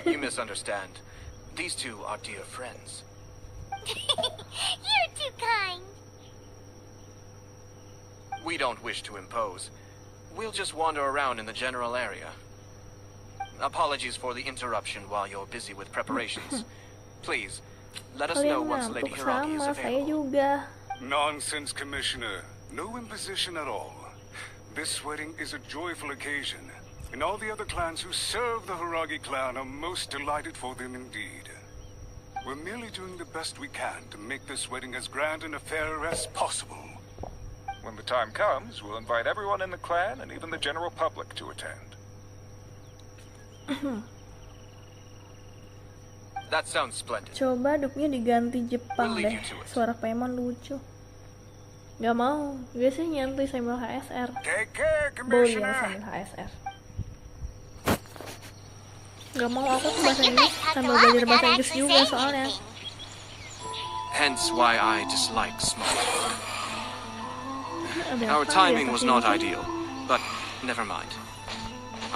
You misunderstand. These two are dear friends. You're too kind. We don't wish to impose. We'll just wander around in the general area. Apologies for the interruption while you're busy with preparations. Please, let us know Kalian once Lady ngantuk Hiragi is sama, saya available. juga. Nonsense, Commissioner. No imposition at all. This wedding is a joyful occasion, and all the other clans who serve the Hiragi clan are most delighted for them indeed. We're merely doing the best we can to make this wedding as grand an affair as possible. When the time comes, we'll invite everyone in the clan and even the general public to attend. That sounds splendid. Coba dubnya diganti Jepang deh. Suara Paimon lucu. Gak mau. Biasanya nyantai sambil HSR. Boleh yang sambil HSR. Gak mau, aku tuh bahasa Inggris sambil belajar bahasa Inggris juga soalnya. Hence why I dislike small talk. Our timing was not ideal, but never mind.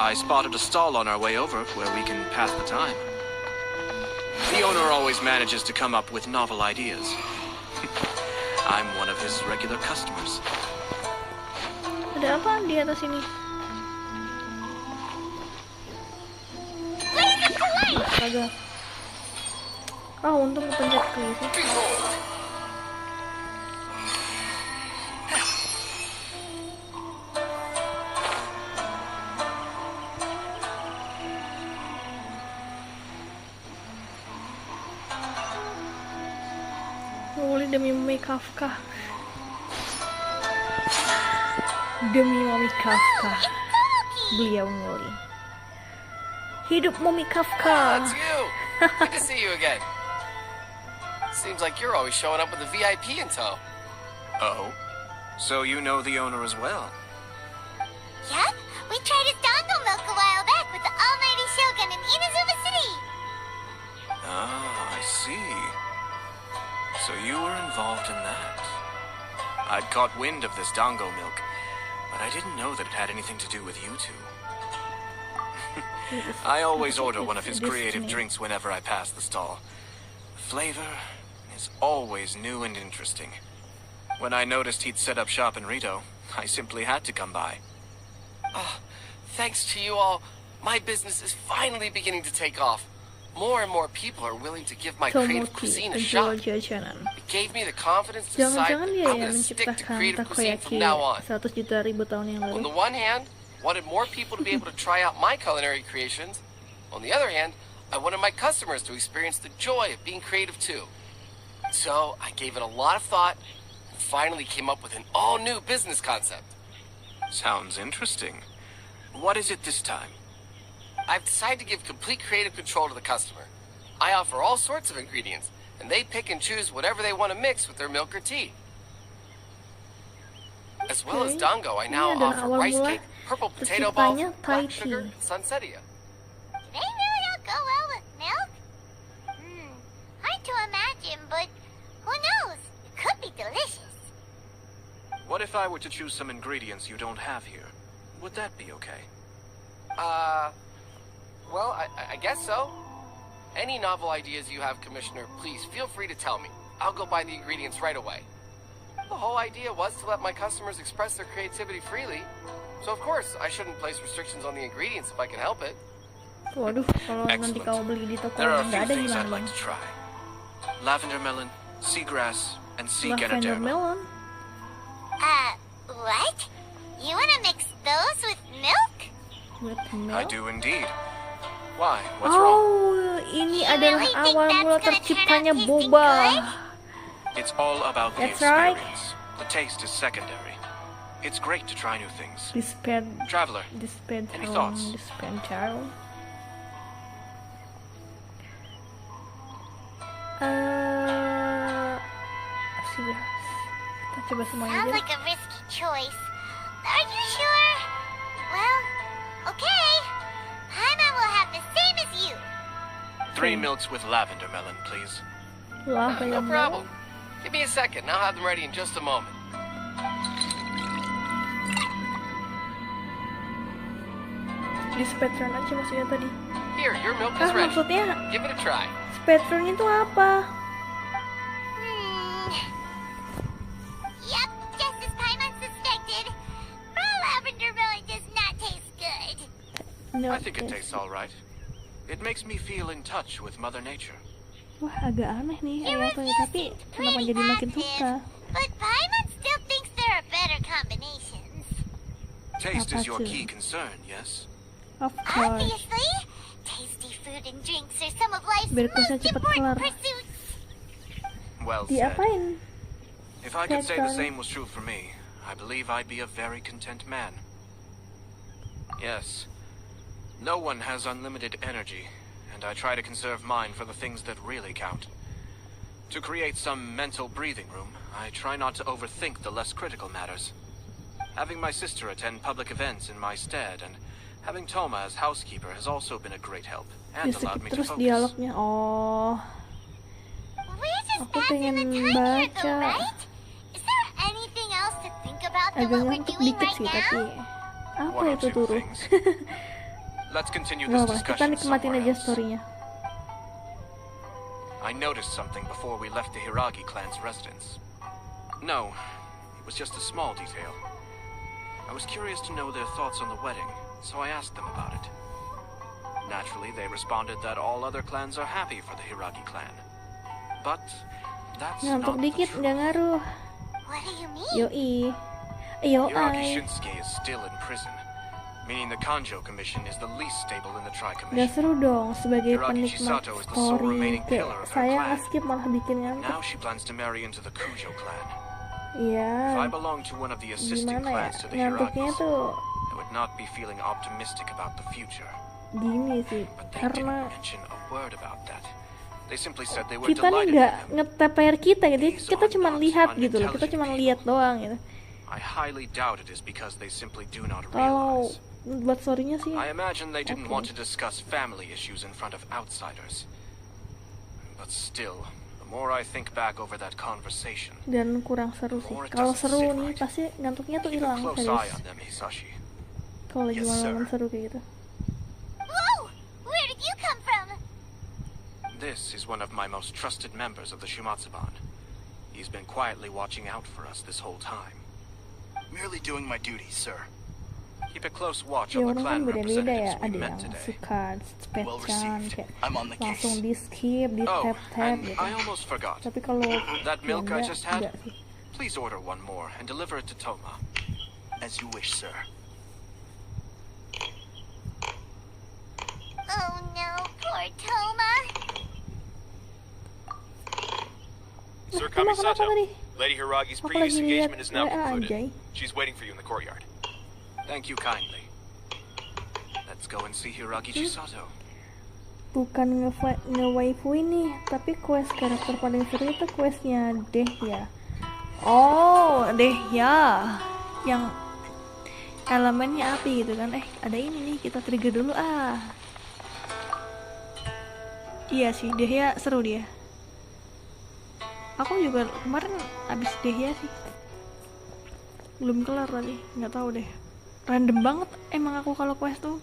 I spotted a stall on our way over where we can pass the time. The owner always manages to come up with novel ideas. I'm one of his regular customers. Ada apa di atas ini? Astaga. Untung kepencet klik. Demi Mami Kafka. Demi Mami Kafka. Beliau nguli. Hidup Mami Kafka. It's you. Good to see you again. Seems like you're always showing up with a VIP in tow. Oh? So you know the owner as well? Yep, we tried his dango milk a while back with the almighty shogun in Inazuma City. Ah, I see. So you were involved in that. I'd caught wind of this dango milk, but I didn't know that it had anything to do with you two. I always order one of his creative drinks whenever I pass the stall. The flavor is always new and interesting. When I noticed he'd set up shop in Rito, I simply had to come by. Thanks to you all, my business is finally beginning to take off. More and more people are willing to give my creative cuisine a shot. It gave me the confidence to decide I'm going to stick to creative cuisine from now on. 100 juta ribu tahun yang lalu. On the one hand, I wanted more people to be able to try out my culinary creations. On the other hand, I wanted my customers to experience the joy of being creative too. So I gave it a lot of thought and finally came up with an all-new business concept. Sounds interesting. What is it this time? I've decided to give complete creative control to the customer. I offer all sorts of ingredients, and they pick and choose whatever they want to mix with their milk or tea. As well as dango, I now offer rice cake, purple potato balls, black sugar, and sunsettia. Do they really all go well with milk? Hard to imagine, but who knows? It could be delicious. What if I were to choose some ingredients you don't have here? Would that be okay? Well, I guess so. Any novel ideas you have, Commissioner, please feel free to tell me. I'll go buy the ingredients right away. The whole idea was to let my customers express their creativity freely. So of course, I shouldn't place restrictions on the ingredients if I can help it. Waduh, kalau nanti kau beli di toko There are a nggak few ada things I'd gimana? like to try. Lavender melon, seagrass, and sea Lavender ganoderma. melon? What? You wanna mix those with milk? With milk? I do indeed. Why? What's wrong? Ini adalah awal mula terciptanya boba. It's all about the That's right. experience. The taste is secondary. It's great to try new things. Traveler, any thoughts? Kita coba semuanya Sounds dulu. like a risky choice. Are you sure? Well, okay. Paimon will have the same as you. 3 milks with lavender melon, please. No problem. Give me a second, and I'll have them ready in just a moment. Di speedrun aja maksudnya tadi. Here, your milk is ready. Maksudnya Give it a try. speedrun itu apa? Yep, just as Paimon suspected. Raw lavender melon does not taste good. I think it tastes all right. It makes me feel in touch with Mother Nature. Wah, agak aneh nih ayatnya, tapi kenapa jadi makin suka? But Paimon still thinks there are better combinations. Taste is your key concern, yes? Of course. Obviously, tasty food and drinks are some of life's Biar kuisnya most cepet important kelar. pursuits. Well said. Diapain? If I could say the Tekan. same was true for me, I believe I'd be a very content man. Yes. No one has unlimited energy, and I try to conserve mine for the things that really count. To create some mental breathing room, I try not to overthink the less critical matters. Having my sister attend public events in my stead, and having Toma as housekeeper has also been a great help, and allowed me to Terus focus. dialognya, oh, We're just aku passing pengen the time here, though, baca. right? Is there anything else to think about than Agak what we're ngantuk doing dikit right sih, tapi now? apa One or itu two turu? things. Let's continue Gak this apa, kita discussion nikmatin somewhere aja else. storynya. I noticed something before we left the Hiragi clan's residence. No, it was just a small detail. I was curious to know their thoughts on the wedding, so I asked them about it. Naturally, they responded that all other clans are happy for the Hiragi clan. But that's Ngantuk not the dikit, truth. gak ngaruh. What do you mean? Yoi. Hiragi Yoi. Shinsuke is still in prison, meaning the Kanjo Commission is the least stable in the Gak Tri-Commission. seru dong sebagai Hiragi penikmat Chisato is the sole story. remaining Kayak pillar of her saya clan. nge-skip malah bikin ngantuk. Now she plans to marry into the Kujo clan. Iya. If I belong to one of the assisting Gimana ya? clans to the Ngantuknya Hiragis, tuh I would not be feeling optimistic about the future. gini sih. But they Karena didn't mention a word about that. They simply said they were kita nih delighted gak with him. nge-tap layar kita gitu. These Kita are cuma not lihat gitu loh. Kita unintelligent cuma people. lihat doang gitu. I highly doubt it is because they simply do not Kalau realize. buat story-nya sih, I imagine they didn't Okay. want to discuss family issues in front of outsiders. But still, the more I think back over that conversation, dan kurang seru sih. Or it Kalau doesn't seru sit nih right. pasti ngantuknya tuh keep a hilang close eye serius. on them, Hisashi. Kalau lagi Yes, malam sir. seru kayak gitu. Whoa! Where did you come from? This is one of my most trusted members of the Shumatsuban. He's been quietly watching out for us this whole time. Merely doing my duties, sir. Keep a close watch Ya on the orang kan clan beda-beda ya. representatives we Ada met yang today. suka Well cepet-can received. kayak I'm on the langsung case. di skip, di Oh, tap-tap and gitu. I almost forgot. Tapi kalau That milk I Vianda, just had? enggak sih. Please order one more and deliver it to Toma. As you wish, sir. Oh no, poor Toma. Sir Toma, kenapa tadi? Lady Hiragi's Aku lagi lihat WA aja. She's waiting for you in the courtyard. Thank you kindly. Let's go and see Hiragi Chisato. Bukan nge-waifu ini, tapi quest karakter paling seru itu questnya Dehya. Oh, Dehya yang elemennya api gitu kan. Ada ini nih, kita trigger dulu Iya sih, Dehya seru dia. Aku juga kemarin abis Dehya sih. Belum kelar tadi, nggak tahu deh. Random banget emang aku kalau quest tuh.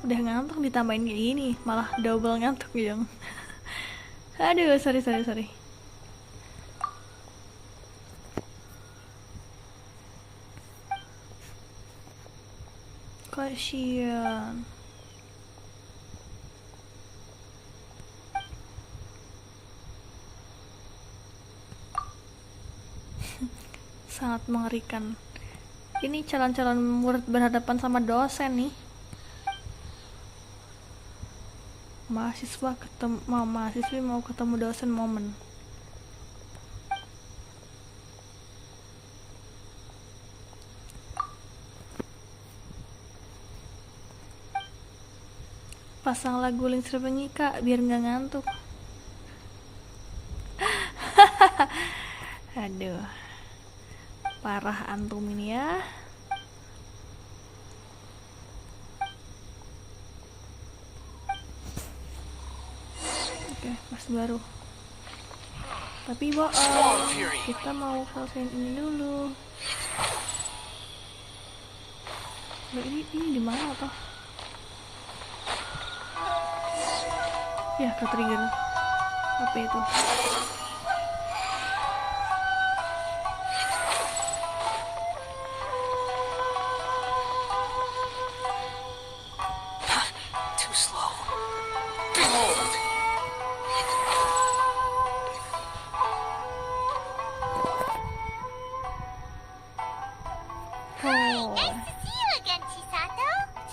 Udah ngantuk ditambahin kayak gini, malah double ngantuk gitu. Aduh, sorry. Kasian. Sangat mengerikan. Ini calon-calon murid berhadapan sama dosen nih. Mahasiswi mau ketemu dosen momen. Pasang lagu Link Serbengi kak biar nggak ngantuk. Aduh, parah antum ini ya. Oke, pas baru. Tapi bohong, kita mau selesaiin ini dulu. Loh, ini di mana toh? Ya, ke trigger. Apa itu?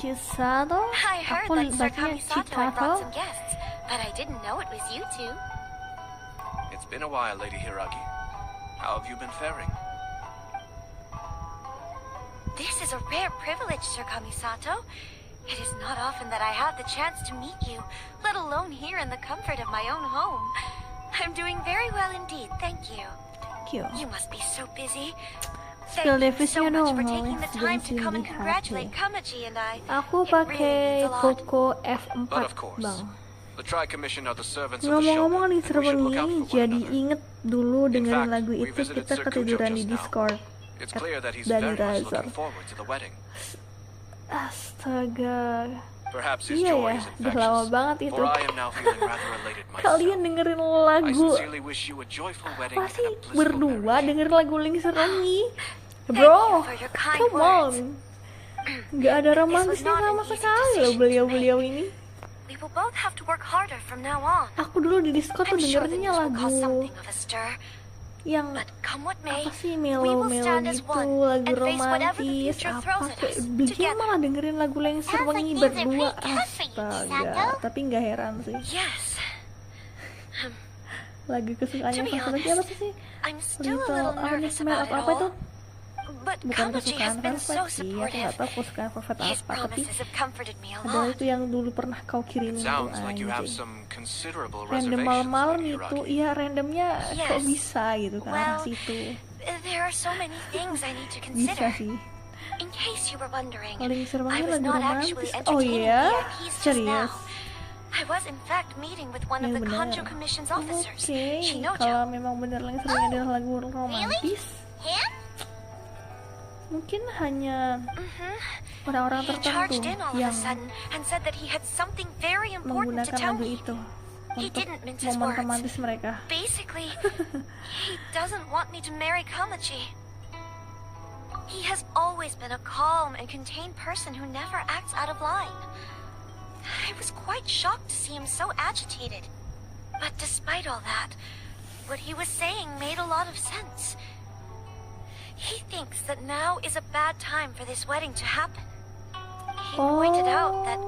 Chisato? I heard Aku that Sir bacanya Kamisato had brought some Chitato. guests, but I didn't know it was you two. It's been a while, Lady Hiragi. How have you been faring? This is a rare privilege, Sir Kamisato. It is not often that I have the chance to meet you, let alone here in the comfort of my own home. I'm doing very well indeed, thank you. Thank you. You must be so busy. Skill Thank you so Davisnya much dong, for taking the time to Genshin come and di congratulate HP. Kamaji and I. Aku It really pakai means a lot. Poco F4 But of course, bang. the Tri-Commission are the servants of the show, Ngomong-ngomong nih and we should look out serwengi, for one jadi another. inget dulu In dengerin fact, lagu we itu visited kita Sir Kujo ketiduran di just now. Discord. It's clear that he's Dari very much Razor. looking forward to the wedding. Astaga. Perhaps his Iya joy ya, is udah lama infectious, banget itu. for I am now feeling rather elated Kalian myself. dengerin I lagu sincerely wish you a joyful wedding apa and sih a blissful berdua marriage. dengerin lagu Link Serwengi? Thank Bro, you for your kind come words. on. Gak ada romantisnya not sama an easy sekali loh decision to beliau-beliau ini. We will both have to work harder from now on. Aku dulu di Discord tuh I'm sure the dengerinnya news will lagu cause something of a stir. yang But come what may, apa sih we melo-melo will stand as gitu, one lagu and face whatever the romantis future apa throws at kayak us dia together. malah dengerin lagu Link Serwengi like these are berdua. pretty good for you, Astaga, Chisato. tapi nggak heran sih. Yes. Lagu kesukaannya To be pas lagi apa honest, sih? I'm still a Little little nervous Nightmare about it apa itu? all. But Bukan Kamaji has kesukaan been so Velvet sih, aku nggak supportive. tahu kesukaan Velvet His apa, tapi promises have comforted me a adalah lot. itu yang dulu pernah kau kirimin It tuh sounds like you have anjing. some considerable Random reservations, malam-malam Lady itu, Hiragi. iya randomnya kok Yes. bisa gitu kan Well, situ. There are so many things I need to Bisa consider. sih. In case you were wondering, Link Serwengi I was lagu not romantis. actually Oh entertaining iya? VIPs just now. Serius? I was in fact meeting with one of Yang the benar. Kanjo Commission's officers, Oke, Shinojo. kalau memang benar Link Serwengi adalah lagu romantis, Him? mungkin hanya orang-orang He charged tertentu in all of a yang sudden and said that he had something very important to menggunakan tell lagu me. itu He untuk didn't mince his momen words. romantis mereka. Basically, he doesn't want me to marry Kamaji. He has always been a calm and contained person who never acts out of line. I was quite shocked to see him so agitated. But despite all that, what he was saying made a lot of sense. He thinks that now is a bad time for this wedding to happen. He pointed out that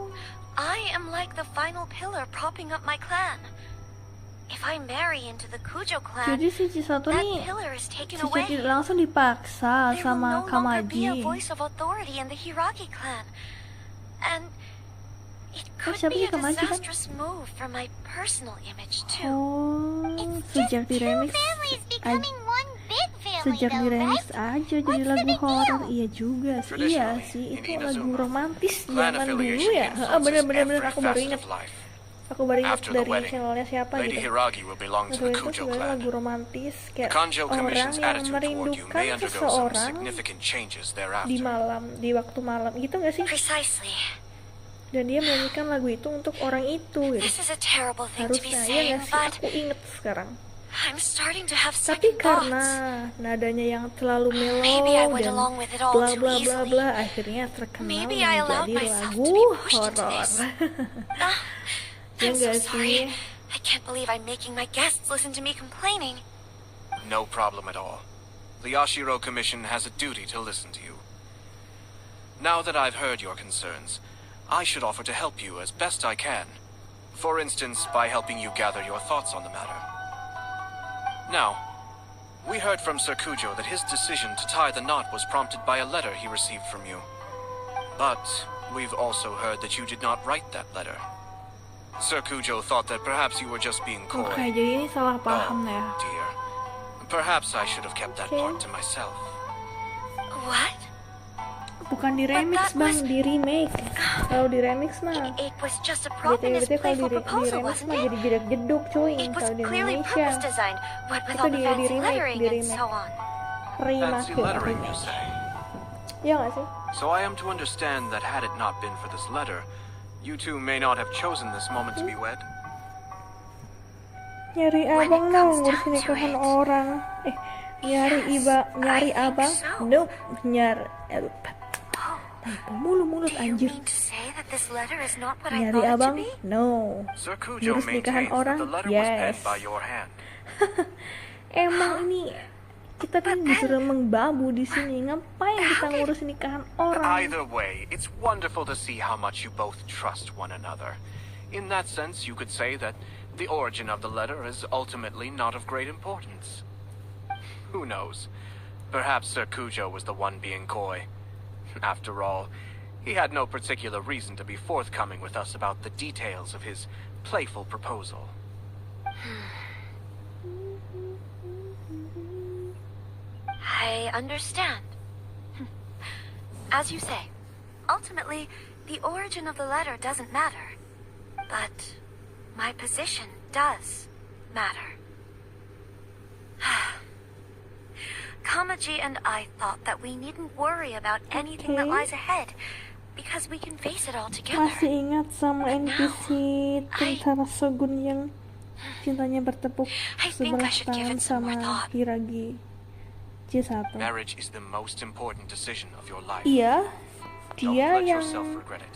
I am like the final pillar propping up my clan. If I marry into the Kujo clan, Jadi si Chisato that nih pillar is taken secara away. tidak langsung dipaksa There will sama no longer be a Kamaji. voice of authority in the Hiragi clan. And it could siapa sih be a Kamaji kan? disastrous move for my personal image too. Oh, It's sejak just di two remix families becoming one big family sejak di though, remix right? aja jadi What's the lagu big horor. deal? Iya juga sih, iya sih itu in lagu Inazuma, romantis clan zaman dulu affiliation ya. influences Bener-bener every aku baru facet inget. of life. Aku baru inget After the dari wedding, channelnya siapa Lady gitu. Hiragi will belong to Lagu the itu Kujo sebenarnya clan. lagu romantis kayak The Kanjo orang Commission's yang attitude toward you merindukan may undergo some seseorang significant changes di thereafter. malam, di waktu malam gitu nggak sih? Precisely. Dan dia menyanyikan lagu itu untuk orang itu gitu. This is a terrible thing to be Harusnya ya saying, nggak sih? but Aku inget sekarang. I'm starting to have Tapi second karena thoughts. nadanya yang terlalu Maybe I mellow went dan along with it all bla too bla bla easily. bla akhirnya terkenal Maybe I allowed menjadi myself lagu to be pushed into horor. this. Ya I'm so nggak sorry. sih? I can't believe I'm making my guests listen to me complaining. No problem at all. The Yashiro Commission has a duty to listen to you. Now that I've heard your concerns, I should offer to help you as best I can. For instance, by helping you gather your thoughts on the matter. Now, we heard from Sir Kujo that his decision to tie the knot was prompted by a letter he received from you. But we've also heard that you did not write that letter. Sir Kujo thought that perhaps you were just being coy. Oke, jadi ini salah paham ya. Oh, dear. Perhaps I should have kept that Okay. part to myself. What? Bukan di remix that bang, was- di remake. Kalau di remix mah, It was just a prop in his BTW kalau playful di proposal, remix wasn't mah it? jadi jedak jeduk cuy. It was Kalau di clearly Indonesia, purpose designed, what with Itu all the di fancy remake, lettering di and remake. so on. Fancy lettering, you remake. say? Iya nggak sih? So I am to understand that had it not been for this letter, you two may not have chosen this moment to be wed? Nyari When abang it dong, comes ngurus down to nikahan it. orang. Nyari nyari I think abang? so. Nope, tanpa mulut Do you anjir. mean to say that this letter is not what I Nyari thought it to abang? be? No. Sir Kujo Ngurus nikahan maintains orang? that the letter was Yes. penned by your hand. Emang ini Kita kan disuruh mengbabu di sini. Ngapain kita ngurus nikahan orang? Either way, it's wonderful to see how much you both trust one another. In that sense, you could say that the origin of the letter is ultimately not of great importance. Who knows? Perhaps Sir Kujo was the one being coy. After all, he had no particular reason to be forthcoming with us about the details of his playful proposal. I understand. As you say, ultimately, the origin of the letter doesn't matter. But my position does matter. Kamaji and I thought that we needn't worry about anything that lies ahead because we can face it all together. Masih ingat sama NPC tentara Shogun yang cintanya bertepuk sebelah tangan sama Hiragi C1. Marriage is the most important decision of your life. Iya, Don't dia let yang yourself regret it.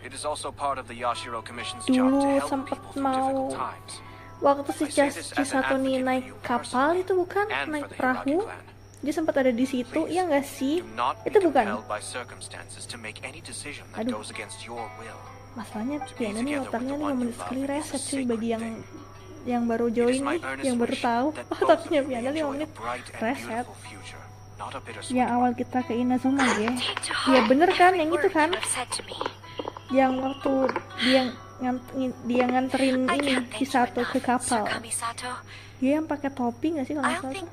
It is also part of the Yashiro Commission's job to dulu help sempat people through mau difficult times. waktu si C1 nih naik kapal itu bukan, naik perahu. Dia sempat ada di situ, ya nggak sih? Itu bukan. Aduh. Masalahnya Vianda nih otaknya 5 menit sekali reset sih bagi yang baru join nih, yang baru tahu otaknya Vianda 5 menit reset. Yang awal kita ke Inazuma ya. Ya bener kan, yang itu kan? Yang waktu dia nganterin ini C1 ke kapal. Dia yang pakai topi nggak sih kalau nggak salah?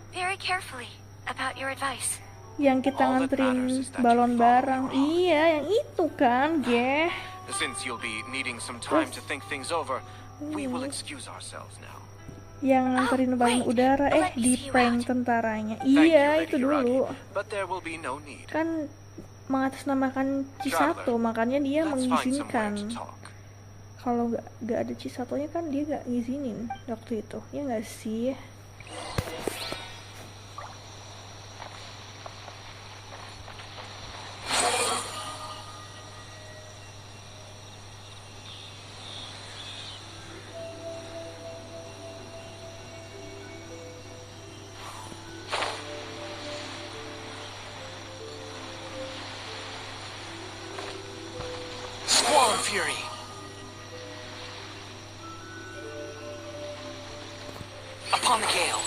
Yang kita nganterin balon barang. Iya, yang itu kan, Ge. Yang nganterin balon udara, di prank tentaranya. Iya, itu dulu. Kan mengatasnamakan C1, makanya dia mengizinkan. Kalau nggak ada C1-nya kan dia nggak ngizinin waktu itu, ya nggak sih? Fury. Upon the gale.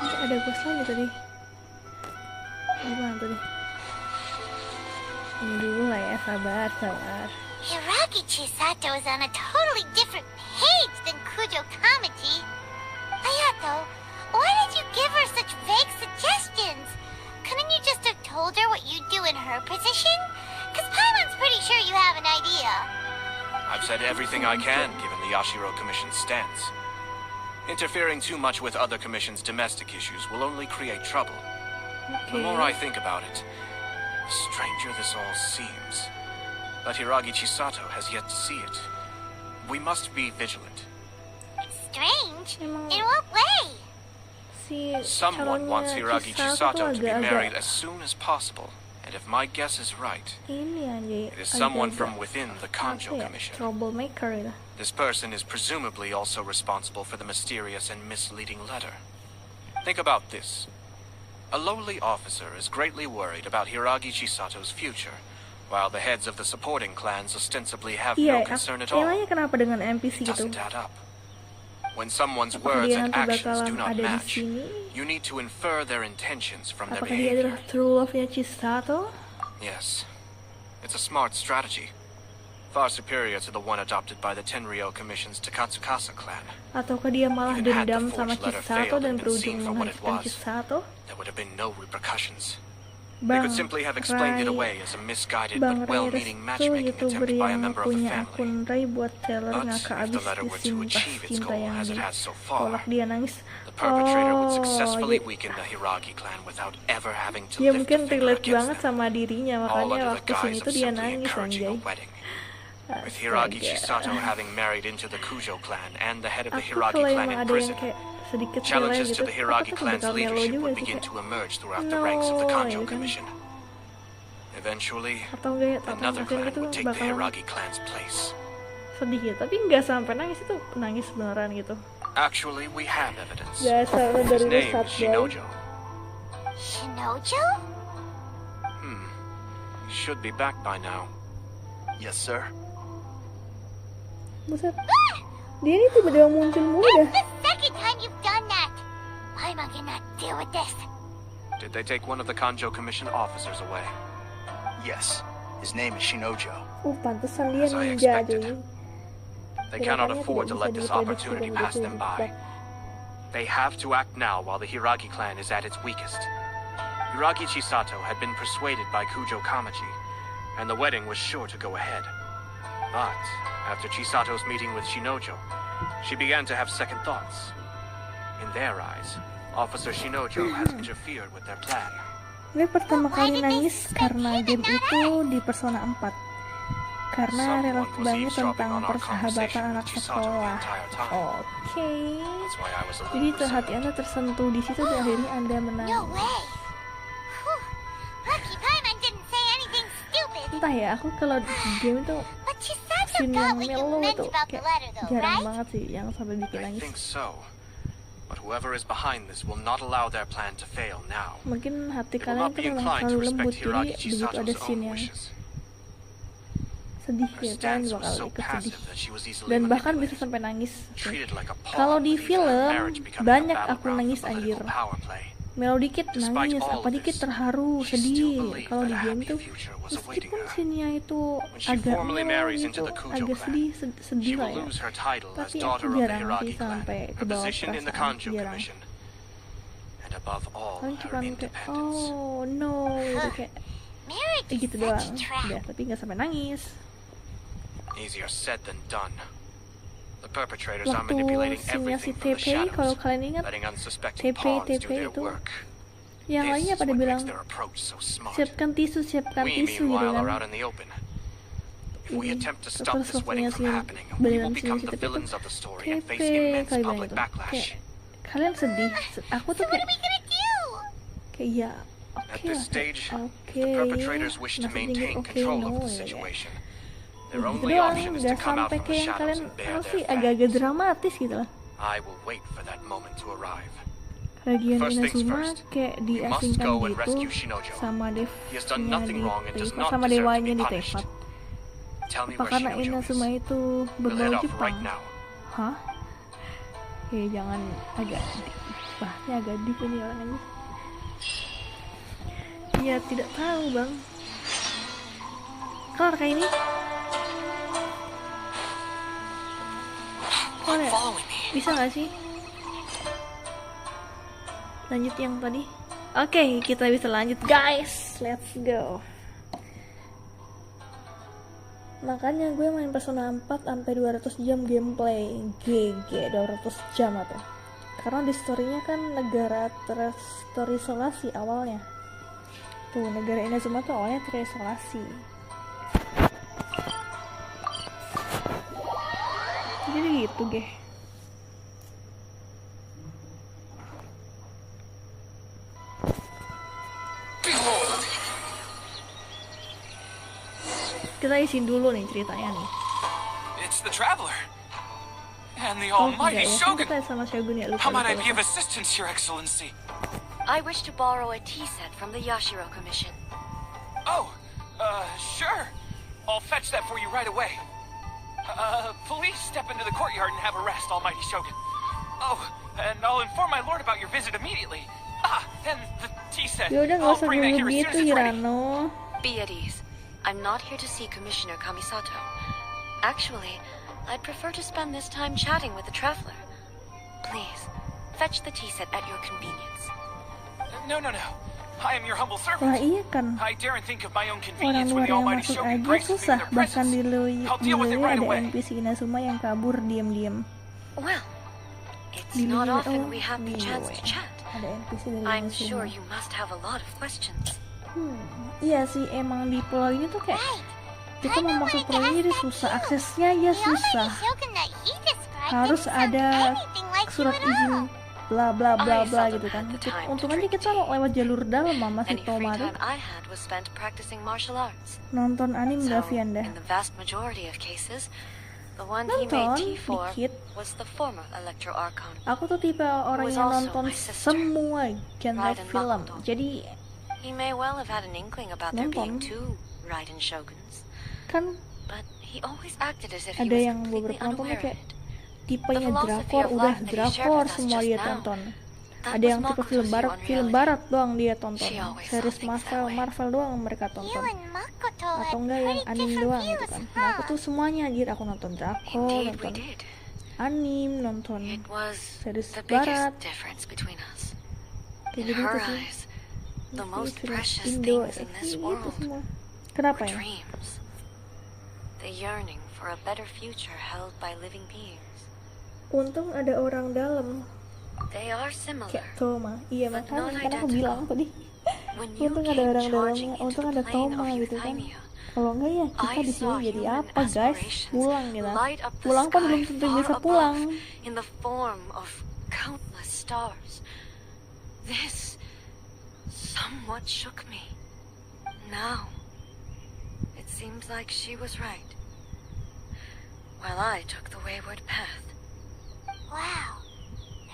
Ada bos lagi tadi. Gimana tadi? Ini dulu lah ya, sabar. Hiragi Chisato is on a totally different page than Kujo Kamaji. Ayato, why did you give her such vague suggestions? Couldn't you just have told her what you'd do in her position? Because Paimon's pretty sure you have an idea. I've said everything I can, given the Yashiro Commission's stance. Interfering too much with other commissions' domestic issues will only create trouble. The more I think about it, the stranger this all seems. But Hiragi Chisato has yet to see it. We must be vigilant. Strange? In what way? Someone wants Hiragi Chisato to be married as soon as possible. And if my guess is right, it is someone from within the Kanjo Commission. Troublemaker. This person is presumably also responsible for the mysterious and misleading letter. Think about this. A lowly officer is greatly worried about Hiragi Chisato's future, while the heads of the supporting clans ostensibly have no concern at all. Kenapa dengan NPC gitu? Doesn't add up. When someone's words and actions do not match, you need to infer their intentions from their behavior. Apakah dia adalah true love-nya Chisato? Yes. It's a smart strategy. Far superior to the one adopted by the Tenryou Commission's Takatsukasa clan. Ataukah dia malah dendam sama Chisato dan berujung menghancurkan Chisato? There would have been no repercussions. They could simply have explained it away as a misguided but well-meaning matchmaking attempt by a member of the family. Buat Taylor ngakak abis cinta yang ditolak dia nangis. The perpetrator would successfully weaken the Hiragi clan without ever having to dia lift mungkin a finger relate against banget them. sama dirinya, makanya waktu sini tuh dia nangis anjay. With Hiragi Chisato having married into the Kujo clan and the head of the Hiragi clan in prison, challenges to the Hiragi clan's leadership would begin to emerge throughout the ranks of the Kanjo Commission. Eventually, another clan would take the Hiragi clan's place. Sedih ya, tapi nggak sampai nangis, itu nangis beneran gitu. Actually, we have evidence. Dasar His dari name rusat, is boy. Shinojo. Shinojo? He should be back by now. Yes, sir. Buset. Dia ini tiba-tiba muncul mulu dah. That's the second time you've done that. Why am I gonna deal with this? Did they take one of the Kanjo Commission officers away? Yes. His name is Shinojo. Pantesan dia As I ninja expected. deh. They cannot Gerakannya afford to tidak let bisa this diprediksi opportunity begitu pass them by. cepat. They have to act now while the Hiragi clan is at its weakest. Hiragi Chisato had been persuaded by Kujo Kamachi, and the wedding was sure to go ahead. But after Chisato's meeting with Shinojo, she began to have second thoughts. In their eyes, Officer Shinojo has interfered with their plan. Gue pertama kali nangis karena game itu di Persona 4. Karena relate banget tentang persahabatan anak sekolah. Oke. Jadi hati Anda tersentuh di situ dan akhirnya Anda menang. No way. Whew. Lucky Paimon didn't say anything stupid. Entah ya, aku kalau di game itu But Chisato scene got yang what you melo meant itu about the kayak letter though, jarang right? banget sih yang sampai bikin I nangis. think so. But whoever is behind this will not allow their plan to fail now. Mungkin hati They will kalian not itu be memang inclined to terlalu respect lembut, jadi Hiragi begitu ada Chisato's scene own yang wishes. sedih Her ya kalian stance was bakal so ikut sedih passive that she was easily dan bahkan bisa manipulated. sampai nangis. Treated like a pawn, Kalau di leaving her film marriage becoming a banyak aku battleground nangis for anjir. political power play. Melo dikit Despite nangis, all apa of dikit this, terharu, she still sedih. believed Kalau that di a game happy tuh future was awaiting meskipun her. scene-nya itu When she agak formally melo marries gitu, into the Kujo agak clan, sedih She lah will ya. lose her title as Tapi aku daughter of the jarang Hiragi sih clan, sampai ke her bawah position in the perasaan, Kanjo jarang. Commission, and above all, Paling her cuma kayak independence. oh no gitu kayak Marriage is gitu such doang. a trap. Udah, tapi nggak sampai nangis. Easier said than done. The perpetrators are Waktu manipulating scene-nya si everything from the TP, kalau shadows, kalian ingat letting unsuspecting TP pawns do their itu work. yang This lainnya is pada what bilang makes their approach so smart. siapkan tisu We, gitu meanwhile, are kan. out in the open. If we attempt to Terus stop this wedding waktunya from happening, we will beneran become si the TP villains itu of the story and face TP immense kali bilang public itu backlash. kayak kalian sedih. Aku tuh What kayak are we gonna do? kayak ya At oke this lah, stage, oke. the perpetrators wish to Maksudnya maintain oke, control no, of the ya, situation. ya. Their Gitu only doang, option is to nggak come out sampai from the kayak yang shadows kalian and bear apa their sih agak-agak fangs. dramatis gitu lah. I will wait for that moment to arrive. Bagian First things Inazuma first, kayak we must diasingkan go and gitu rescue Shinojo. sama He has done devnya nothing di wrong and does Terima, not sama deserve to dewanya be di punished. Tevat. Tell me Apa where karena Shinojo is. Inazuma itu We'll berbau head off Jepang? right now. Hah? Jangan agak bahasnya agak deep ini orang ini. Ya tidak tahu bang. Kelar kayak ini. Kelar ya? Bisa nggak sih? Lanjut yang tadi. Oke, kita bisa lanjut guys. Let's go. Makanya gue main Persona 4 sampai 200 jam gameplay. GG 200 jam atau. Karena di story-nya kan negara terisolasi awalnya. Tuh, negara Inazuma tuh awalnya terisolasi. Jadi gitu, geh. Kita isin dulu nih ceritanya nih. It's the traveler. And the Oh, almighty enggak ya, Shogun. kita sama Shogun ya, lupa. How might I be lupa. of assistance, Your Excellency? I wish to borrow a tea set from the Yashiro Commission. Oh, sure. I'll fetch that for you right away. Please step into the courtyard and have a rest, almighty Shogun. Oh, and I'll inform my lord about your visit immediately. Ah, and the tea set. Ya udah nggak I'll usah bring that dulu here as gitu soon as it's ready. Hirano. Be at ease. I'm not here to see Commissioner Kamisato. Actually, I'd prefer to spend this time chatting with the traveler. Please, fetch the tea set at your convenience. No. I am your humble servant. Wah iya kan, I daren't think of my own orang convenience when luar the yang almighty masuk Shogun aja graces me susah. with their Bahkan presence. di I'll deal with it Loi right ada away. NPC Inazuma yang kabur diam-diam. Well, it's Di not Loi, often we have the di chance Loi. to chat. Ada NPC dari I'm Inazuma. sure you must have a lot of questions. Iya sih, emang di pulau ini tuh kayak kita mau masuk pulau ini jadi susah, aksesnya ya susah. Shogun that he described Harus didn't sound ada anything like you surat at izin all. bla bla bla I bla seldom gitu kan. had the time Untung to aja drink kita tea. lewat jalur dalam sama si Any free Tomaru. time I had was spent practicing martial arts. Nonton anime So, Vianda. in the vast majority of cases, The one he made Nonton tea for dikit. was the former Electro Archon. Aku tuh tipe orang was yang also nonton my sister. semua genre Raiden film. Makoto. Jadi He may well have had an inkling about there being nonton. 2 Raiden Shoguns, Kan but he always acted as if he ada was yang completely beberapa nontonnya unaware of kayak it. tipenya The philosophy drakor, of udah life that he shared drakor with us semua just dia now, tonton. that Ada was yang tipe Makoto's film view barat, on film reality. barat doang dia tonton. She always Series saw things that Marvel, way. Marvel doang mereka You tonton. and Makoto Atau had enggak yang pretty anime different doang gitu views, kan. Nah aku tuh huh? semuanya anjir, aku nonton drakor, Indeed, we nonton did. anime, nonton It was series the barat, biggest difference between us. kayak In gitu her sih. eyes, the Tapi most film precious Indo, things in this gitu world semua. Kenapa were ya? dreams. The yearning for a better future held by living beings. Untung ada orang dalam They are similar. kayak Toma. Iya but makanya not kan aku identical. bilang tadi. When you Untung ada came orang charging dalamnya, into untung the ada plane Toma of gitu kan. euthymia, Kalau enggak ya kita I di saw sini jadi human apa guys? aspirations Pulang gitu. light up the Pulang kan belum sky tentu far bisa above pulang. in the form of countless stars. This somewhat shook me. Now, it seems like she was right, while I took the wayward path. Wow.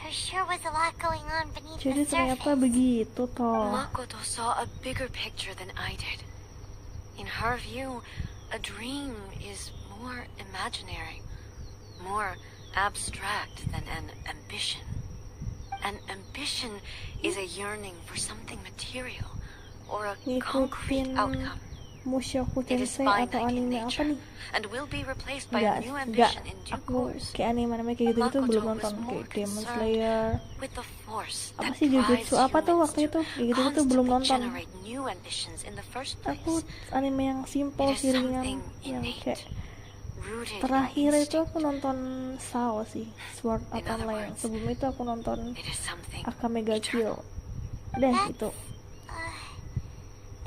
There sure was a lot going on beneath Jadi the ternyata surface. begitu toh. Makoto saw a bigger picture than I did. In her view, a dream is more imaginary, more abstract than an ambition. An ambition is a yearning for something material or a concrete Ngikutin outcome. Mushoku It is Tensei atau finite in anime apa nature nih? and will be replaced by Enggak, a new enggak. ambition in due Aku course. kayak anime kayak gitu-gitu Makoto belum was nonton. more Kayak Demon concerned Slayer. with the force Apa that sih drives Jujutsu apa tuh humans waktu to itu? Kayak gitu-gitu belum constantly nonton. generate new ambitions in the first place. Aku anime yang simple It is sih, ringan, something yang innate, kayak rooted in terakhir itu instinct. aku nonton Sao sih, Sword In Art other Online. words, Sebelum itu aku nonton It is something Akame ga eternal. Kill. Udah itu.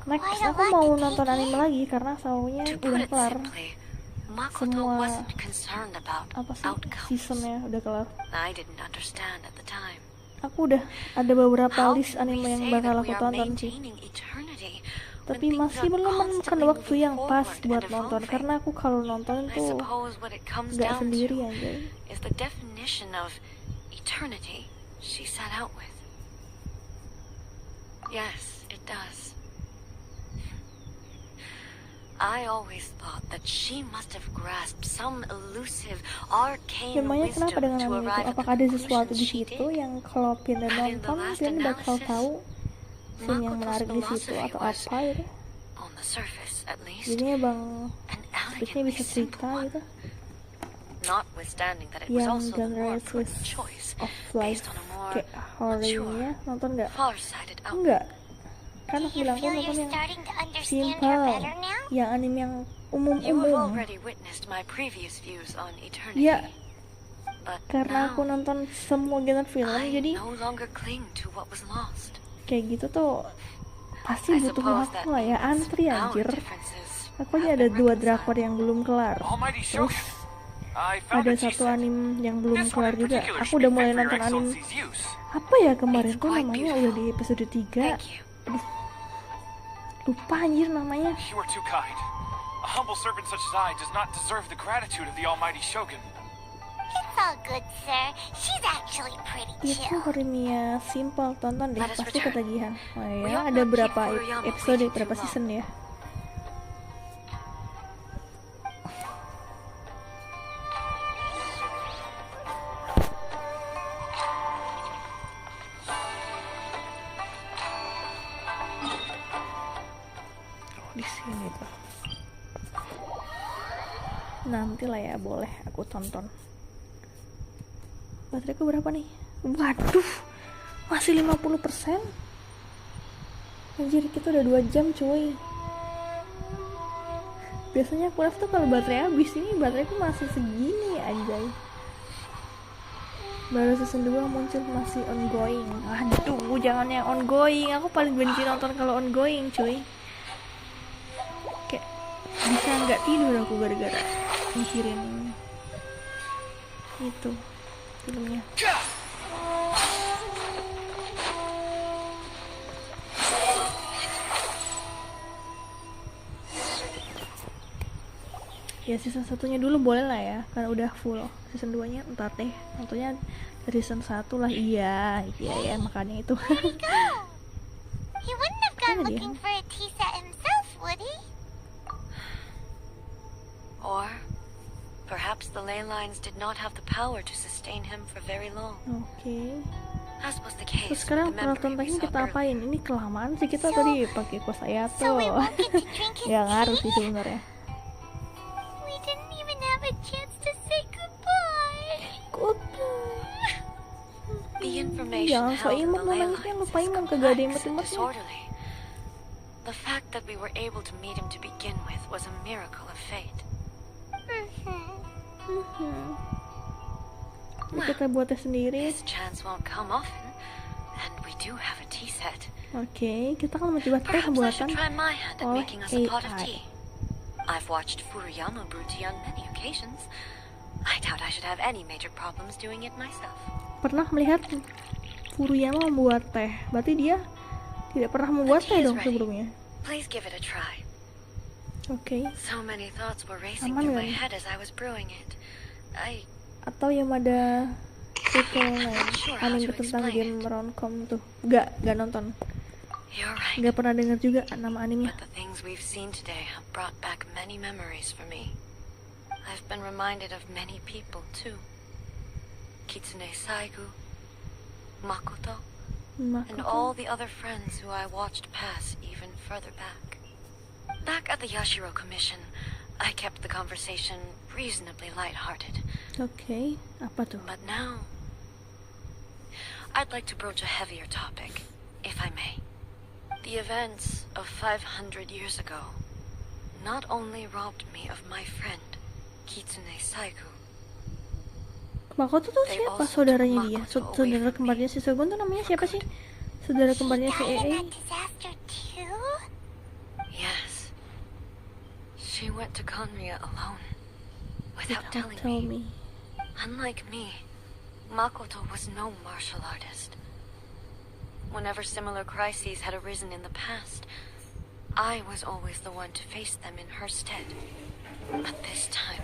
Next Quite a aku lot mau to nonton take anime in. lagi karena Sao-nya To put udah it kelar. simply, Makoto Semua wasn't concerned about apa sih outcomes. seasonnya udah kelar. I didn't understand at the time. Aku udah ada beberapa How list can we anime yang say bakal that aku we are tonton sih. maintaining eternity when Tapi things masih are belum menemukan constantly waktu moving yang pas forward buat and nonton evolving? karena aku kalau nonton I tuh suppose what it comes nggak down sendiri to anjay. is the definition of eternity she set out with. Yes, it does. I always thought that she must have grasped some elusive, arcane Memangnya kenapa wisdom dengan to anime itu? arrive at the Apakah ada sesuatu conclusions di she situ did. yang kalau Pian But in the nonton last Pian bakal analysis, tahu scene yang Makoto's menarik di situ philosophy atau was, apa gitu? on the surface at least, Jadinya bang an speaknya elegantly bisa simple cerita one. gitu. Notwithstanding that it was Yang also the genre more twist prudent choice of life based on a more kayak horornya nonton nggak? far-sighted outlook. Enggak. Kan Do aku you bilang aku feel nonton you're yang starting to understand simple, her better now? yang anime yang You have umum-umum. already witnessed my previous views on eternity. Ya, But karena aku now, nonton semua genre film, I jadi no longer cling to what was lost. kayak gitu tuh pasti I butuh suppose waktu that lah ya, means antri our anjir. differences Aku aja have ada been 2 reconciled. drakor yang belum kelar. Almighty Terus Shogun, I found ada a tea satu set. anime yang belum This one kelar in juga. particular Aku should udah be mulai fit for your nonton anime. excellency's use. Apa ya kemarin It's tuh quite namanya beautiful. udah di episode 3. Thank you. Aduh, lupa anjir namanya. You are too kind. A humble servant such as I does not deserve the gratitude of the almighty Shogun. It's all good, sir. She's actually pretty Itu chill. Horimiya Simple, tonton deh, Let us pasti return. ketagihan. Oh We ya, ought ada not keep berapa Furuyama episode, waiting berapa too season ya? Oh, di sini tuh. Nanti lah ya, boleh aku tonton. Bateraiku berapa nih? Waduh, masih 50%. Anjir, kita udah 2 jam cuy. Biasanya aku live tuh kalau baterai habis, ini bateraiku masih segini anjay. Baru season 2 muncul, masih ongoing. Aduh, jangan yang ongoing. Aku paling benci nonton kalau ongoing cuy. Kayak bisa nggak tidur aku gara-gara mikirin itu filmnya. Ya season 1-nya dulu boleh lah ya, karena udah full. Season 2-nya ntar deh, tentunya dari season 1 lah. Iya ya, makanya itu. He wouldn't have gone Mana dia? looking for a tea set himself, would he? Or perhaps the ley lines did not have the power to sustain him for very long. Oke. As was the Terus case sekarang with the memory peralatan we teknik saw kita earlier. apain? Ini kelamaan sih kita tadi pakai kuas Ayato. So we won't get to drink his Gak ngaruh tea? sih sebenarnya. We didn't even have a chance to say goodbye. The information Jangan so held in imut the ley nangisnya, lines lupa is imut, kagak ada complex and imut-imutnya. disorderly. The fact that we were able to meet him to begin with was a miracle of fate. Ini kita buatnya sendiri. This chance won't come often, and we do have a tea set. Oke, kita akan mencoba teh Perhaps I buatan should try my hand at oleh making us a pot of AI. tea. I've watched Furuyama brew tea on many occasions. I doubt I should have any major problems doing it myself. Pernah melihat Furuyama membuat teh, berarti dia tidak pernah membuat The tea teh is dong ready. sebelumnya. Please give it a try. Oke. So many thoughts were racing Aman through gak my nih? head as I was brewing it. Atau yang ada sequel lain, anime tentang game romcom tuh. Gak nonton. You're right. Gak pernah dengar juga nama animenya. The things we've seen today have brought back many memories for me. I've been reminded of many people too. Kitsune Saigu, Makoto, and all the other friends who I watched pass even further back. Back at the Yashiro Commission, I kept the conversation reasonably lighthearted. Oke, apa tuh? But now, I'd like to broach a heavier topic, if I may. The events of 500 years ago not only robbed me of my friend, Kitsune Saigu. Makoto tuh siapa? Saudaranya dia? Saudara kembarnya si Shogun tuh namanya siapa sih? Saudara kembarnya si EA? Disaster too? Yes. She went to Conria alone, without telling Tell me. me. Unlike me, Makoto was no martial artist. Whenever similar crises had arisen in the past, I was always the one to face them in her stead. But this time,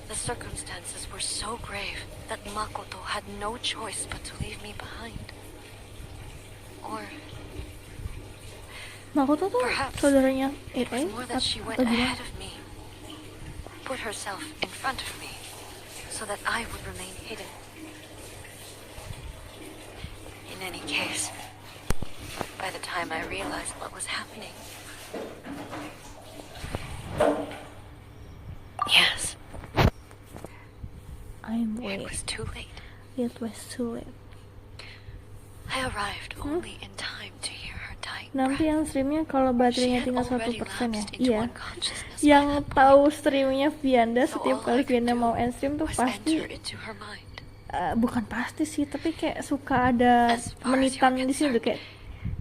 the circumstances were so grave that Makoto had no choice but to leave me behind. Or Makoto tuh perhaps saudaranya it was EA more that she went atau ahead gimana? of me, put herself in front of me, so that I would remain hidden. In any case, by the time I realized what was happening, yes, I'm it late. was too late. It was too late. I arrived only in time to hear her dying Nanti yang streamnya kalau baterainya tinggal 1% already ya. lapsed into Iya. unconsciousness Yang by that tahu streamnya Vianda So setiap all kali I could Vianda do mau end stream tuh was pasti enter into her mind. bukan pasti sih, tapi kayak suka ada As far as menitan you're di sini tuh kayak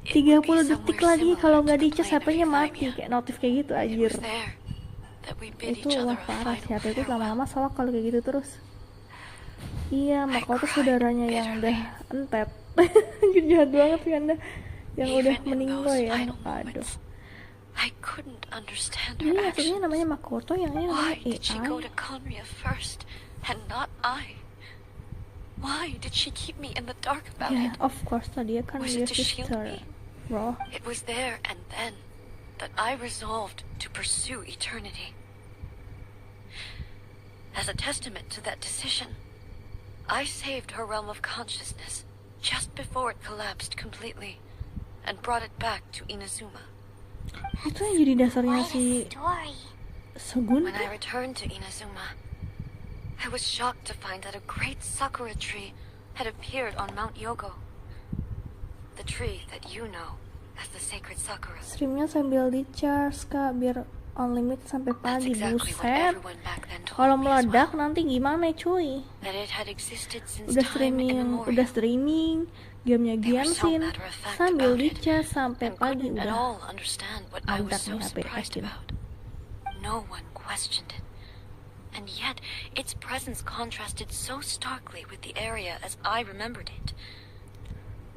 It would be 30 detik somewhere lagi kalau similar nggak to the dicas plane of HP-nya mati, Euphemia. kayak notif kayak gitu It anjir. was there that we bid Itu each wah other a parah sih, final HP itu farewell. lama-lama salah kalau kayak gitu terus. Iya, Makoto saudaranya yang udah entet. Jahat banget Vianda yang udah Even in meninggal those ya. final Aduh. moments, I couldn't understand her Ini aslinya actions. namanya Makoto, yang ini Why namanya did she go AI. to Conria first and not I? Why did she keep me in the dark about Yeah, it? of course tadi dia kan Was dia it to shield sister, me? bro. It was there and then that I resolved to pursue eternity. As a testament to that decision, I saved her realm of consciousness just before it collapsed completely and brought it back to Inazuma. Itu yang jadi dasarnya si Story. Shogun When I kan? returned to Inazuma, I was shocked to find that a great sakura tree had appeared on Mount Yogo. The tree that you know as the sacred sakura. Streamnya sambil di charge kak, biar unlimited sampai That's pagi. exactly what Buset, everyone back then told kalau me as meledak well. nanti gimana cuy? That it had existed since Udah time streaming gamenya They were so Genshin matter-of-fact sambil about di it, charge sampai and pagi couldn't at udah all understand what I was mantap so nih HP surprised yakin. about. No one questioned it. And yet, its presence contrasted so starkly with the area as I remembered it.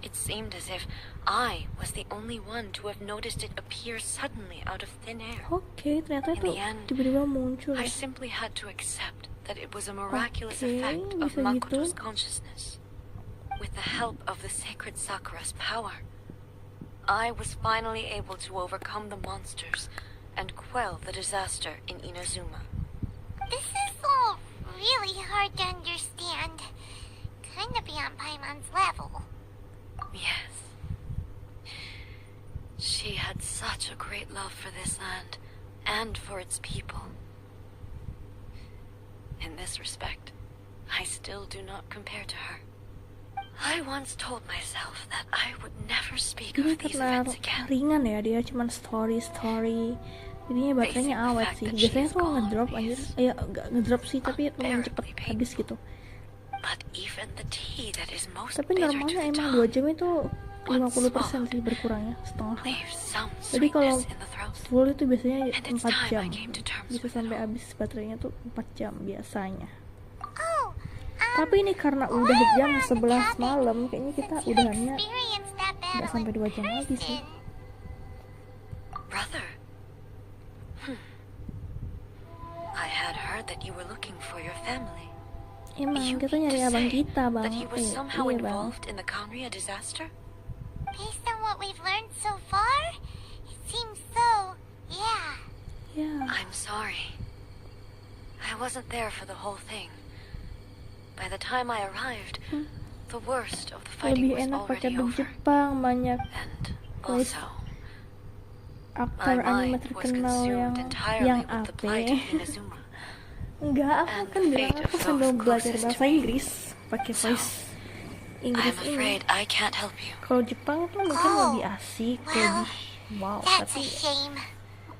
It seemed as if I was the only one to have noticed it appear suddenly out of thin air. Oke, ternyata In itu the end, tiba-tiba muncul. I simply had to accept that it was a miraculous Oke, effect of bisa Makoto's gitu. consciousness. With the help of the sacred Sakura's power, I was finally able to overcome the monsters and quell the disaster in Inazuma. This is all really hard to understand. Kinda beyond Paimon's level. Yes. She had such a great love for this land and for its people. In this respect, I still do not compare to her. I once told myself that I would never speak Ini of these karena events again. ringan ya, dia cuman story. Jadinya baterainya awet sih. Biasanya tuh ngedrop anjir. Ya nggak ngedrop sih, tapi lumayan cepet habis gitu. But even the tea that is most Tapi bitter to normalnya the emang 2 tongue jam itu 50% sih berkurangnya, setengah. leaves some Jadi kalau sweetness in the throat. full itu biasanya And it's 4 time jam. I came to terms Bisa with sampai it all. habis baterainya tuh 4 jam biasanya. Oh, Tapi ini karena udah jam 11 malam, kayaknya kita udahannya experience that nggak battle sampai in 2 jam lagi sih. person. Brother. I had heard that you were looking for your family. Emang You kita mean nyari to abang say kita, Bang. that he was somehow Iya, Bang. involved in the Kanria disaster? Based on what we've learned so far, it seems so. Yeah. Ya, I'm sorry. I wasn't there for the whole thing. By the time I arrived, the worst of the fighting lebih was enak pakai already dub over. Jepang, banyak And voice also, aktor my anime mind was terkenal yang consumed entirely with the AP. plight of Inazuma. Enggak, aku And kan the bilang fate aku of sambil those belajar closest bahasa to me. Inggris pakai voice Inggris I'm ini. afraid I can't help you. Kalau Jepang tuh mungkin Oh, lebih asik, well, lebih wow. That's Tapi a shame.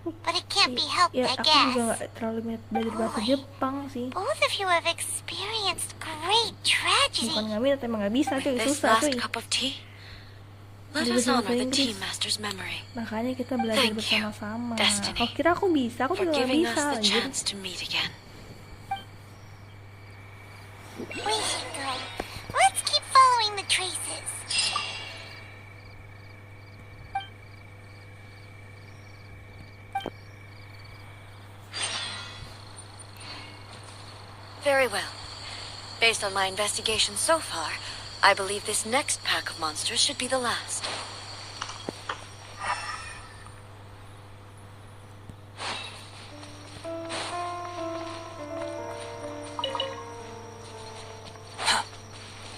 But it can't be helped, ya I aku juga guess. nggak terlalu minat belajar bahasa Boy. Jepang sih. Both of you have experienced great tragedy. Bukan nggak minat, emang nggak bisa cuy, This susah last cuy. cup of tea? Let Jadi us bahasa honor the Inggris. tea master's memory Makanya kita belajar Thank you, bersama-sama. Destiny, Kau kira aku bisa? Aku for juga nggak giving bisa. us the Anjir. chance to meet again. We should go. Let's keep following the traces. Very well. Based on my investigation so far, I believe this next pack of monsters should be the last.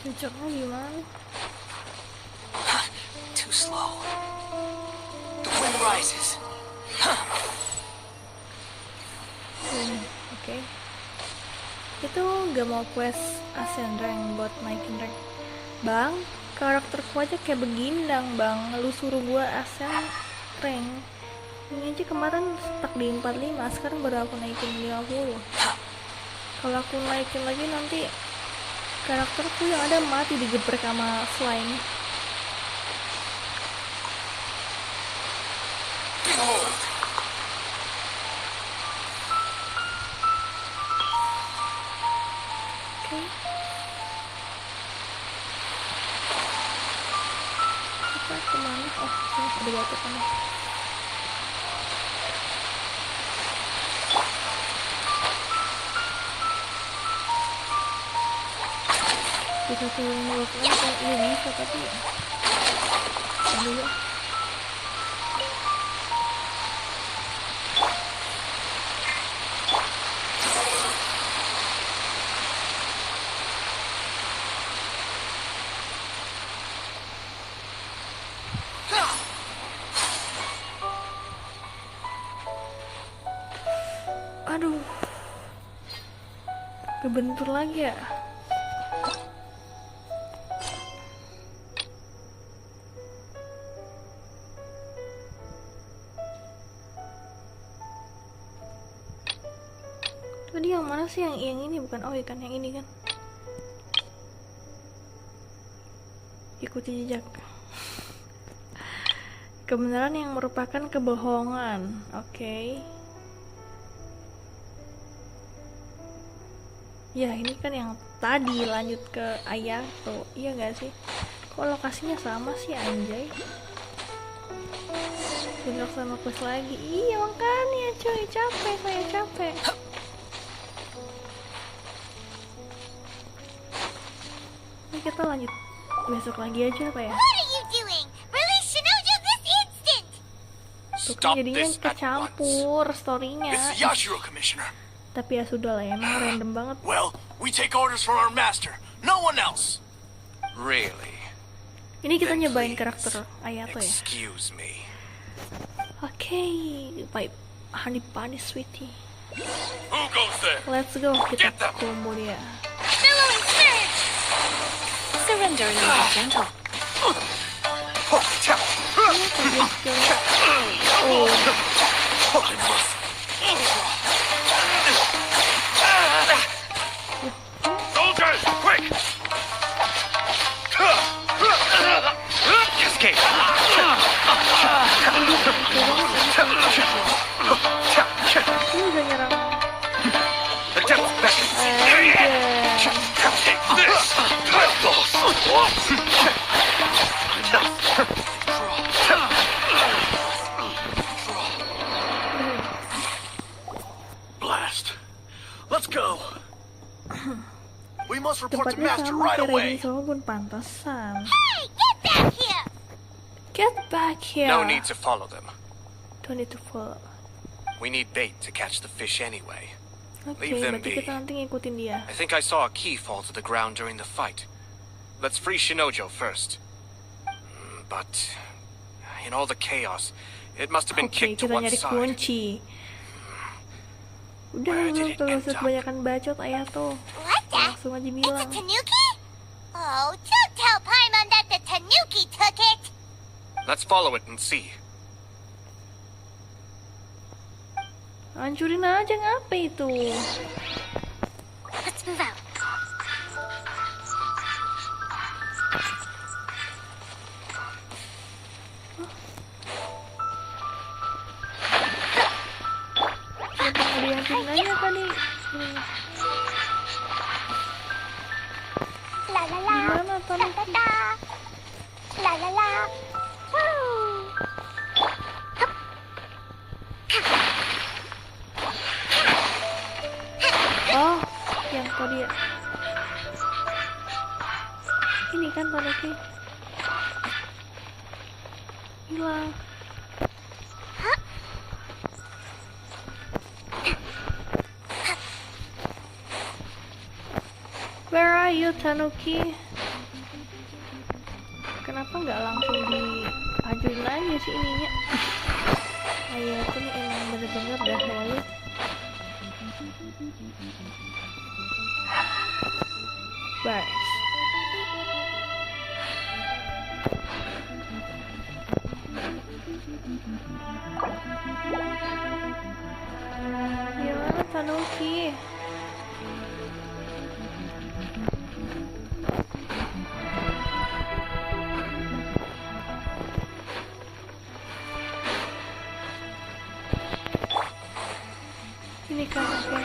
Cocoknya gimana? Too slow. The wind rises. Oke. Itu gak mau quest ascend rank buat naikin rank. Bang, karakterku aja kayak begindang, Bang. Lu suruh gua ascend rank. Ini aja kemarin stuck di 45, sekarang baru aku naikin 50. Kalau aku naikin lagi nanti karakterku yang ada mati digeprek sama slime. Oke. Kita kemana? Oh, sini ada batu kan. Bisa turun workline kan? Iya bisa, tapi dulu. Aduh, kebentur lagi ya. Tadi yang mana sih, yang ini bukan? Oh ikan yang ini kan. Ikuti jejak. Kebenaran yang merupakan kebohongan. Oke. Ya ini kan yang tadi lanjut ke ayah tuh. Iya gak sih? Kok lokasinya sama sih anjay? Bentrok sama quest lagi. Iya makanya cuy, capek, saya capek. Ini kita lanjut besok lagi aja apa ya? What are you doing? Release Shinojo this instant! Tuh kan jadinya kecampur story-nya. It's the Yashiro, Commissioner. Tapi ya sudah lah, emang random banget. Well, we take orders from our master. No one else. Really? Ini kita nyobain karakter Ayato ya. Excuse me. Oke, baik. Honey bunny sweetie. Who goes there? Let's go, kita combo dia. Billowing surge! Surrender a little gentle. Soldiers, quick! Escape! Ini udah nyerang. The devil's back! Blast. Let's go. We must report to Tempatnya Master sama right kayak away. Raiden Shogun, pantasan. Hey, get back here! Get back here. No need to follow them. Don't need to follow. We need bait to catch the fish anyway. Oke, Leave them berarti be. kita nanti ngikutin dia. I think I saw a key fall to the ground during the fight. Let's free Shinojo first. But in all the chaos, it must have been Oke, kicked to kita one nyari side. kunci. Udah, Where did it kalau end usah up? kebanyakan bacot Ayato. What the? Langsung aja It's a bilang. tanuki? Oh, don't tell Paimon that the tanuki took it! Let's follow it and see. Hancurin aja, ngapa itu? Let's move out. Ada yang pinanya tadi. La la la. Gimana La Tanuki? la la. La la la. Woo. Oh, yang tadi ya. Ini kan Tanuki. Hilang. Where are you, Tanuki? Kenapa nggak langsung diajuin aja sih ininya? Ayah tuh nih emang bener-bener dah lalu. Bars. Gimana Tanuki? Ini kan oke.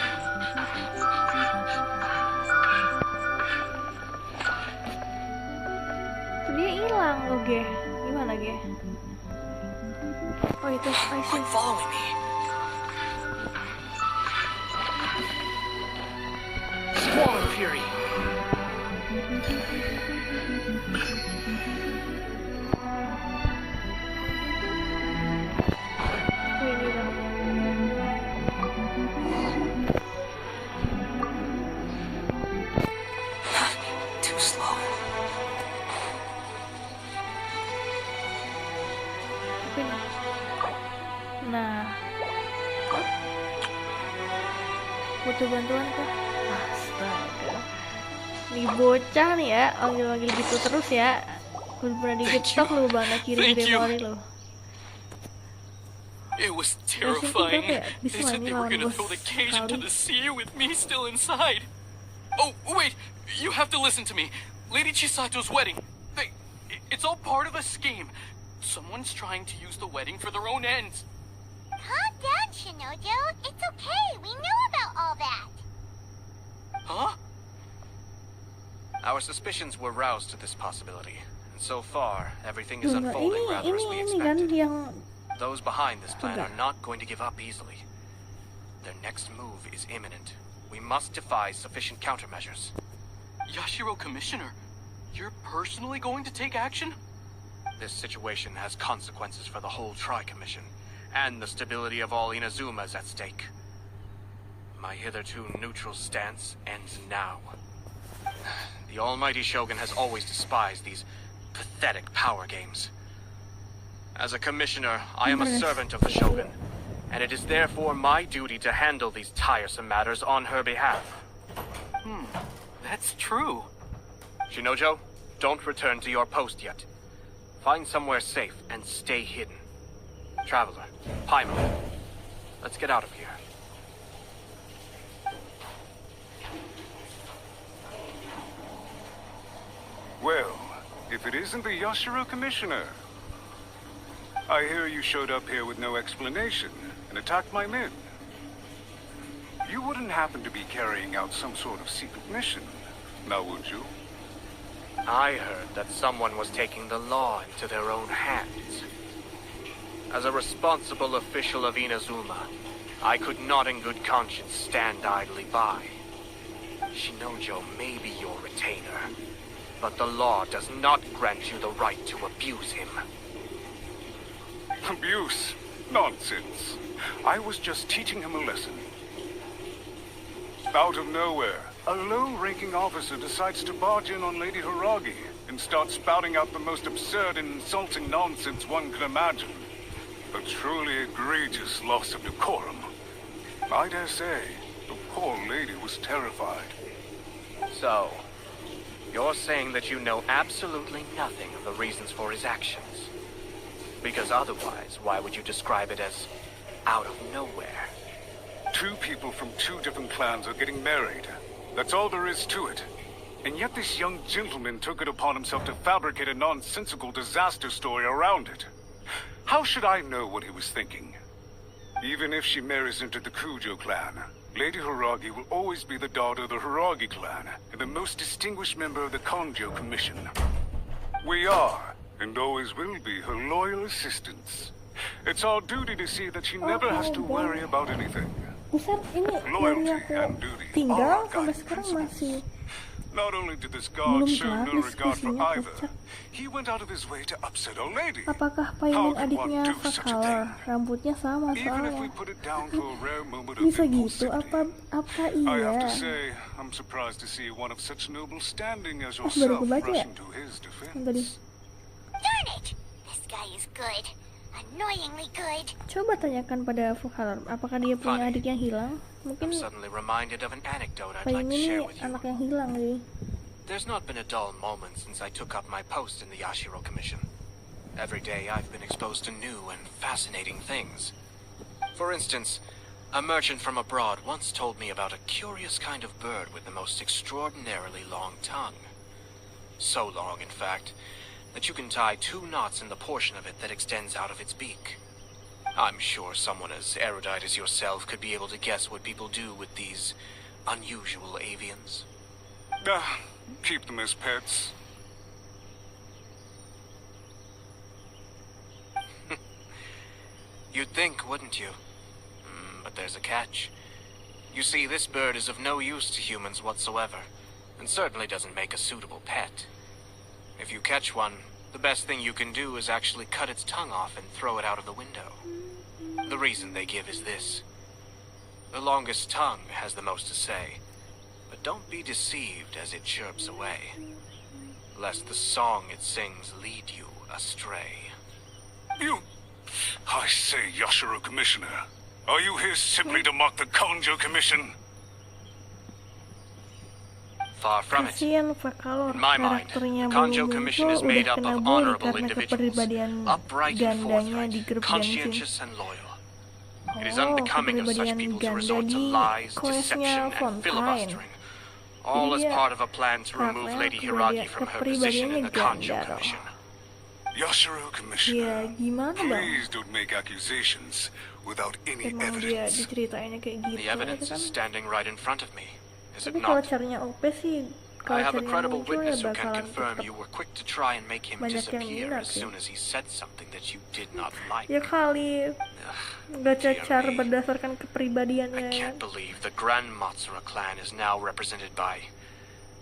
Tuh dia hilang loh, Ge. Gimana, Ge? Oh, itu I see. Following me. Squall Fury. Oh, ini udah. Too slow. Apa ini? Nah. Butuh bantuan kah? Astaga. Nih bocah nih ya, panggil-panggil gitu terus ya. Udah pernah di TikTok lu banget kirim memori lo. It was Terrifying. terrifying. ya? They Bisa said ini they were lawan gonna bos throw the cage into kali. the sea with me still inside. Oh, wait! You have to listen to me. Lady Chisato's wedding. It's all part of a scheme. Someone's trying to use the wedding for their own ends. Calm down, Shinojo. It's okay. We know about all that. Huh? Our suspicions were roused to this possibility, and So far, everything is Enggak, unfolding rather as we ini kan expected. yang Those behind this plan Enggak. are not going to give up easily. Their next move is imminent. We must devise sufficient countermeasures. Yashiro Commissioner, you're personally going to take action? This situation has consequences for the whole Tri-Commission, and the stability of all Inazumas at stake. My hitherto neutral stance ends now. The almighty Shogun has always despised these pathetic power games. As a commissioner, I am a servant of the Shogun, and it is therefore my duty to handle these tiresome matters on her behalf. That's true. Shinojo, don't return to your post yet. Find somewhere safe and stay hidden. Traveler, Paimon, let's get out of here. Well, if it isn't the Yashiro Commissioner. I hear you showed up here with no explanation and attacked my men. You wouldn't happen to be carrying out some sort of secret mission, now would you? I heard that someone was taking the law into their own hands. As a responsible official of Inazuma, I could not in good conscience stand idly by. Shinojo may be your retainer, but the law does not grant you the right to abuse him. Abuse? Nonsense. I was just teaching him a lesson. Out of nowhere, a low-ranking officer decides to barge in on Lady Hiragi and start spouting out the most absurd and insulting nonsense one can imagine. A truly egregious loss of decorum. I dare say, the poor lady was terrified. So, you're saying that you know absolutely nothing of the reasons for his actions? Because otherwise, why would you describe it as out of nowhere? Two people from two different clans are getting married. That's all there is to it. And yet this young gentleman took it upon himself to fabricate a nonsensical disaster story around it. How should I know what he was thinking? Even if she marries into the Kujo clan, Lady Hiragi will always be the daughter of the Hiragi clan and the most distinguished member of the Konjo Commission. We are, and always will be, her loyal assistants. It's our duty to see that she never has to worry about anything. Buset, ini dari aku tinggal sampai sekarang masih Not only did this guard belum show kelar no regard for diskusinya, either, kocak. he went out of his way to upset our lady. Apakah How Paimon could one adiknya do such a Vakal? thing? Rambutnya sama Even if we soalnya. put it down to a rare moment of Bisa gitu? impulsivity, Apa I have to iya? say, I'm surprised to see one of such noble standing as Baru yourself aku baca ya? rushing to his Yang tadi. defense. Darn it! This guy is good. Annoyingly good. Coba tanyakan pada Vakal, apakah dia punya adik yang hilang? I'm Mungkin suddenly reminded of an anecdote I'd Paimon like to ini share with you. anak yang hilang nih. There's not been a dull moment since I took up my post in the Yashiro Commission. Every day I've been exposed to new and fascinating things. For instance, a merchant from abroad once told me about a curious kind of bird with the most extraordinarily long tongue. So long, in fact, that you can tie 2 knots in the portion of it that extends out of its beak. I'm sure someone as erudite as yourself could be able to guess what people do with these unusual avians. Keep them as pets. You'd think, wouldn't you? But there's a catch. You see, this bird is of no use to humans whatsoever, and certainly doesn't make a suitable pet. If you catch one, the best thing you can do is actually cut its tongue off and throw it out of the window. The reason they give is this. The longest tongue has the most to say, but don't be deceived as it chirps away, lest the song it sings lead you astray. I say, Yashiro Commissioner, are you here simply to mock the Konjo Commission? Far from it. Kasian Vakal, In my mind, karakternya the Konjo belum Commission muncul is made udah up kena of bully honorable karena individuals, kepribadian upright and gandanya di forthright, grup Genshin. conscientious and loyal. It is Oh, unbecoming of such kepribadian people to ganda resort to di lies, kelasnya deception, and Fontaine. filibustering. All as Jadi dia part of a plan to remove karakternya Lady Hiragi from her position in the Konjo ganda. Commission. Yashiro Commissioner, Ya gimana bang? please don't make accusations without any Emang dia evidence. diceritainnya kayak gitu. The evidence gitu kan. is standing right in front of me, is it Tapi kalau not? caranya OP sih Kalau I have a carinya credible muncul ya witness who can bakalan confirm tetap you were quick to try and make him banyak yang disappear minat as sih. soon as he said something that you did not like. Ya kali nggak cacar berdasarkan kepribadiannya. I can't believe the Grand Matsura clan is now represented by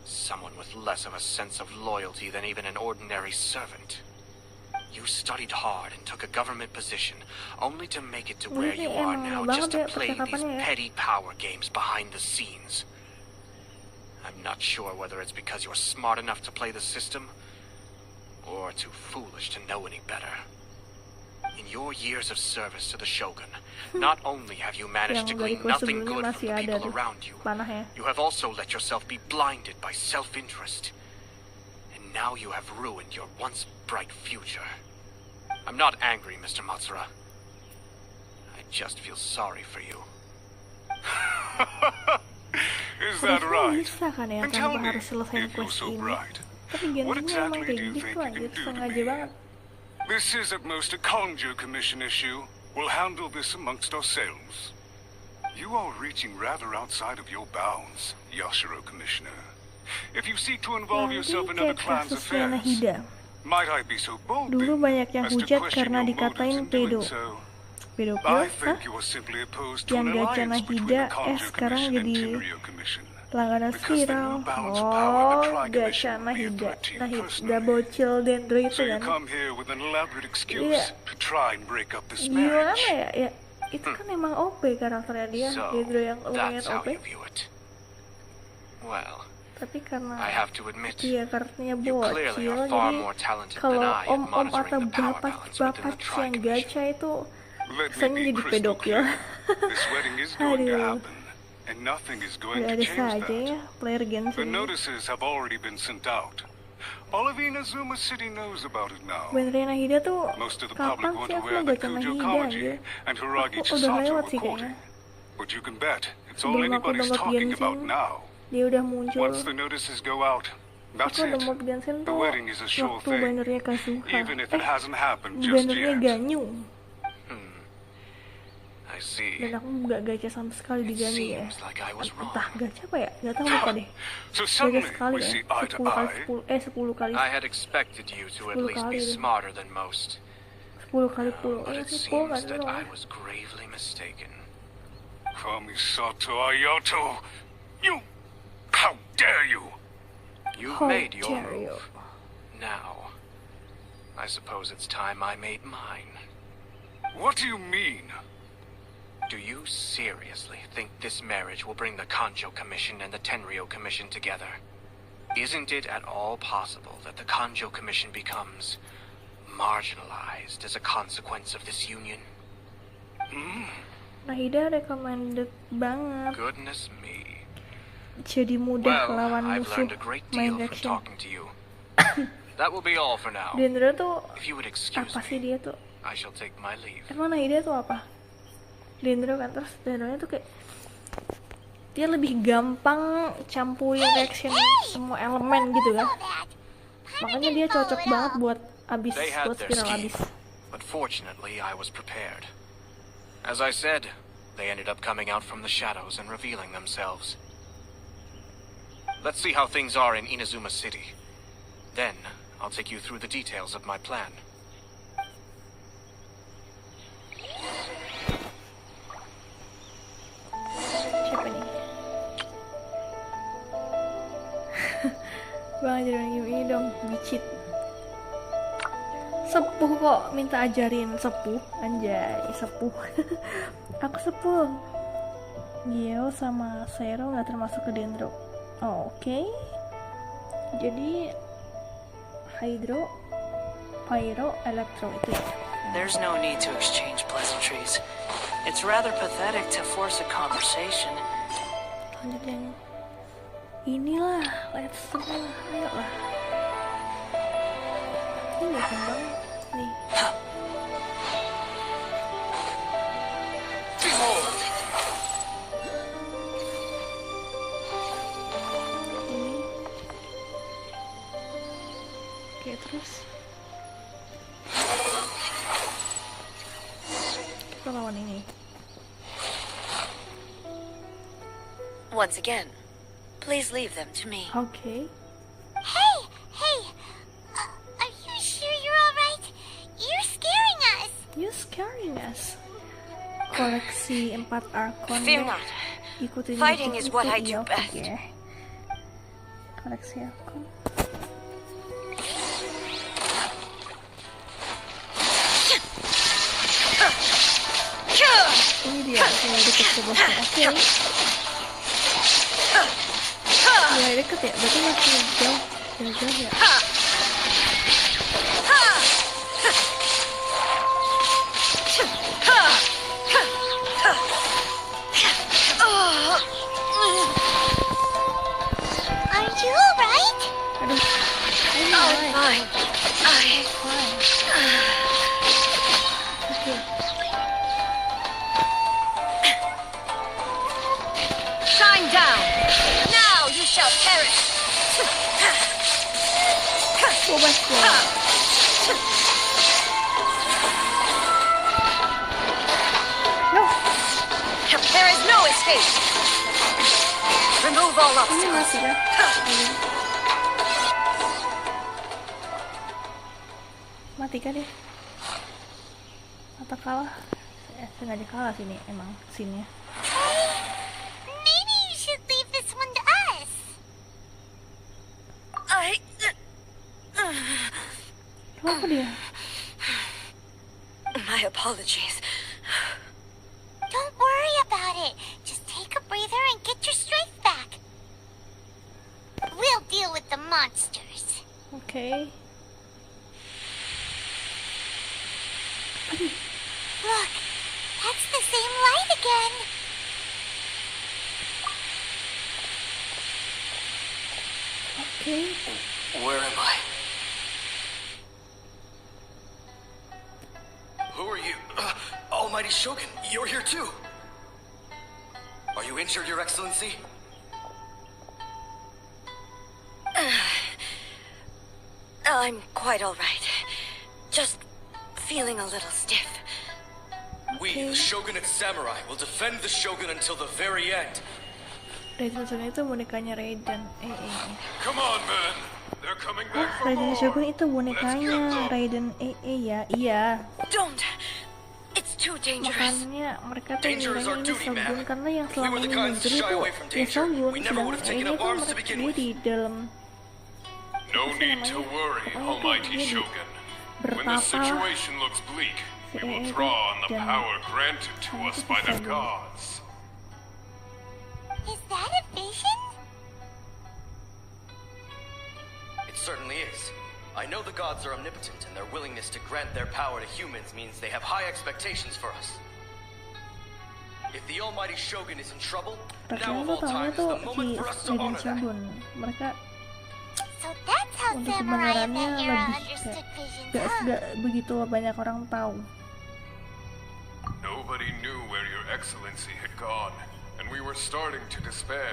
someone with less of a sense of loyalty than even an ordinary servant. You studied hard and took a government position only to make it to where you are now just to play these petty power games behind the scenes. I'm not sure whether it's because you're smart enough to play the system or too foolish to know any better. In your years of service to the Shogun, not only have you managed to glean nothing good from the people around you, you have also let yourself be blinded by self-interest. And now you have ruined your once bright future. I'm not angry, Mr. Matsura. I just feel sorry for you. Is that right? Bisa kan ya, tanpa harus selesai quest ini. Tapi Genshin emang kayak gitu aja, sengaja banget. This is at most a Kanjo Commission issue. We'll handle this amongst ourselves. You are reaching rather outside of your bounds, Yashiro Commissioner. If you seek to involve yourself in other clans' affairs, might I be so bold Dulu banyak yang as to hujat question karena your dikatain motives in doing pedo. so? Pedofil, I hah? think you are simply opposed to Yang an Gacha alliance between Nahida, the Kanjo sekarang Commission and jadi Tenryo Commission. langganan Because the viral. new balance of power in the Oh, Tri Gacha Commission will be a Nahida, threat to you personally. bocil dendro itu So you kan. come here with an elaborate excuse Iya. to try and break up this Gimana marriage. ya? Ya itu kan emang OP karakternya dia, So, dendro yang lumayan that's how OP. you view it. Well, Tapi karena I have to admit, dia karakternya you clearly bocil, are far jadi more talented than kalau I at om-om atau monitoring the power balance within bapak the Tri yang Commission. gacha itu Let me kesannya be jadi crystal pedofil. clear. This wedding is going to Aduh, happen, and nothing is going to ada change saja that. ya player The Genshin. notices have already been sent out. All of Inazuma City knows about it now. Benernya Nahida tuh Most of the kapan public want sih to aku wear mau the Gacha Kujo Nahida Kamaji aja? and Hiragi Aku udah Chisato lewat sih recording. kayaknya. But you can bet it's all Sebelum aku anybody's download talking about Genshin, now. dia udah muncul. Once the notices go out, that's Aku it. download Genshin The tuh wedding is a sure waktu thing, bannernya Kazuha. even if it hasn't happened just Bannernya yet. Ganyu. I see. Dan aku nggak gacha sama sekali di Ganyu ya. Seems like I was wrong. Entah gacha apa ya? Nggak tahu lupa deh. So Gacha suddenly sekali we ya. see eye to 10 kali eye. 10 kali. I had expected you to at 10 least kali be deh. smarter than most. 10 kali 10. But Ya it sih 10 seems nggak that dulu. I was gravely mistaken. Kamisato Ayato, you! How dare you! You've How made your dare you. move. Now, I suppose it's time I made mine. What do you mean? Do you seriously think this marriage will bring the Kanjo Commission and the Tenryo Commission together? Isn't it at all possible that the Kanjo Commission becomes marginalized as a consequence of this union? Nahida recommended banget. Goodness me. Jadi mudah Well, lawan I've musuh learned a great main deal from Genshin. talking to you. That will be all for now. Dendro tuh If you would excuse apa sih me, dia tuh? I shall take my leave. Emang Nahida tuh apa? Dendro kan, terus Dendronya tuh kayak dia lebih gampang campurin reaction semua elemen gitu kan. Makanya dia cocok banget buat abis, They had buat their spiral scheme, abis. but fortunately I was prepared. As I said, they ended up coming out from the shadows and revealing themselves. Let's see how things are in Inazuma City. Then, I'll take you through the details of my plan. Siapa nih? Bang ajarin game ini dong, bicit. Sepuh kok minta ajarin, sepuh anjay, sepuh. Aku sepuh. Gio sama Zero nggak termasuk ke Dendro. Oh, oke. Jadi Hydro, Pyro, Electro itu ya. There's no need to exchange pleasantries. It's rather pathetic to force a conversation. Lanjut yang inilah, let's go, ayo lah. Ini kan bang, nih. Ini. Oke, terus kita lawan ini. Once again, Please leave them to me. Oke. Hey, are you sure you're alright? You're scaring us. You scaring us. Koleksi 4 Arkon. Fear not. Ikutin Fighting YouTube is what itu, I do iya, best. oke. Koleksi Arkon. Ini dia, mulai deket ke bosnya. Oke. Mulai deket ya, berarti masih jauh ya. Are you alright? Aduh, Fine. Oke. Shine down. Now you shall perish. Bebas ya. No. There is no escape. Remove all Ini obstacles. masih kan? Mati kan ya? Atau kalah? Sengaja kalah sini emang scene-nya. Maybe you should leave this one to us. Kenapa dia? My apologies. Don't worry about it. Just take a breather and get your strength back. We'll deal with the monsters. Oke. Look, that's the same light again. Oke. Where am I? Who are you? Almighty Shogun, you're here too. Are you injured, Your Excellency? I'm quite all right. Just feeling a little stiff. We, the Shogunate Samurai, will defend the Shogun until the very end. Raiden Shogun itu bonekanya Raiden. Come on, man. They're coming Oh, back for Raiden more. Shogun itu bonekanya Raiden ya. Iya. Don't. It's too dangerous. Makanya mereka tuh ngiranya ini Shogun karena yang selama ini muncul itu ya Shogun, sedangkan ini kan dia di dalam No need to worry, Almighty Shogun. When the situation looks bleak, we will draw on the power granted to us by the gods. Is that a vision? It certainly is. I know the gods are omnipotent, and their willingness to grant their power to humans means they have high expectations for us. If the Almighty Shogun is in trouble, now of all time is the moment for us to honor that. Mereka So that's how untuk Samurai kebenarannya of that era lebih understood visions, gak huh? begitu banyak orang tahu. Nobody knew where your excellency had gone, and we were starting to despair.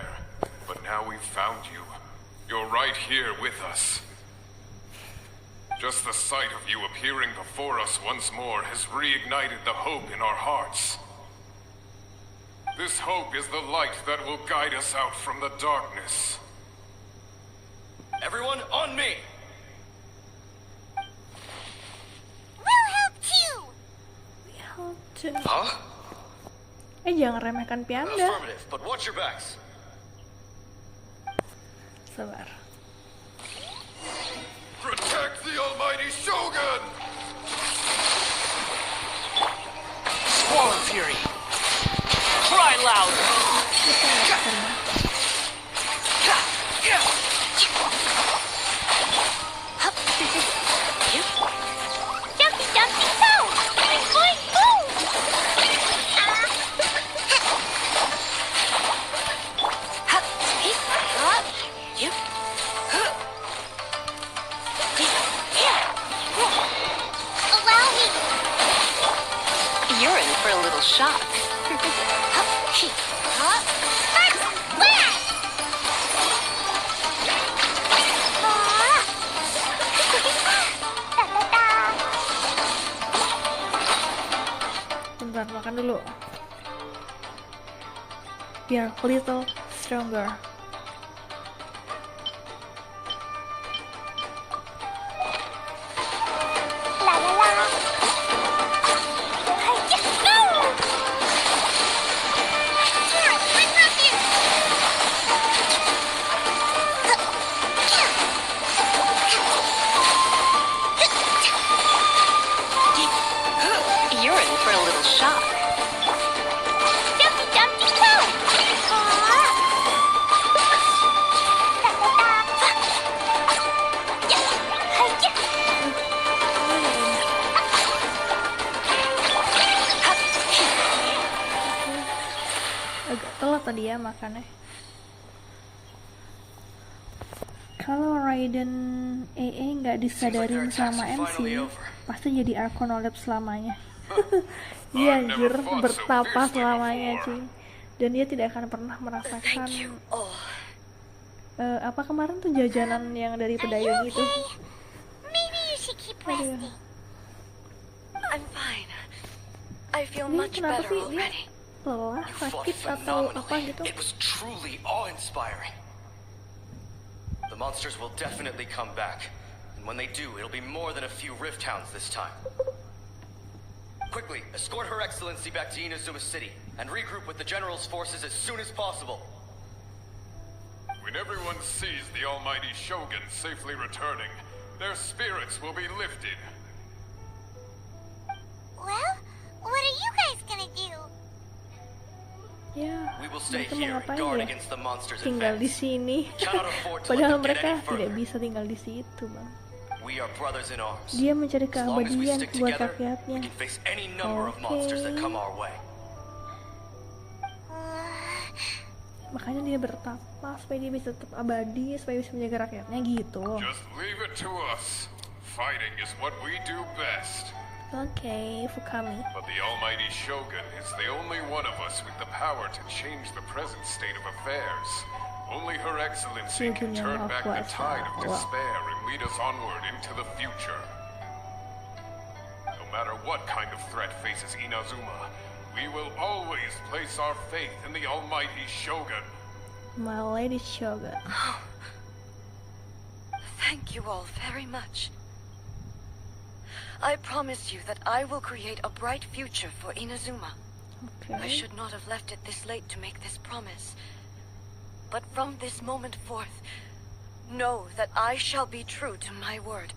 But now we've found you. You're right here with us. Just the sight of you appearing before us once more has reignited the hope in our hearts. This hope is the light that will guide us out from the darkness. Everyone, on me! We'll help too! Huh? Jangan remehkan Vianda. Affirmative, but watch your backs. Sabar. Protect the Almighty Shogun! Swallow Fury! Cry louder! Jumpy, jumpy, go! Boing, boing, boom! Allow me! You're in for a little shock. Bentar, makan dulu. Biar little stronger. for a little shock. Jumpy, jumpy, go! Agak telat tadi ya makannya. Kalau Raiden EE nggak disadarin sama MC, pasti jadi Arconolep selamanya. Iya anjir, bertapa selamanya cuy. Dan dia tidak akan pernah merasakan apa kemarin tuh jajanan yang dari pedayung itu. Maybe you should keep resting. I'm fine. I feel Ini much kenapa better sih dia already. lelah, sakit atau apa gitu? It was truly awe-inspiring. The monsters will definitely come back, and when they do, it'll be more than a few rift hounds this time. Quickly, escort Her Excellency back to Inazuma City, and regroup with the General's forces as soon as possible. When everyone sees the almighty Shogun safely returning, their spirits will be lifted. Well, what are you guys gonna do? Ya, We will stay mereka here mau and ngapain guard ya? against the monsters' Tinggal di advance. sini. Cannot afford to let Padahal them get mereka any further. tidak bisa tinggal di situ, Bang. We are brothers in arms. Dia mencari As long as we keabadian stick buat together, rakyatnya. we can face any number of monsters that come our way. Makanya dia bertapa supaya dia bisa tetap abadi, supaya bisa menjaga rakyatnya gitu. Just leave it to us. Fighting is what we do best. Oke, Fukami. But the almighty Shogun is the only one of us with the power to change the present state of affairs. Only Her Excellency can turn back the tide of despair and lead us onward into the future. No matter what kind of threat faces Inazuma, we will always place our faith in the almighty Shogun. My Lady Shogun. Thank you all very much. I promise you that I will create a bright future for Inazuma. I should not have left it this late to make this promise. But from this moment forth, know that I shall be true to my word.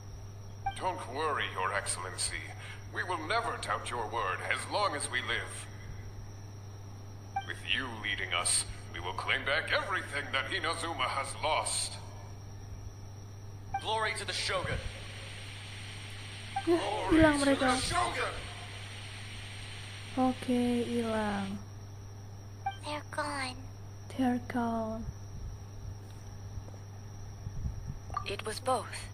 Don't worry, Your Excellency. We will never doubt your word as long as we live. With you leading us, we will claim back everything that Inazuma has lost. Glory to the Shogun. Hilang mereka. Oke, hilang. They're gone. They're gone. It was both.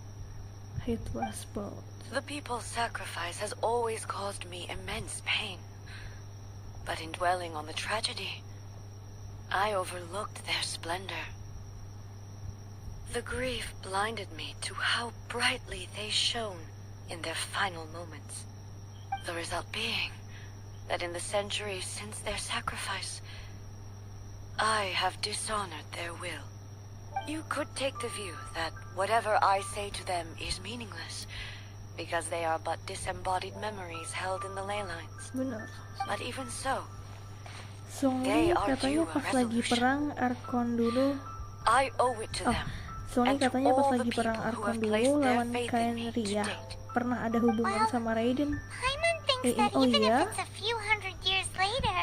It was both. The people's sacrifice has always caused me immense pain. But in dwelling on the tragedy, I overlooked their splendor. The grief blinded me to how brightly they shone in their final moments. The result being that in the centuries since their sacrifice, I have dishonored their will. You could take the view that whatever I say to them is meaningless, because they are but disembodied memories held in the ley lines. Benar. But even so, Songli katanya pas lagi perang Arkon dulu. I owe it to them. Songli katanya pas lagi perang Arkon dulu lawan Kain Ria pernah ada hubungan sama Raiden. Paimon thinks that even iya. if it's a few hundred years later,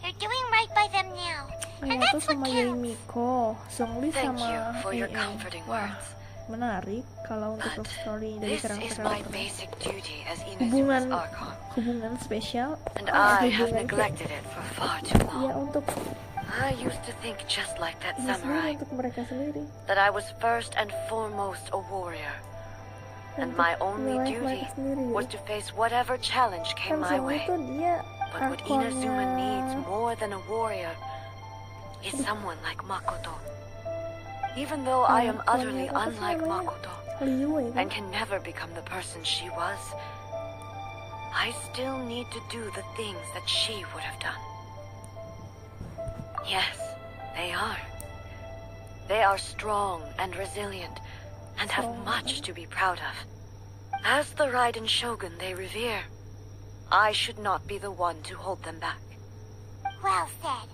you're doing right by them now. And Ayato that's what sama counts. Yaimiko, Songli Thank sama you for your EE. comforting Wah, words. menarik kalau untuk love story dari This is my karakter-karakter. basic duty as Hubungan Inazuma's Archon, hubungan spesial. and I have hubungan neglected it for far too ya long. untuk I used to think just like that ini sendiri, samurai, untuk mereka sendiri. that I was first and foremost a warrior, and my only wilayah duty mereka sendiri, was to face whatever challenge came kan my Songli way. tuh dia But what Inazuma needs Arkonnya more than a warrior is someone like Makoto. Even though I am utterly apa sih unlike namanya? Makoto Liu ya kan? and can never become the person she was, I still need to do the things that she would have done. Yes, they are. They are strong and resilient and have much to be proud of. As the Raiden Shogun they revere, I should not be the one to hold them back. Well said.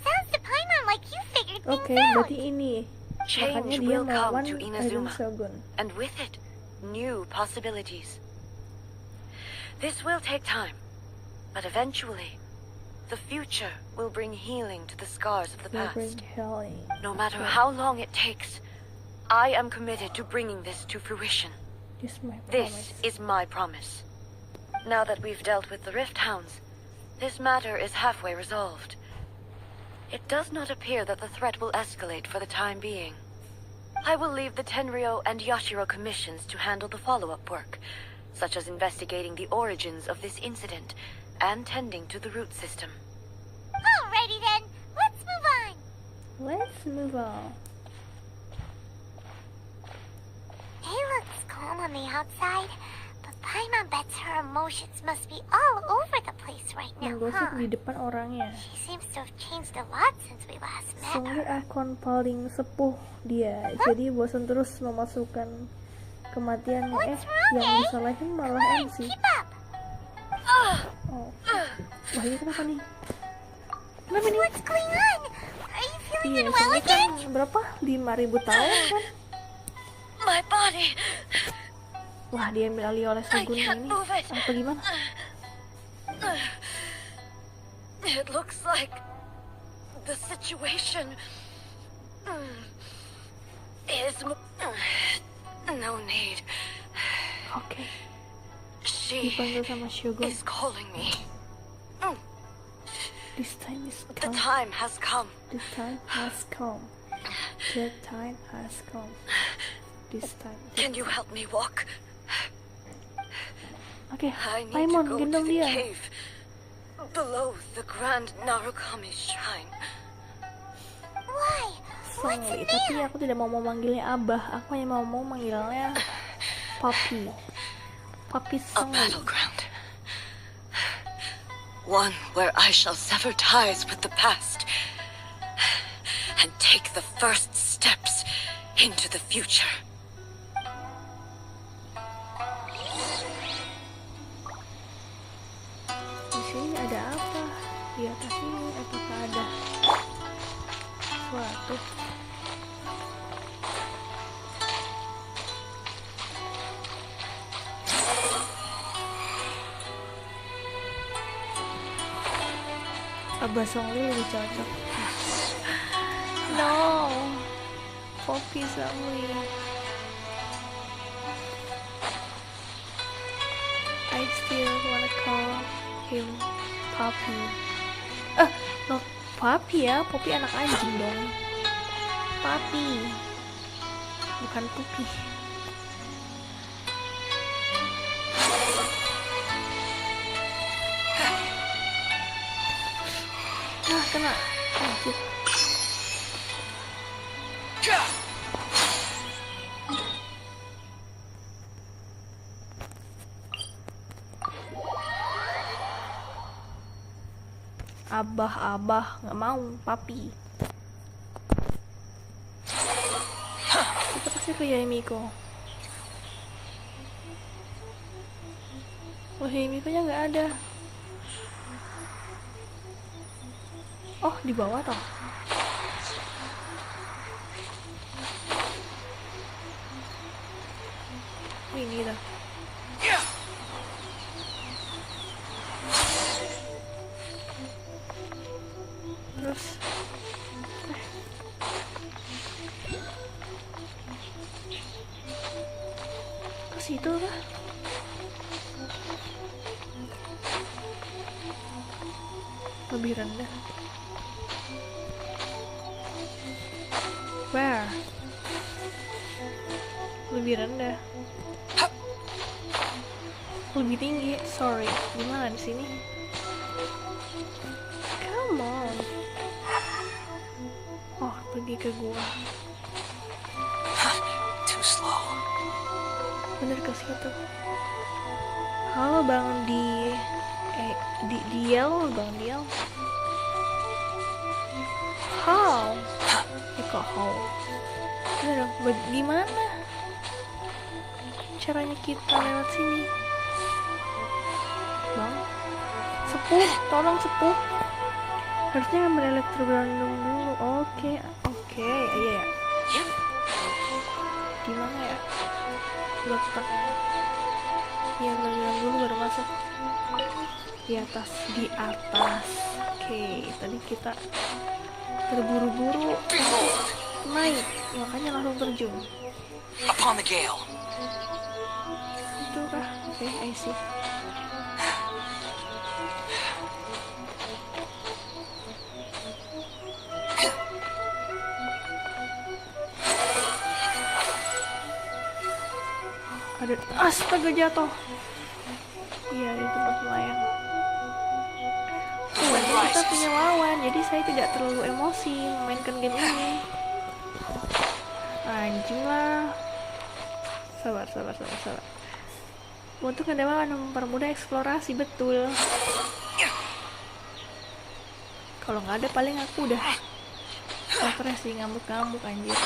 Sounds to Paimon like you figured things Oke, out. berarti ini. Makanya Change dia will melawan come to Raiden Inazuma, Shogun. and with it, new possibilities. This will take time, But eventually, the future will bring healing to the scars of the past. No matter how long it takes, I am committed to bringing this to fruition. This is my promise. Now that we've dealt with the Rift Hounds, this matter is halfway resolved. It does not appear that the threat will escalate for the time being. I will leave the Tenryo and Yashiro commissions to handle the follow-up work, such as investigating the origins of this incident and tending to the root system. Alrighty then, let's move on. Let's move on. It looks calm on the outside, but Paimon bets her emotions must be all over the place right now, Menggosip di depan orangnya. She seems to have changed a lot since we last met Sungguh her. akun paling sepuh dia. Jadi bosan terus memasukkan kematian. Yang disalahin malah MC. Oh. Wah, ini kenapa nih? Kenapa nih? What's going on? Are you feeling Iya, unwell soalnya kan again? berapa? 5.000 tahun kan? My body. Wah, diambil alih oleh Shogun ini. Apa gimana? It looks like the situation is no need. Okay. She Dipanggil sama Shogun. is calling me. This time is The come. time has come. This time has come. The time has come. This time. Can you help me walk? Oke, I need Paimon, to go to gendong the dia. cave below the Grand Narukami Shrine. Why? Sorry, tapi aku tidak mau memanggilnya Abah. Aku hanya mau manggilnya Papi. Papi A Sangli. battleground. One where I shall sever ties with the past and take the first steps into the future. Di sini ada apa? Di atas ini apakah ada sesuatu? Abah Songli lebih cocok. No, Poppy Songli. I still wanna call him Papi. No, Papi ya, Poppy anak anjing dong. Papi, bukan Pupi. Kena. Anjir. Abah nggak mau, Papi. Kita pasti ke Yaimiko. Oh, Yaimiko nya nggak ada. Oh, di bawah toh. Ini dah. Terus ke situ kah? Lebih rendah. Where? Lebih rendah. Lebih tinggi. Sorry. Gimana di sini? Come on. Oh, pergi ke gua. Too slow. Bener ke situ. Halo Bang Diel, Bang Diel. How? Kok how? Udah dong, gimana caranya kita lewat sini? Bang, sepuh, tolong sepuh. Harusnya ngambil elektrogrounding dulu. Oke, iya ya. Gimana ya? Letak. Iya, elektrogrounding dulu baru masuk. Di atas. Oke, tadi kita terburu-buru naik, makanya langsung terjun. Upon the gale. Itu kah? Oke, I see. Ada, astaga, jatuh. Iya, di tempat melayang. Kita punya lawan, jadi saya tidak terlalu emosi memainkan game ini. Anjing lah. Sabar. Untuk kedewaan mempermudah eksplorasi, betul. Kalau nggak ada paling aku udah stres sih, ngamuk-ngamuk anjir.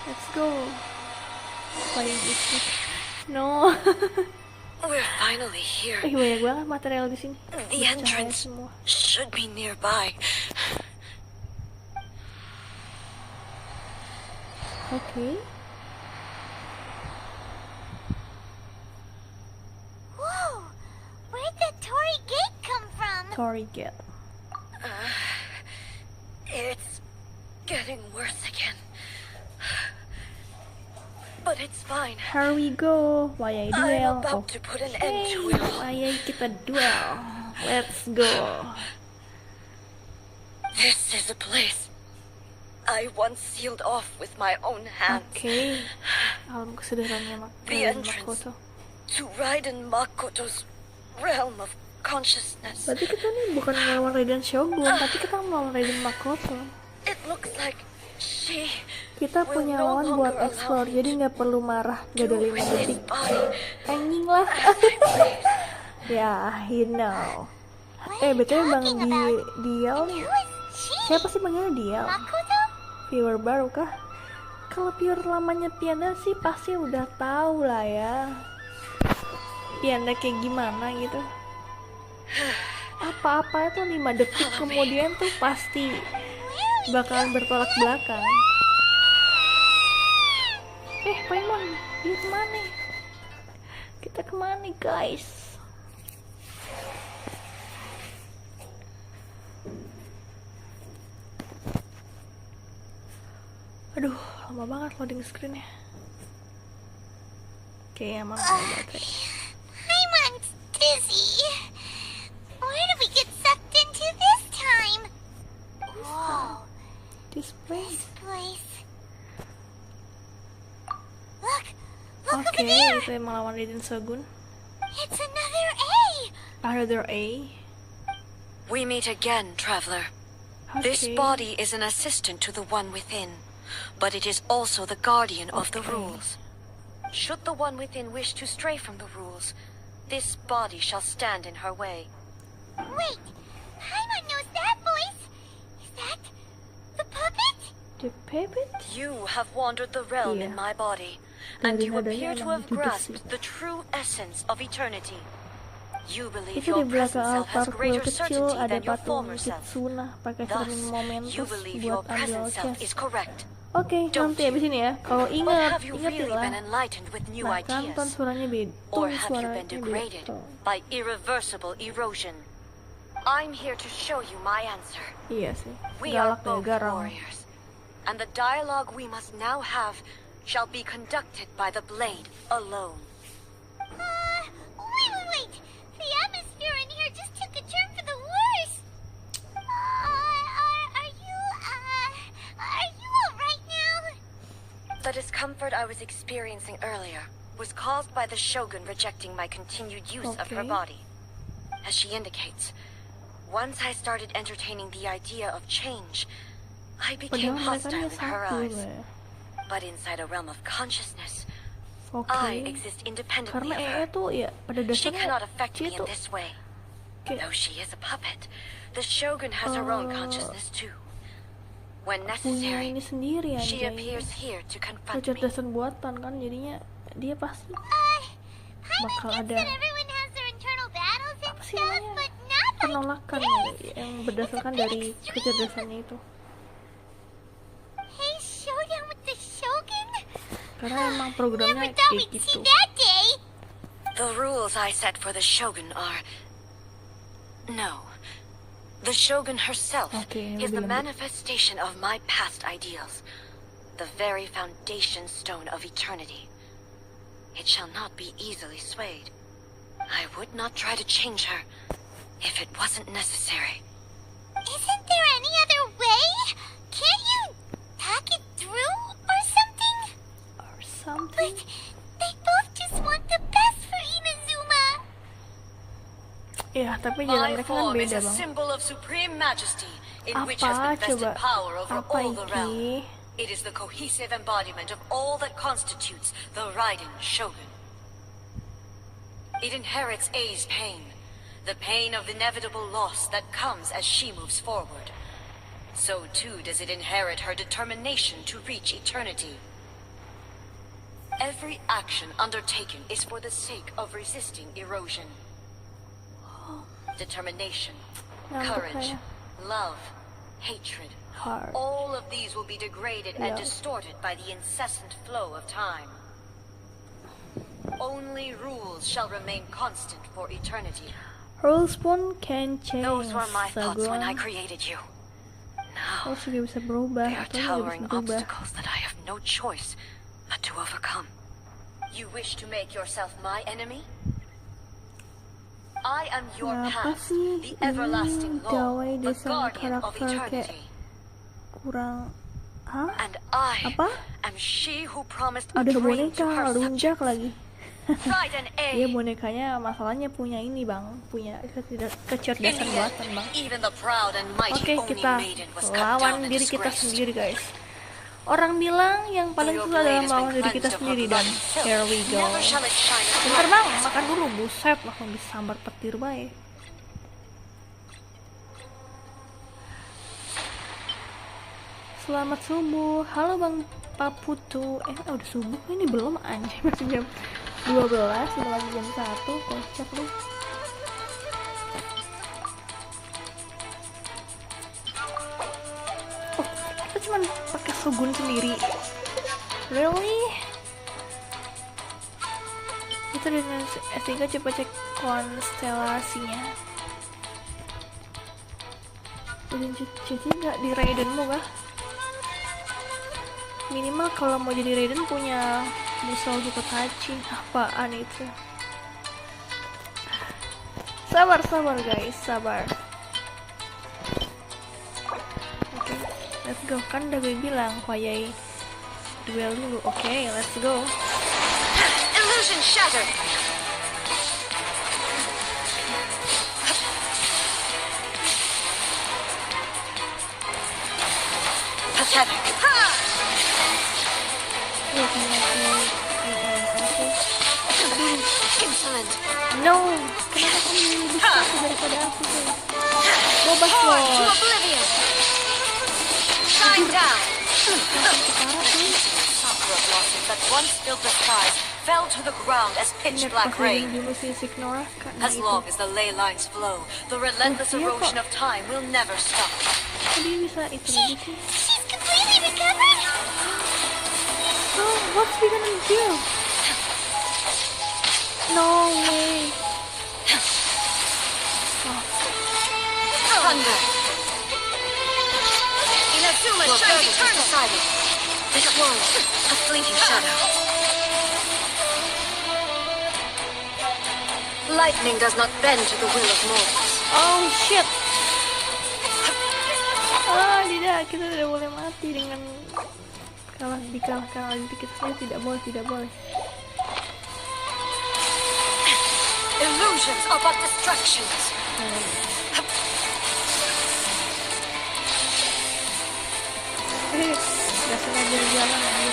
Let's go. Paling itu. No. We're finally here. Banyak banget material di sini. The entrance should be nearby. Okay. Whoa! Where'd that Torii gate come from? Torii gate. It's getting worse again. But it's fine. Here we go. Wayai duel. I'm about to put an end to it. Wayai kita duel. Let's go. This is a place I once sealed off with my own hands. Okay. Alam kesadarannya The entrance to Raiden Makoto's realm of consciousness. Berarti kita nih bukan melawan Raiden Shogun, tapi kita melawan Raiden Makoto. It looks like kita punya lawan buat explore, jadi nggak perlu marah, gak ada 5 detik. Anjing lah. Ya, you know. BTW Bang Dial nih. Siapa sih panggilnya Dial? Viewer baru kah? Kalau viewer lamanya Pianda sih pasti udah tahu lah ya. Pianda kayak gimana gitu. Apa-apa itu 5 detik kemudian tuh pasti bakalan bertolak belakang. Paimon, dia kemana? Kita kemana guys? Aduh, lama banget loading screen-nya. Oke, emang Paimon's dizzy. Where did we get sucked into this time? Whoa. This place. Look Oke, over there. itu emang lawan Raiden Shogun. It's another A. We meet again, traveler. This body is an assistant to the one within, but it is also the guardian of the rules. Should the one within wish to stray from the rules, this body shall stand in her way. Wait, Paimon knows that voice. Is that the puppet? The puppet? You have wandered the realm in my body, and you appear to have grasped the true essence of eternity. You believe Itu di your present belakang self has altar kuil greater kecil certainty ada than your patung former self. Kitsuna pakai cermin Thus, momentus you believe your buat ambil present self chest. is correct. Oke, nanti abis ini ya. Kalau But ingat, have you ingetin really lah. been enlightened with new Nah, ideas? kan suaranya beda. Or have you been Suaranya degraded beda. by irreversible erosion? I'm here to show you my answer. Iya sih. We are Galak ya, both garang. warriors, and the dialogue we must now have shall be conducted by the blade alone. Wait. The atmosphere in here just took a turn for the worse. Are you alright now? The discomfort I was experiencing earlier was caused by the Shogun rejecting my continued use of her Okay. body. As she indicates, once I started entertaining the idea of change, I became Padahal mereka hostile nih in her satu eyes. ya. But inside a realm of consciousness, Oke. I exist independently Karena of EE her. tuh ya pada She dasarnya cannot affect me dia in tuh this way. Though she is a puppet, the Shogun has her own consciousness too. When punya necessary, ini sendiri she aja. appears here to confront me. Kecerdasan buatan kan, jadinya dia pasti bakal ada Everyone has their internal battles and sih stuff, namanya? but not like penolakan yang berdasarkan dari kecerdasannya itu. Karena emang programnya kayak gitu. The rules I set for the Shogun are... No. The Shogun herself is the manifestation of my past ideals. The very foundation stone of eternity. It shall not be easily swayed. I would not try to change her if it wasn't necessary. Isn't there any other way? Can't you talk it through or something? Or something? But they both just want the best for Inazuma. Ya, tapi jalan mereka kan beda, Bang. Apa coba? Apa iki? It is the cohesive embodiment of all that constitutes the Raiden Shogun. It inherits Ei's pain, the pain of inevitable loss that comes as she moves forward. So too does it inherit her determination to reach eternity. Every action undertaken is for the sake of resisting erosion. Determination, courage, love, hatred. All of these will be degraded and distorted by the incessant flow of time. Only rules shall remain constant for eternity. Rules pun can change. Those were my thoughts when I created you. Now, juga bisa berubah. they are towering obstacles that I have no choice but to overcome. You wish to make yourself my enemy? I am your past, the everlasting law, the guardian of eternity. Kurang, And I am she who promised a udah dream to her boneka lunjak subjects. lagi. Raiden A. Dia bonekanya masalahnya punya ini, Bang, punya kecerdasan buatan, Bang. Even the proud and mighty Oke, kita maiden was cut down lawan and diri kita disgraced. sendiri, guys. Orang bilang yang paling susah adalah melawan diri kita sendiri, dan here we go. Bentar, Bang, makan dulu. Buset, langsung disambar petir baik. Selamat subuh. Halo Bang Paputu. Udah subuh ini belum, anjir, masih jam 12, udah lagi jam 1. Kocak lu. Oh, kita cuma pakai Shogun sendiri. Really? Itu dengan S3 coba cek konstelasinya. Udah jadi nggak di Raidenmu kah? Minimal kalau mau jadi Raiden punya Musou Hitachi. Apaan itu? Sabar guys, sabar. Oke, let's go. Kan udah gue bilang Wayai duel dulu. Oke, let's go. Illusion shattered. Pathetic. Insolent. No, kenapa kamu lebih sakit daripada aku sih? Bobas loh. Shine down. Sakura blossoms that once filled the skies fell to the ground as pitch black rain. As long as the ley lines flow, the relentless erosion of time will never stop. She's completely recovered. So what's we gonna do? No way. Thunder. Inazuma shines eternal. This was a fleeting shadow. Lightning does not bend to the will of mortals. Oh shit. Tidak, kita tidak boleh mati dengan dikalahkan oleh kita sendiri. Tidak boleh. Illusions are but distractions. Gak sengaja jalan aja.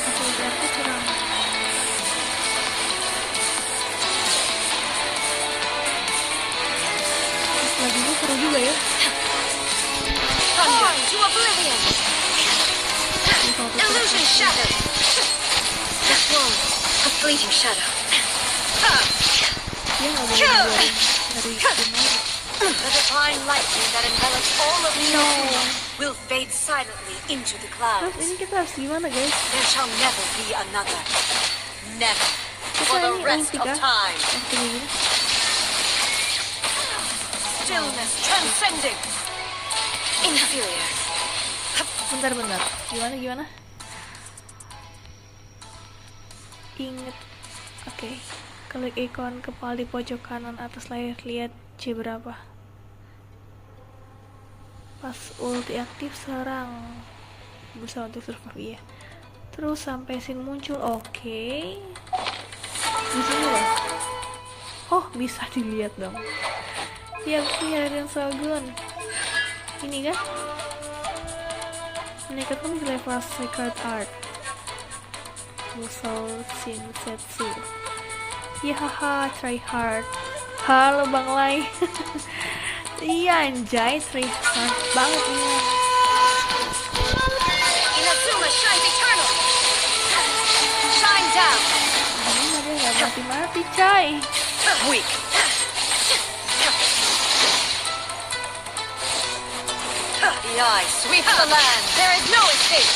Aku serang. Lagunya seru juga ya. Born to oblivion. Illusion shattered. This was a fleeting shadow. Dia nggak boleh dari gimana. The divine lightning that envelops all of Inazuma will fade silently into the clouds. Terus ini kita harus gimana guys? There shall never be another. Never. Kita For the ini rest of kah? time. Waktu ini. Stillness transcending. Inferior. Bentar. Gimana? Ingat. Oke. Klik ikon kepala di pojok kanan atas layar, lihat C berapa. Pas ulti aktif serang. Berusaha untuk survive ya. Terus sampai scene muncul. Oke. Di sini ya. Oh, bisa dilihat dong. Ya, Raden Shogun. Ini kan? Meningkatkan level Sacred Art. Musou Shinsetsu. Ya haha, try hard. Halo Bang Lai. Iya anjay, try hard banget ini. Inazuma shines eternal. Shine down. Ini dia nggak mati-mati, coy. Weak. The eye sweeps the land. There is no escape.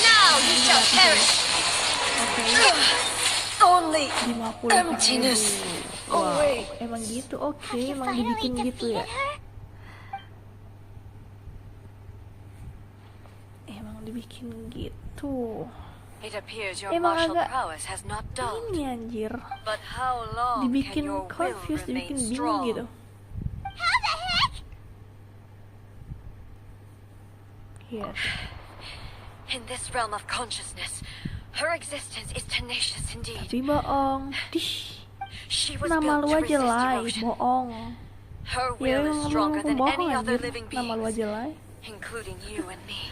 Now you shall perish. Only emptiness. Wow, emang gitu. Oke, emang dibikin gitu ya. Emang dibikin gitu. It appears your Emang martial agak prowess has not dulled. ini anjir. But how long Dibikin can your will confused, remain dibikin bingung strong? gitu. How the heck? Yes. In this realm of consciousness, her existence is tenacious indeed. Tapi bohong. Dish. She was Nama built lu to aja resist Lai, erosion. bohong. Her Ya, will is stronger than bohong any other anjir. living Nama lu beings, aja Lai. including you and me.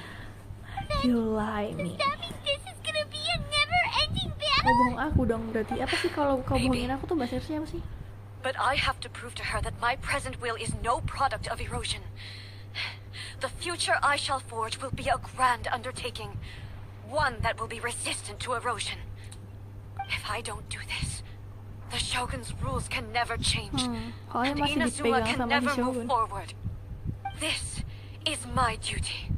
You lie me. That means this is gonna be a never-ending battle. Kau bohong aku dong berarti. Apa sih kalau kau bohongin aku tuh bahasa Indonesia apa sih? But I have to prove to her that my present will is no product of erosion. The future I shall forge will be a grand undertaking, one that will be resistant to erosion. If I don't do this, the Shogun's rules can never change, Kayaknya and masih Inazuma dipegang can sama si never move Shogun. forward. This is my duty.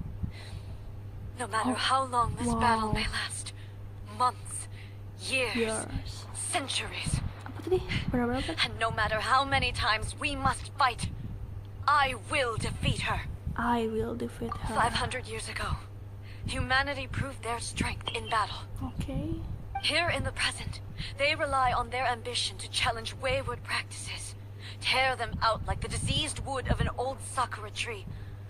No matter how long this battle may last, months, years, centuries. Apa tadi? Berapa? And no matter how many times we must fight, I will defeat her. I will defeat her. 500 years ago, humanity proved their strength in battle. Okay. Here in the present, they rely on their ambition to challenge wayward practices, tear them out like the diseased wood of an old sakura tree,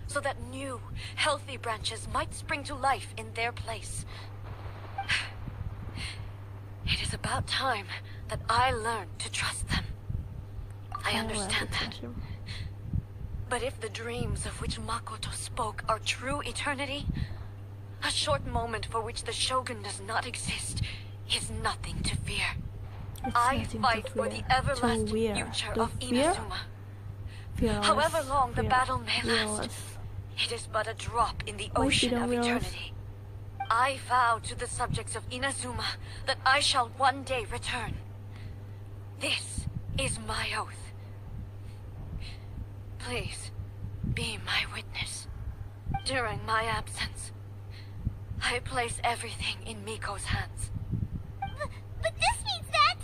so that new, healthy branches might spring to life in their place. It is about time that I learned to trust them. I understand that. But if the dreams of which Makoto spoke are true eternity, a short moment for which the Shogun does not exist is nothing to fear. I fight for the everlasting future of Inazuma. However long the battle may last, it is but a drop in the ocean of eternity. I vow to the subjects of Inazuma that I shall one day return. This is my oath. Please, be my witness. During my absence, I place everything in Miko's hands. But this means that...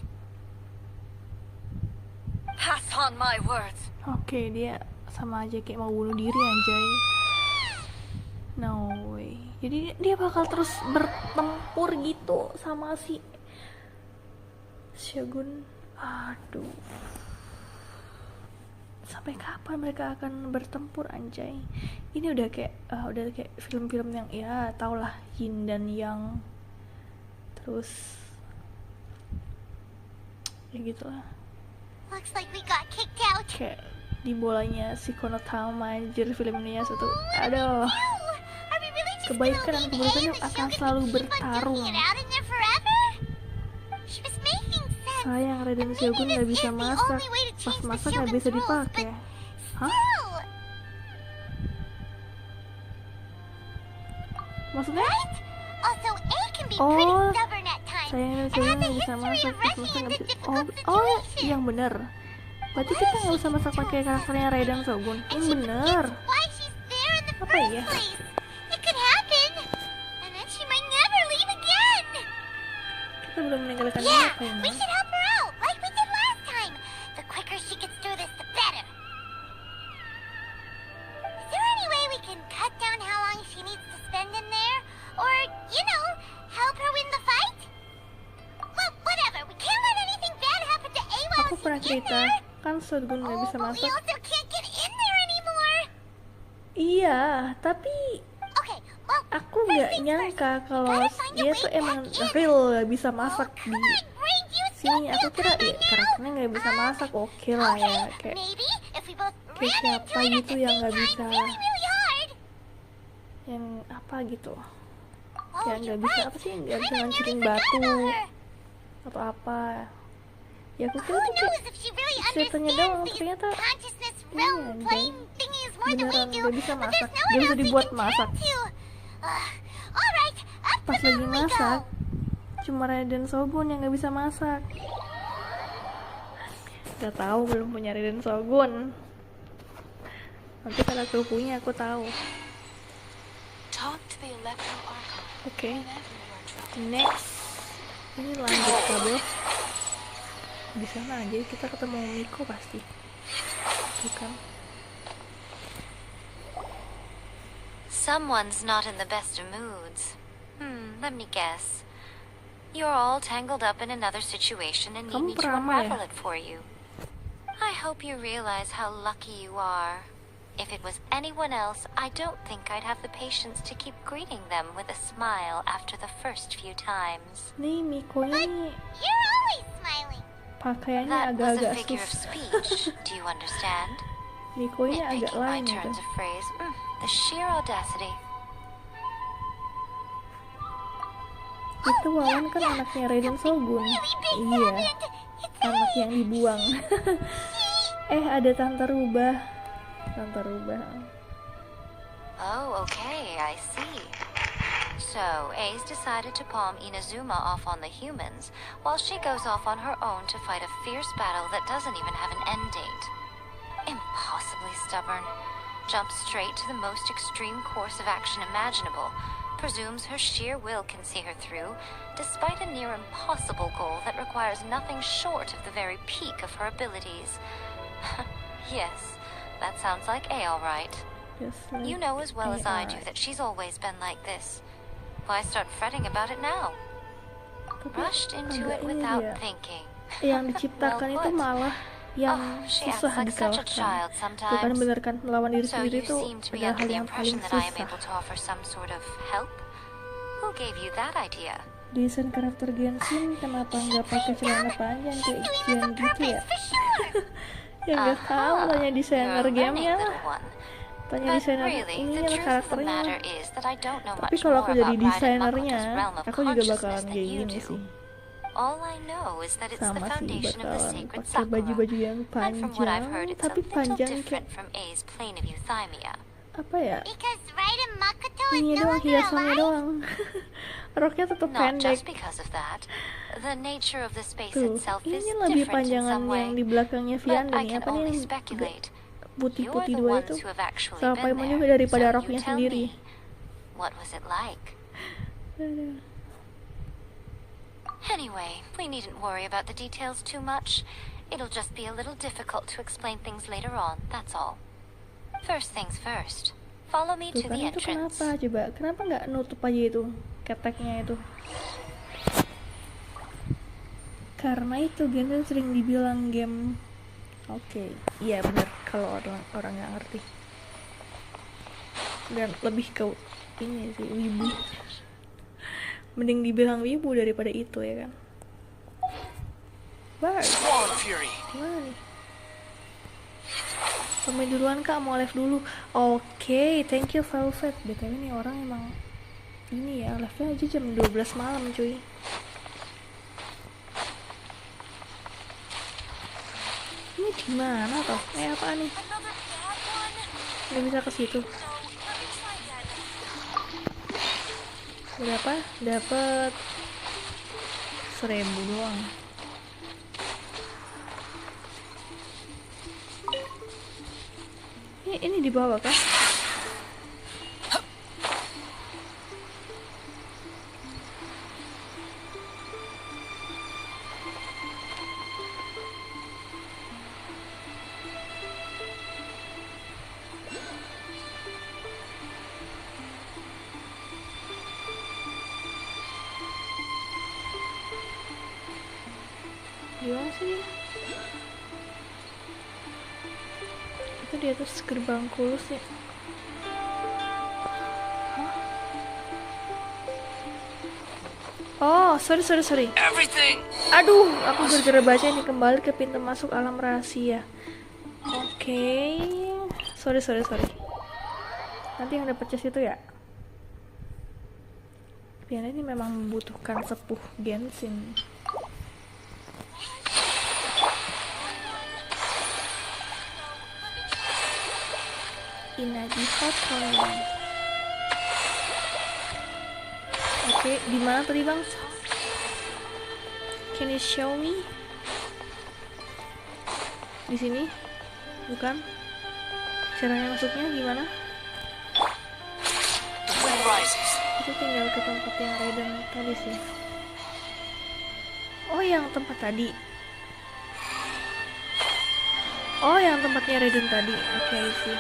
Pass on my words. Oke, dia sama aja kayak mau bunuh diri anjay. No way. Jadi dia bakal terus bertempur gitu sama si Shogun. Aduh. Sampai kapan mereka akan bertempur anjay? Ini udah kayak film-film yang ya tau lah, yin dan yang. Terus ya gitulah. Looks like we got kicked out. Kayak di bolanya si Konotama anjir filmnya satu. Aduh. Kebaikan dan keburukan akan selalu bertarung. Sayang Raden Shogun nggak bisa masak. Pas masak nggak bisa dipakai. Hah? Maksudnya? Oh, sayangnya saya nggak bisa masak, terus masak nggak bisa. Oh, yang bener. Berarti kita nggak usah masak pakai karakternya Ray dan Shogun. Yang bener. Apa ya? Kita belum meninggalkan dia apa ya? We should help her out, like we did last time. The quicker she gets through this, the better. Is there any way we can cut down how long she needs to spend in there? Or, you know, help her win the fight? Well, whatever. We can't let anything bad happen to Awa. Aku pernah cerita, kan Shogun nggak bisa masak. We also can't get in there anymore. Iya, tapi aku nggak nyangka kalau dia tuh emang real gak bisa masak di sini. Aku kira ya karakternya nggak bisa masak, oke lah ya, kayak siapa gitu yang nggak bisa, yang apa gitu, yang nggak bisa apa sih, nggak bisa ngancurin batu atau apa. Ya aku kira tuh kayak ceritanya doang, ternyata beneran gak bisa masak, gak bisa dibuat masak. Pas lagi masak, cuma Ray dan Shogun yang gak bisa masak. Gak tahu, belum punya Ray dan Shogun. Nanti kalau aku punya, aku tahu. Oke. Next, ini lanjut kabel. Di sana aja kita ketemu Miko pasti, bukan? Someone's not in the best of moods. Let me guess. You're all tangled up in another situation and need me to unravel it for you. I hope you realize how lucky you are. If it was anyone else, I don't think I'd have the patience to keep greeting them with a smile after the first few times. Nih Miko ini You're always smiling. pakaiannya That was a agak-agak figure of speech. Do you understand? Miko ini agak Nitpicking my lain gitu. turns of phrase. The sheer audacity. Itu Wawan kan anaknya Ray dan Shogun. Iya, anak yang dibuang. Ada Tante Rubah. Tante Rubah. Oh, okay, I see. So, Ace decided to palm Inazuma off on the humans, while she goes off on her own to fight a fierce battle that doesn't even have an end date. Impossibly stubborn. Jumps straight to the most extreme course of action imaginable, presumes her sheer will can see her through, despite a near impossible goal that requires nothing short of the very peak of her abilities. Yes, that sounds like A all right. Like you know as well as I do that she's always been like this. Why start fretting about it now? Rushed into it without thinking. Yang diciptakan itu malah yang susah dikalahkan. Bukan bener kan, melawan diri sendiri itu adalah hal yang paling susah. Desain karakter Genshin kenapa nggak pakai celana panjang kayak Jian gitu ya? Ya nggak tahu, tanya desainer gamenya lah. Tanya desainer ini lah karakternya. Tapi kalau aku jadi desainernya, aku juga bakalan kayak gini sih. Sama sih, bakalan pakai baju-baju yang panjang, tapi panjang kayak apa ya? Ini doang, hiasannya doang. Roknya tetap pendek. Tuh, ini lebih panjangan yang di belakangnya Vianda nih. Apa nih yang putih-putih dua itu? Sampai mau juga daripada roknya sendiri. Anyway, we needn't worry about the details too much. It'll just be a little difficult to explain things later on, that's all. First things first. Follow me to the entrance. Kenapa coba? Kenapa nggak nutup aja itu keteknya itu? Karena itu Genshin sering dibilang game. Oke, iya benar kalau orang nggak ngerti. Dan lebih ke ini sih, wibu. Mending dibilang wibu daripada itu ya kan. Gimana nih? Sampai duluan kak, mau live dulu. Oke, thank you Velvet. BTW nih orang emang ini ya, live-nya aja jam 12 malam cuy. Ini gimana toh? Apa nih? Nggak bisa ke situ. Berapa? Dapat 1.000 doang. Ini di bawah kah? Gimana sih dia? Itu di atas gerbang kulus ya. Hah? Oh, sorry. Everything. Aduh, aku gara-gara baca ini kembali ke pintu masuk alam rahasia. Oke. Sorry. Nanti yang dapat chest itu ya. Piana ini memang membutuhkan sepuh Genshin. Inagi Hotel. Oke, di mana tadi bang? Can you show me? Di sini? Bukan? Caranya masuknya gimana? Itu tinggal ke tempat yang Raiden tadi sih. Oh, yang tempat tadi. Oh, yang tempatnya Raiden tadi. Oke, sih.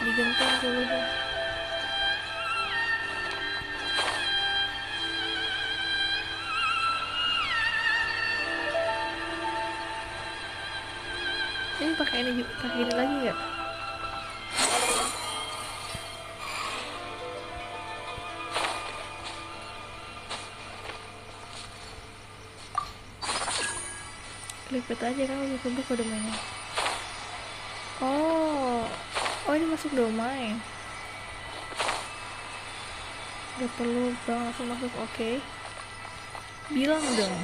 Digenteng dulu deh. Ini pakai ini lagi nggak? Klik aja kan lebih kebuka domainnya. Oh ini masuk domain. Gak perlu bang langsung masuk. Oke. Bilang dong.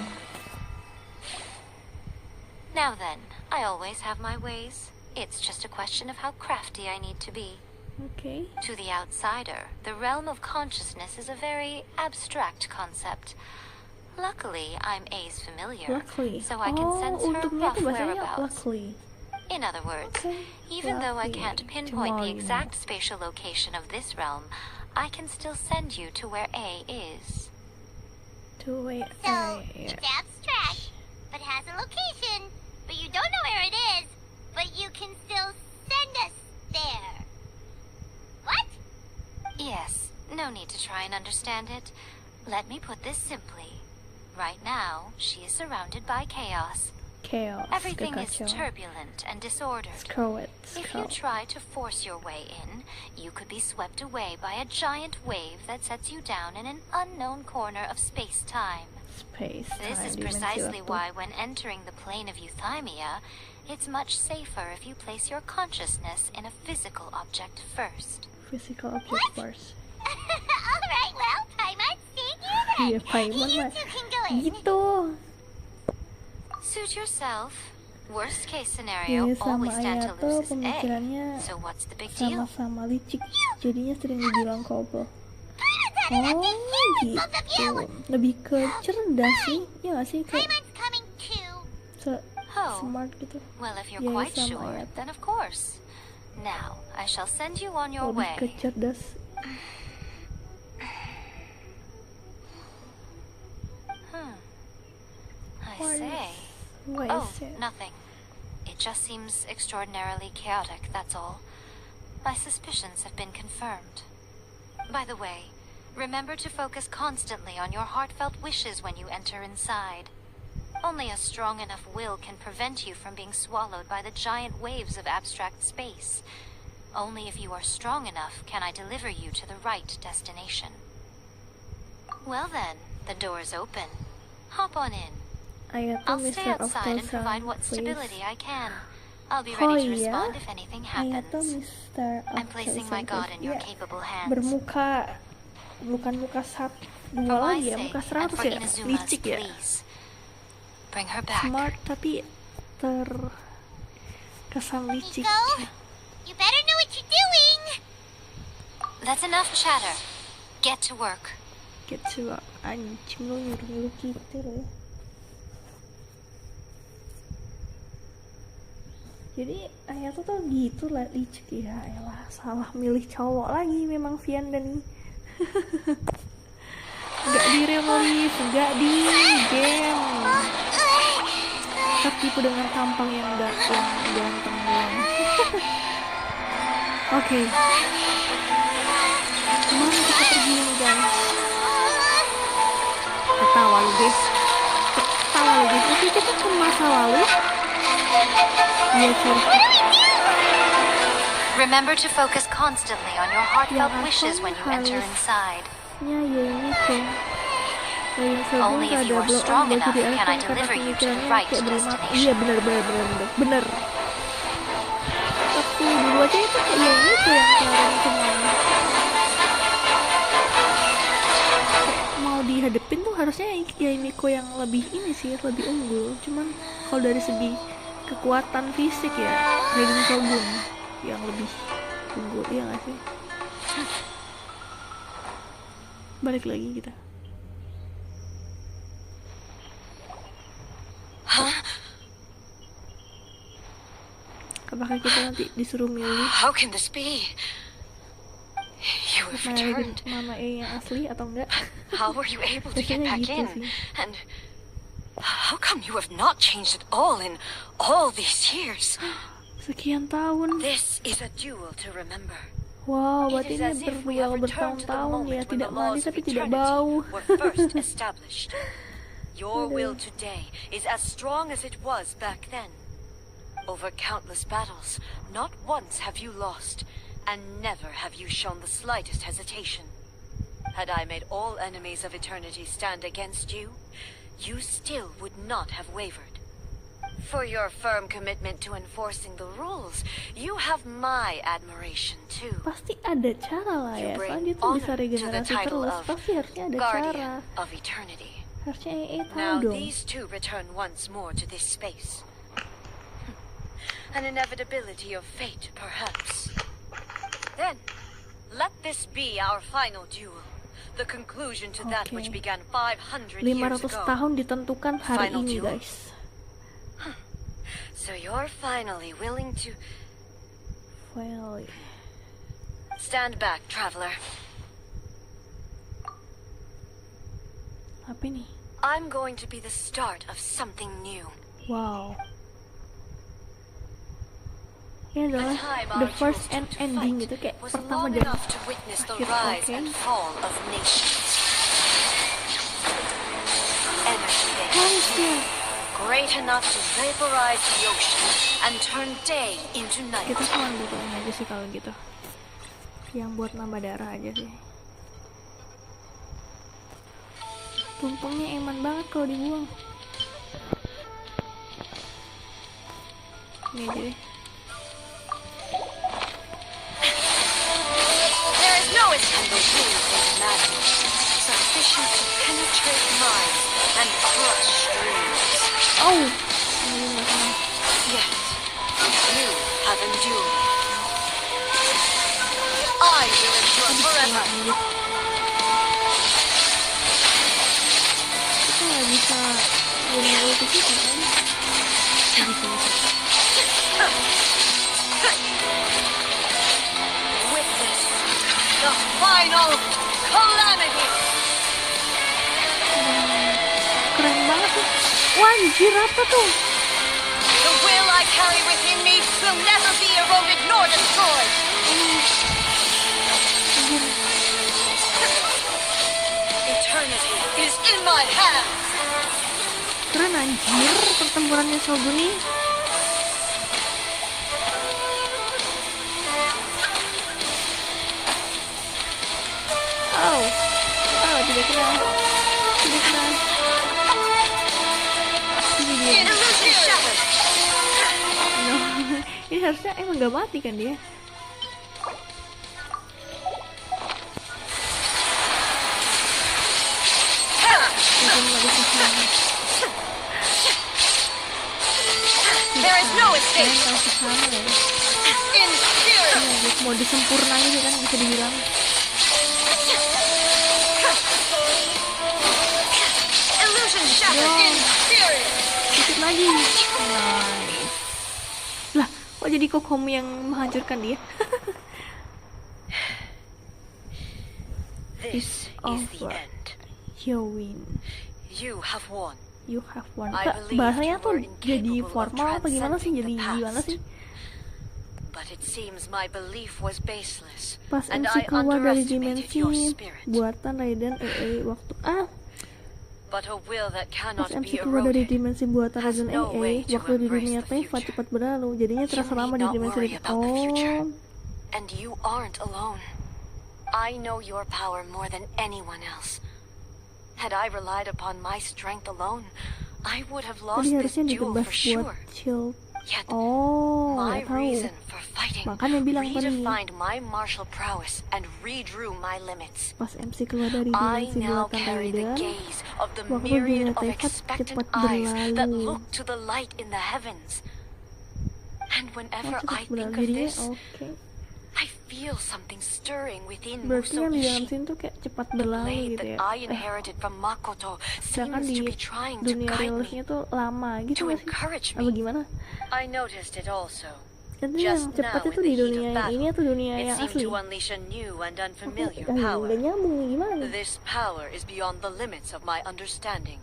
Now then, I always have my ways. It's just a question of how crafty I need to be. Okay. To the outsider, the realm of consciousness is a very abstract concept. Luckily, I'm A's familiar, so I can sense her rough whereabouts. In other words, even though I can't pinpoint the exact spatial location of this realm, I can still send you to where A is. So, it's abstract, but has a location, but you don't know where it is, but you can still send us there. What? Yes, no need to try and understand it. Let me put this simply. Right now, she is surrounded by chaos. Everything is turbulent and disordered. If you try to force your way in, you could be swept away by a giant wave that sets you down in an unknown corner of space-time. This is precisely why when entering the plane of euthymia, it's much safer if you place your consciousness in a physical object first. Alright, well, Paimon, thank you then. Iya, Paimon You mah two can go in. gitu. Suit yourself. Worst case scenario, Iya, sama always stand to Ayato lose is A. pemikirannya So what's the big deal? sama-sama licik, jadinya sering dibilang kobel. Oh gitu, lebih ke cerdas sih, ya nggak sih, kayak smart gitu. Well, if you're Ya, quite sama sure, Ayato. then of course. Now, I shall send you on your Lebih ke way. cerdas. I say. What Oh, is it? nothing. It just seems extraordinarily chaotic, that's all. My suspicions have been confirmed. By the way, remember to focus constantly on your heartfelt wishes when you enter inside. Only a strong enough will can prevent you from being swallowed by the giant waves of abstract space. Only if you are strong enough can I deliver you to the right destination. Well then, the door's open. Hop on in. Ayato, I'll stay Mr. outside and Octo-san, provide what please. stability I can. I'll be Oh ready to iya, respond if anything happens. Ayato, Mr. I'm placing my god in your Ya, capable hands. bermuka, bukan muka For 2 my lagi ya, sake muka and 100 for ya, Inazuma's, licik ya. please. Bring her back. Smart tapi kesan licik. You better know what you're doing. That's enough chatter. Get to work. Get to work. Anjing lu nyuruh-nyuruh gitu loh ya. Jadi ayah tuh gitu lah, licik ya elah, salah milih cowok lagi memang Vianda nih. Gak di real life, gak di game. Tertipu dengan tampang yang ganteng doang. Oke. Kemana kita pergi nih guys? Ketawa lu guys. Oke, kita ke masa lalu. Iya curhat. Remember to focus constantly on your heartfelt wishes when you enter inside. Ya ini kok. Only if you are strong enough can I deliver you to the right destination. Iya benar. Waktu dulu aja itu kayak itu yang kemarin semuanya. Mau dihadepin tuh harusnya ya Miko yang lebih ini sih, lebih unggul. Cuman kalau dari segi kekuatan fisik ya Raiden Shogun yang lebih unggul, iya gak sih? Balik lagi kita. Apakah kita nanti disuruh milih How can this be? You have returned. Mama E yang asli atau enggak? How were you able to get back gitu in? sih. And how come you have not changed at all in all these years? Sekian tahun. This is a duel to remember. Wow, berarti ini berduel bertahun-tahun ya, tidak mandi tapi tidak bau. Your will today is as strong as it was back then. Over countless battles, not once have you lost, and never have you shown the slightest hesitation. Had I made all enemies of eternity stand against you, you still would not have wavered. For your firm commitment to enforcing the rules, you have my admiration too. Pasti ada cara lah ya, soalnya dia tuh bisa regenerasi terus. Pasti harusnya ada cara. Of eternity. Harusnya tahu Now dong. these two return once more to this space. An inevitability of fate, perhaps. Then, let this be our final duel. The conclusion to that which began 500 years 500 ago. tahun ditentukan hari Final ini, duel? guys. So you're finally willing to stand back, traveler. Apa ini? I'm going to be the start of something new. Wow. Ini adalah the first and ending gitu, kayak pertama dan akhir. Oke. Great enough to vaporize the ocean and turn day into night. Kita cuma butuh ini aja sih kalau gitu. Yang buat nambah darah aja sih. Tumpengnya eman banget kalau dibuang. Ini aja deh. There is no escape in madness sufficient to penetrate minds and crush dreams. Oh! Yet, you have endured. I will endure forever. Kita nggak bisa gunain ulti kita kan? Witness the final calamity. Keren banget tuh. Wah, anjir apa tuh? The will I carry within me will never be eroded nor destroyed. Eternity is in my hands. Keren anjir pertempurannya Shogun nih. Oh, tidak kena. Ini dia. No, ini harusnya emang gak mati kan dia? There is no escape. Mode sempurna gitu kan bisa dibilang. Dikit lagi. Nice. Lah, kok jadi Kokomi yang menghancurkan dia? This is the end. You win. You have won. You have won. I Kak, believe bahasanya you tuh were jadi incapable of formal apa gimana sih? transcending Jadi the gimana past. sih? But it seems my belief was baseless, Pas and MC I keluar dari underestimated your dimensi spirit. buatan Raiden waktu But a will that Pas cannot MC be keluar dari eroded. dimensi buatan has Raiden no way to waktu di embrace dunia the Teva future. cepat berlalu, jadinya terasa You lama need di not dimensi worry about the future. Oh, And you aren't alone. I know your power more than anyone else. Had I relied upon my strength alone, I would have lost tadi this harusnya duel ditebas for buat sure. shield. Yet, Oh, my nggak tahu. reason for fighting Makanya bilang tadi redefined my martial prowess and redrew my limits. pas MC keluar dari I dimensi now buatan carry the Raiden, gaze of the waktu myriad dunia of Teva expectant cepat eyes that berlalu. look to the light in the heavens. And whenever Cepat I think berlalu of jadinya this, oke. I feel something stirring within Berarti yang di dalam Musoichi. sini tuh kayak cepat The berlalu blade gitu that ya. I inherited from Makoto Sedangkan seems di to be trying to dunia guide realnya me, tuh lama gitu to nggak sih? encourage Apa me. gimana? I noticed it also. Jadi Just yang cepat now itu in di the heat dunia of yang battle, ini atau dunia it yang seemed asli? to unleash a new and unfamiliar Nggak power. nyambung nih, gimana? This power is beyond the limits of my understanding.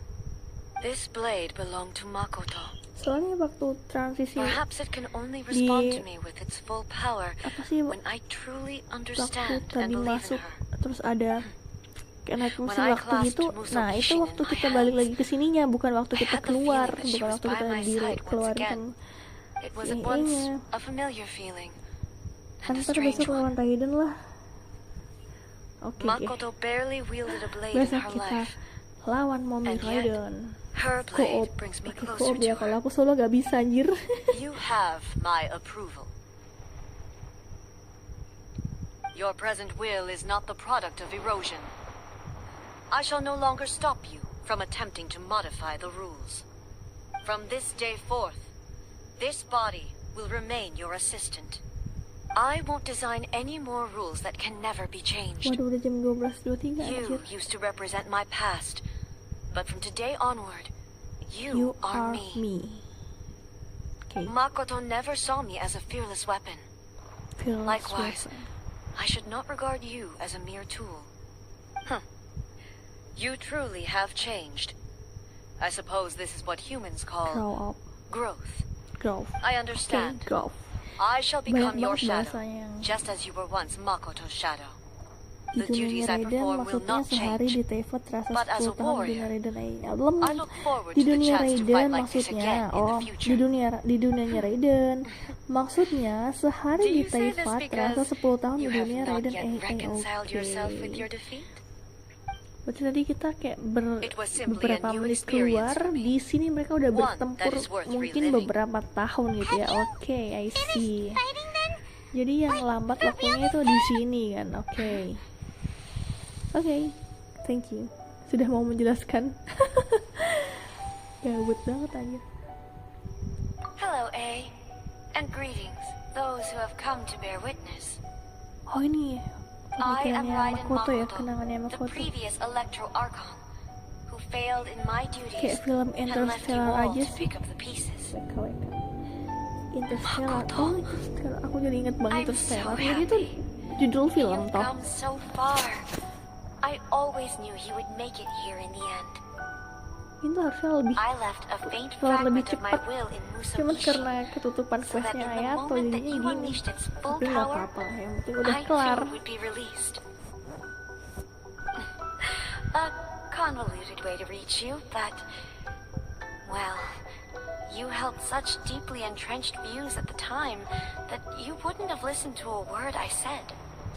This blade belonged to Makoto. Soalnya waktu transisi Perhaps it can only di respond to me with its full power apa sih when I truly waktu understand and tadi believe masuk in her. terus ada kayak naik When mesin I waktu clasped gitu, nah itu Musoichi waktu in my kita balik hands, lagi ke sininya, bukan waktu I kita had the keluar, feeling that she bukan was waktu by kita my side once keluarkan again. It was at Iya. once a familiar feeling kan and a ntar strange besok one. lawan Raiden lah. Oke, Makoto barely wielded a blade in besok her kita life. lawan Mommy And yet, Raiden. Her Koop, blade brings me pakai closer koop ya, to kalau her. aku solo gak bisa anjir. You have my approval. Your present will is not the product of erosion. I shall no longer stop you from attempting to modify the rules. From this day forth, this body will remain your assistant. I won't design any more rules that can never be changed. Waduh, udah jam 12.23 You anjir. used to represent my past, but from today onward, You you are are me. Okay. Makoto never saw me as a fearless weapon. Fearless Likewise, weapon. I should not regard you as a mere tool. You truly have changed. I suppose this is what humans Grow call up. growth. Growth. I Okay, understand. growth. I shall become Banyak your banget shadow, bahasa yang just as you were once Makoto's shadow. di The duties dunia I Raiden perform will maksudnya not sehari change. di Teva terasa But as 10 a tahun di dunia warrior, Raiden I belum look forward di to the dunia chance to Raiden fight like this maksudnya again in the future. di dunianya Raiden maksudnya sehari Do di you say this Teva terasa because 10 tahun di you have dunia not Raiden yet reconciled yourself with your defeat? berarti tadi kita kayak It was simply a beberapa new menit experience keluar for me. di sini mereka udah One bertempur that is worth mungkin reliving. beberapa tahun gitu ya. Oke, I see. Jadi yang lambat waktunya itu di sini kan. Oke, thank you sudah mau menjelaskan. Gabut banget aja. Hello, A. And greetings, those who have come to bear witness. Oh ini I am pemikirannya Raiden Makoto ya, Makoto, kenangannya the Makoto. previous Electro Archon, who failed in my duties Kayak film and left you Interstellar all aja to sih. pick up the pieces. Interstellar. Makoto. Oh, Interstellar. Aku jadi inget banget I'm Interstellar. so Jadi itu happy. judul film You've toh. come so far. I always knew you would make it here in the end. Itu harusnya lebih I left a faint keluar lebih fragment of my cepat. will in Cuman Musoichi, karena ketutupan so that questnya in the Ayato moment that jadinya you gini. unleashed its full Tapi nggak power, apa-apa, yang penting udah I kelar. too would be released. A convoluted way to reach you, but well, you held such deeply entrenched views at the time that you wouldn't have listened to a word I said.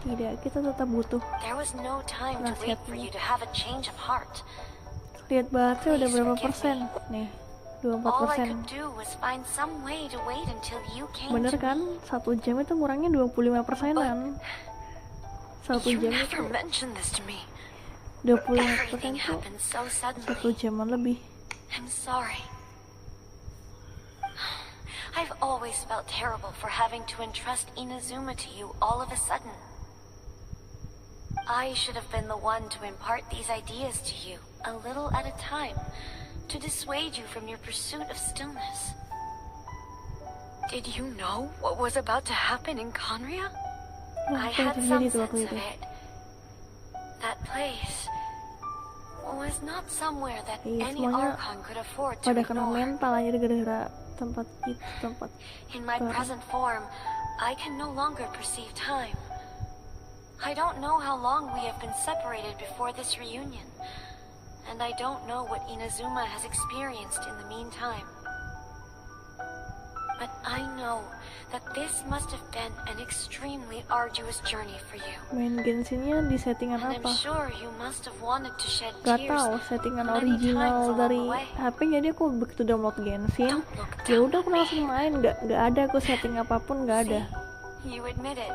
Tidak, kita tetap butuh. There was no time to wait for you to have a change of heart. Lihat baterai udah berapa persen? Nih, 24%. All I could do was find some way to wait until you came Bener to kan? me. 1 jam itu ngurangnya 25%-an. 1 You jam never itu mentioned this to me. 25% Everything tuh happened so 1 suddenly. jaman lebih. I'm sorry. I've always felt terrible for having to entrust Inazuma to you all of a sudden. I should have been the one to impart these ideas to you, a little at a time, to dissuade you from your pursuit of stillness. Did you know what was about to happen in Conria? I had some sense of it. That place was not somewhere that any Archon could afford to pada kena ignore. mental aja gara-gara tempat itu, tempat In my present form, I can no longer perceive time. I don't know how long we have been separated before this reunion, and I don't know what Inazuma has experienced in the meantime. But I know that this must have been an extremely arduous journey for you. Main Genshinnya di settingan And I'm apa? sure you must have wanted to shed Gak tears tau settingan many original times dari along the way. HP. Jadi aku begitu download Genshin, ya udah aku langsung main. Gak ada aku setting apapun, gak ada. You admit it.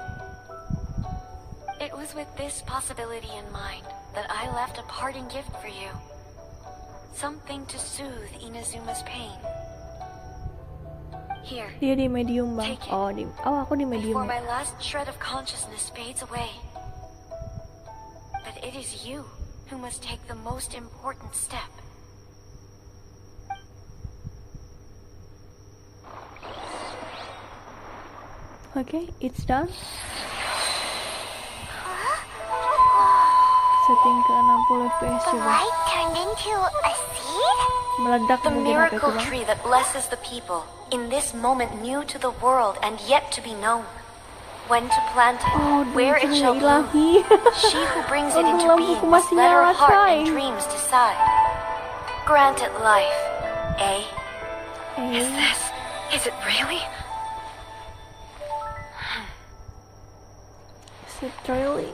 It was with this possibility in mind that I left a parting gift for you. Something to soothe Inazuma's pain. Here. Dia di medium bang. Oh aku di medium. Before my last shred of consciousness fades away. But it is you who must take the most important step. Okay, it's done. Setting ke 60 fps The coba. light turned into a seed? Meledak The mungkin HP miracle ku bang. tree that blesses the people, in this moment new to the world and yet to be known. When to plant it, where it shall bloom, she who brings it into being must let her heart and dreams decide. Grant it life, eh? Is it really? Is it really?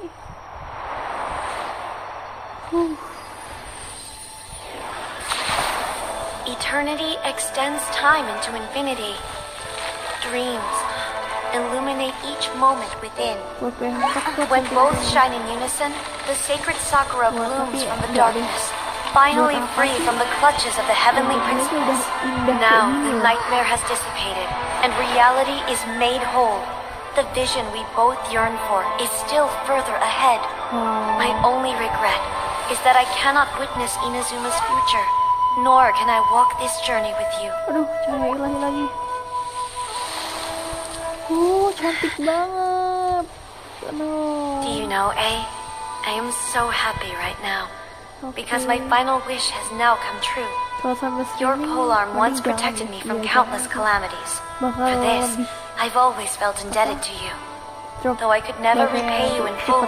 Eternity extends time into infinity. Dreams illuminate each moment within. When both shine in unison, the sacred sakura blooms from the darkness, finally free from the clutches of the heavenly principles. Now the nightmare has dissipated, and reality is made whole. The vision we both yearn for is still further ahead. My only regret is that I cannot witness Inazuma's future, nor can I walk this journey with you. Aduh, cahaya ilahi lagi. Cantik banget. Aduh. Do you know, I am so happy right now, because my final wish has now come true. Your polearm once protected me from countless calamities. For this, I've always felt indebted to you. Though I could never repay you in full,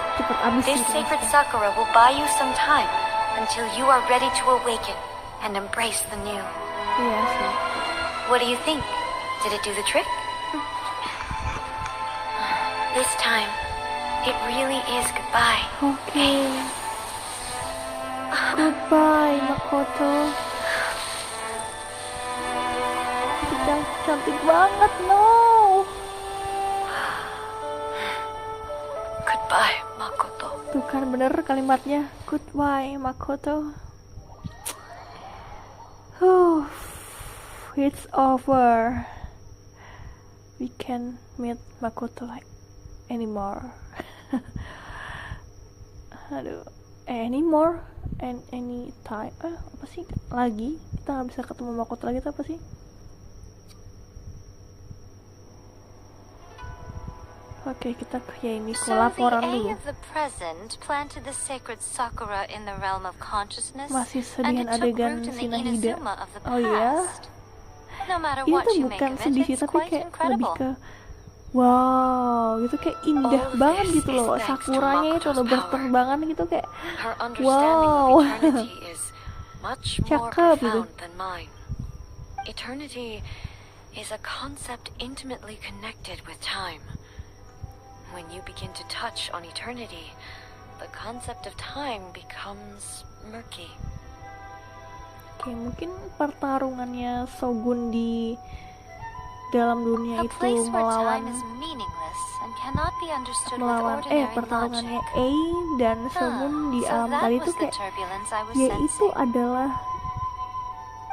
this sacred sakura will buy you some time until you are ready to awaken and embrace the new. What do you think? Did it do the trick? This time, it really is goodbye. Okay. Goodbye, Makoto. Cantik banget, no. Goodbye, Makoto. Tuh kan bener kalimatnya. Goodbye, Makoto. It's over. We can't meet Makoto anymore. Aduh, anymore and any time. Apa sih? Lagi kita nggak bisa ketemu Makoto lagi, itu apa sih? Oke, kita kayak ini laporan dulu. of the present planted the sacred sakura in the realm of consciousness. Masih and sedihan it took adegan root in the Sinahida. Inazuma of the Oh iya. past. No matter Ini what tuh you make bukan of sedih it, sih, it's tapi quite kayak lebih incredible. ke wow, gitu kayak indah All banget this gitu is loh. thanks to Sakuranya itu Makoto's udah power. berterbangan gitu kayak Her understanding wow. of eternity is much more Cakep gitu. profound than mine. Eternity is a concept intimately connected with time. When you begin to touch on eternity, the concept of time becomes murky. Oke, mungkin pertarungannya Shogun di dalam dunia A itu place where time melawan is meaningless and cannot be understood with ordinary pertarungannya logic. A dan Shogun di So alam that tadi was itu the kayak turbulence I was ya itu sensing. adalah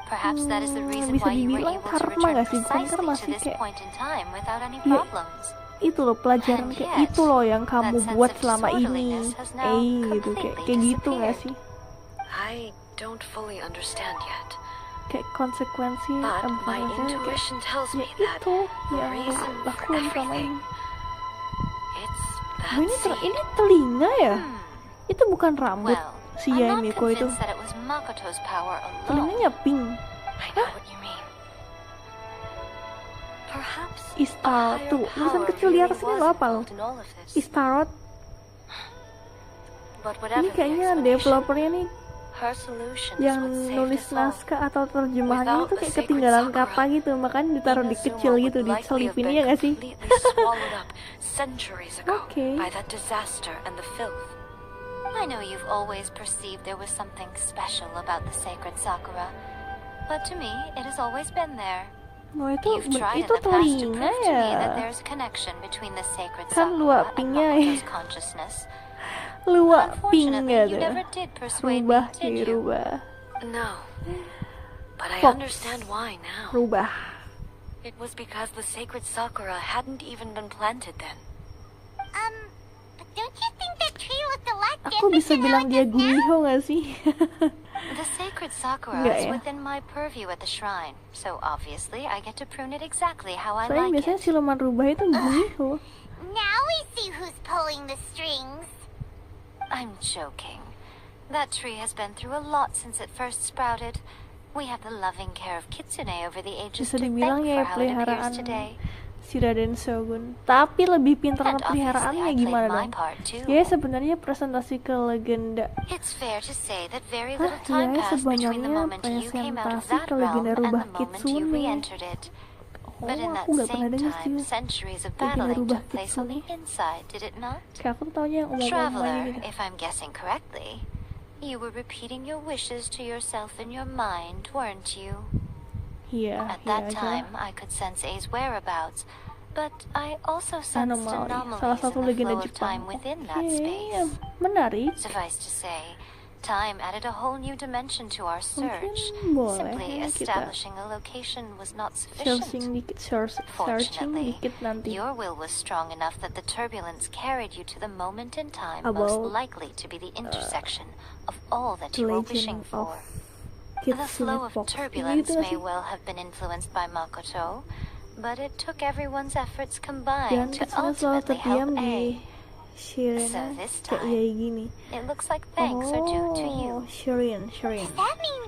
Perhaps that is the reason bisa why you were dibilang able to karma return gak sih? Bukan precisely karma to sih, this kayak point in time without any ya, problems. itu loh pelajaran And kayak yet, itu loh yang kamu that buat sense of selama ini disorderliness has now gitu kayak completely gitu nggak sih? I don't fully understand yet. kayak konsekuensi But bukan my konsekuensi, intuition tells ya me that itu the yang reason for lakuin selama everything, ini. it's that ini seed. ini telinga ya, itu bukan rambut Well, si I'm not Yaemiko itu, convinced that it was Makoto's power alone. telinganya pink. I know what you mean. Perhaps Istarot tuh, tulisan kecil di atas ini lo apa lo? Istarot. But Ini whatever the kayaknya explanation, developernya nih her solution is yang what saved nulis us all. naskah atau terjemahannya Without itu the kayak sacred ketinggalan Sakura, kata gitu, makanya ditaruh di Inazuma kecil would gitu, likely have diselipin been ya gak sih? completely swallowed up centuries ago Okay. by that disaster and the filth. I know you've always perceived there was something special about the sacred Sakura, but to me, it has always been there. Oh itu You've tried in itu the past to telinga prove to me that ya, there's a connection between the sacred kan Sakura luak and pinknya ya, Makoto's consciousness. luak pink Unfortunately, gitu, you never did persuade me, rubah did kayak you? rubah, No, but I Fox. understand why now. rubah. It was because the sacred Sakura hadn't even been planted then. But don't you think that tree looked a lot Aku different bisa than how bilang it dia does now? Gumiho gak sih? The sacred Sakura Enggak is ya? within my purview at the shrine, so obviously I get to prune it exactly how I Soalnya like biasanya it. siluman rubah itu Gumiho. Now we see who's pulling the strings. I'm joking. That tree has been through a lot since it first sprouted. We have the loving care of Kitsune over the ages Bisa to dibilang thank ya for how it appears peliharaan today. si Raden Shogun. Tapi lebih pintar And peliharaannya obviously I gimana played my dong? part too. Ya sebenarnya presentasi ke legenda. It's fair to say that very Hah, little time ya passed between the sebenarnya moment you came out of presentasi that ke realm legenda and rubah the moment you Kitsune. re-entered it. But in Oh, that aku gak pernah same denger time, sih centuries of legenda battling rubah took place on the Kitsune. inside, did it not? Kayak aku taunya yang umum-umum aja Traveler, gitu. if I'm guessing correctly, you were repeating your wishes to yourself in your mind, weren't you? Iya, At iya that aja. time, I could sense A's whereabouts, but I also sensed Anomali, salah anomalies satu in the legenda flow of Jepang. time within that Oke, space. menarik. Suffice to say, time added a whole new dimension to our search. Mungkin boleh Simply ya kita establishing a location was not sufficient. searching dikit, searching Fortunately, dikit nanti. your will was strong enough that the turbulence carried you to the moment in time About, most likely to be the intersection of all that The you were Legend wishing of for. The flow Kitsune of Fox. turbulence Gitu may sih. well have been influenced by Makoto, but it took everyone's efforts Dan combined to Kitsune selalu ultimately terdiam help di A. Shirena So this kayak time, yai gini. it looks like thanks are due to you. Shirin. Does that mean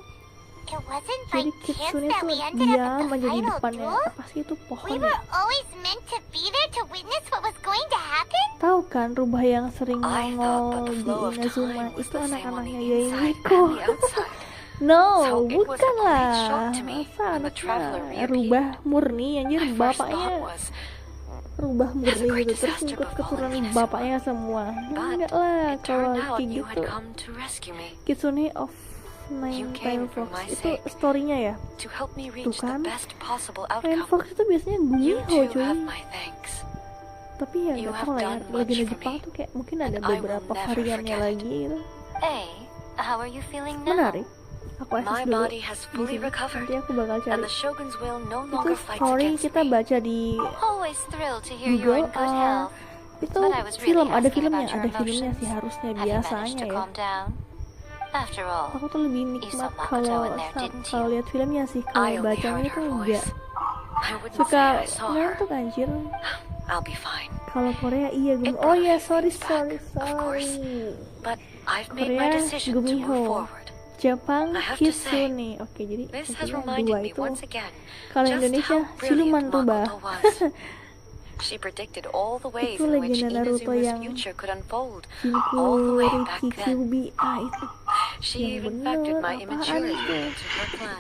it wasn't by Jadi chance Kitsune that tuh we ended up diam at the aja di final depannya. duel? Apa sih itu pohon We ya? were always meant to be there to witness what was going to happen? Tahu kan rubah yang sering I thought that nongol the di flow of Inazuma time was itu the same on anak-anaknya the Yai inside Miko. and the outside. No, So it was a bukan great lah. shock to me Masa when the traveler anaknya reappeared. rubah murni anjir, My first bapaknya thought was, rubah has a murni great gitu terus disaster ngikut befallen keturunan Inazuma? bapaknya semua. But Enggak lah it kalau turned out kayak you had gitu. come to rescue me, Kitsune of You Nine came Tail for Fox my itu sake. storynya ya. to help me Tuh reach the kan, best possible Nine outcome. Fox itu biasanya You Gumiho too cuy. have my thanks. Tapi ya You nggak have tahu lah ya, done much legenda for Jepang me, tuh kayak mungkin ada and I will beberapa never variannya forget it. lagi gitu. A, how are you feeling now? Menarik. Aku My akses dulu. body has fully Di sini. recovered, Nanti aku bakal and cari. the Shogun's will no Itu longer fights story against kita me. baca di Always thrilled to hear you're Google. in good health. Itu But I was really film, ada asking filmnya, about your ada filmnya emotions. sih harusnya Have you managed biasanya to ya. calm down? After all, Aku tuh lebih you saw nikmat Makoto kalau in there, didn't kalau you? lihat filmnya sih, I kalau only bacanya heard itu her enggak. voice. I wouldn't Suka say I saw her. ngantuk anjir. I'll be fine. Kalau Korea iya It Oh brought ya, me sorry. of course. But I've made my Korea decision to move Gumiho. forward. Jepang I have to say, Kitsune. Oke, jadi This has maksudnya reminded dua me itu. once again Kalau just Indonesia how siluman brilliant rubah. Makoto was. She predicted all the ways Itu in which legenda Naruto Inazuma's yang future could unfold, Shinku all the way back Riki then. Kyubi. Itu She yang even bener, factored my apaan immaturity itu? into her plan.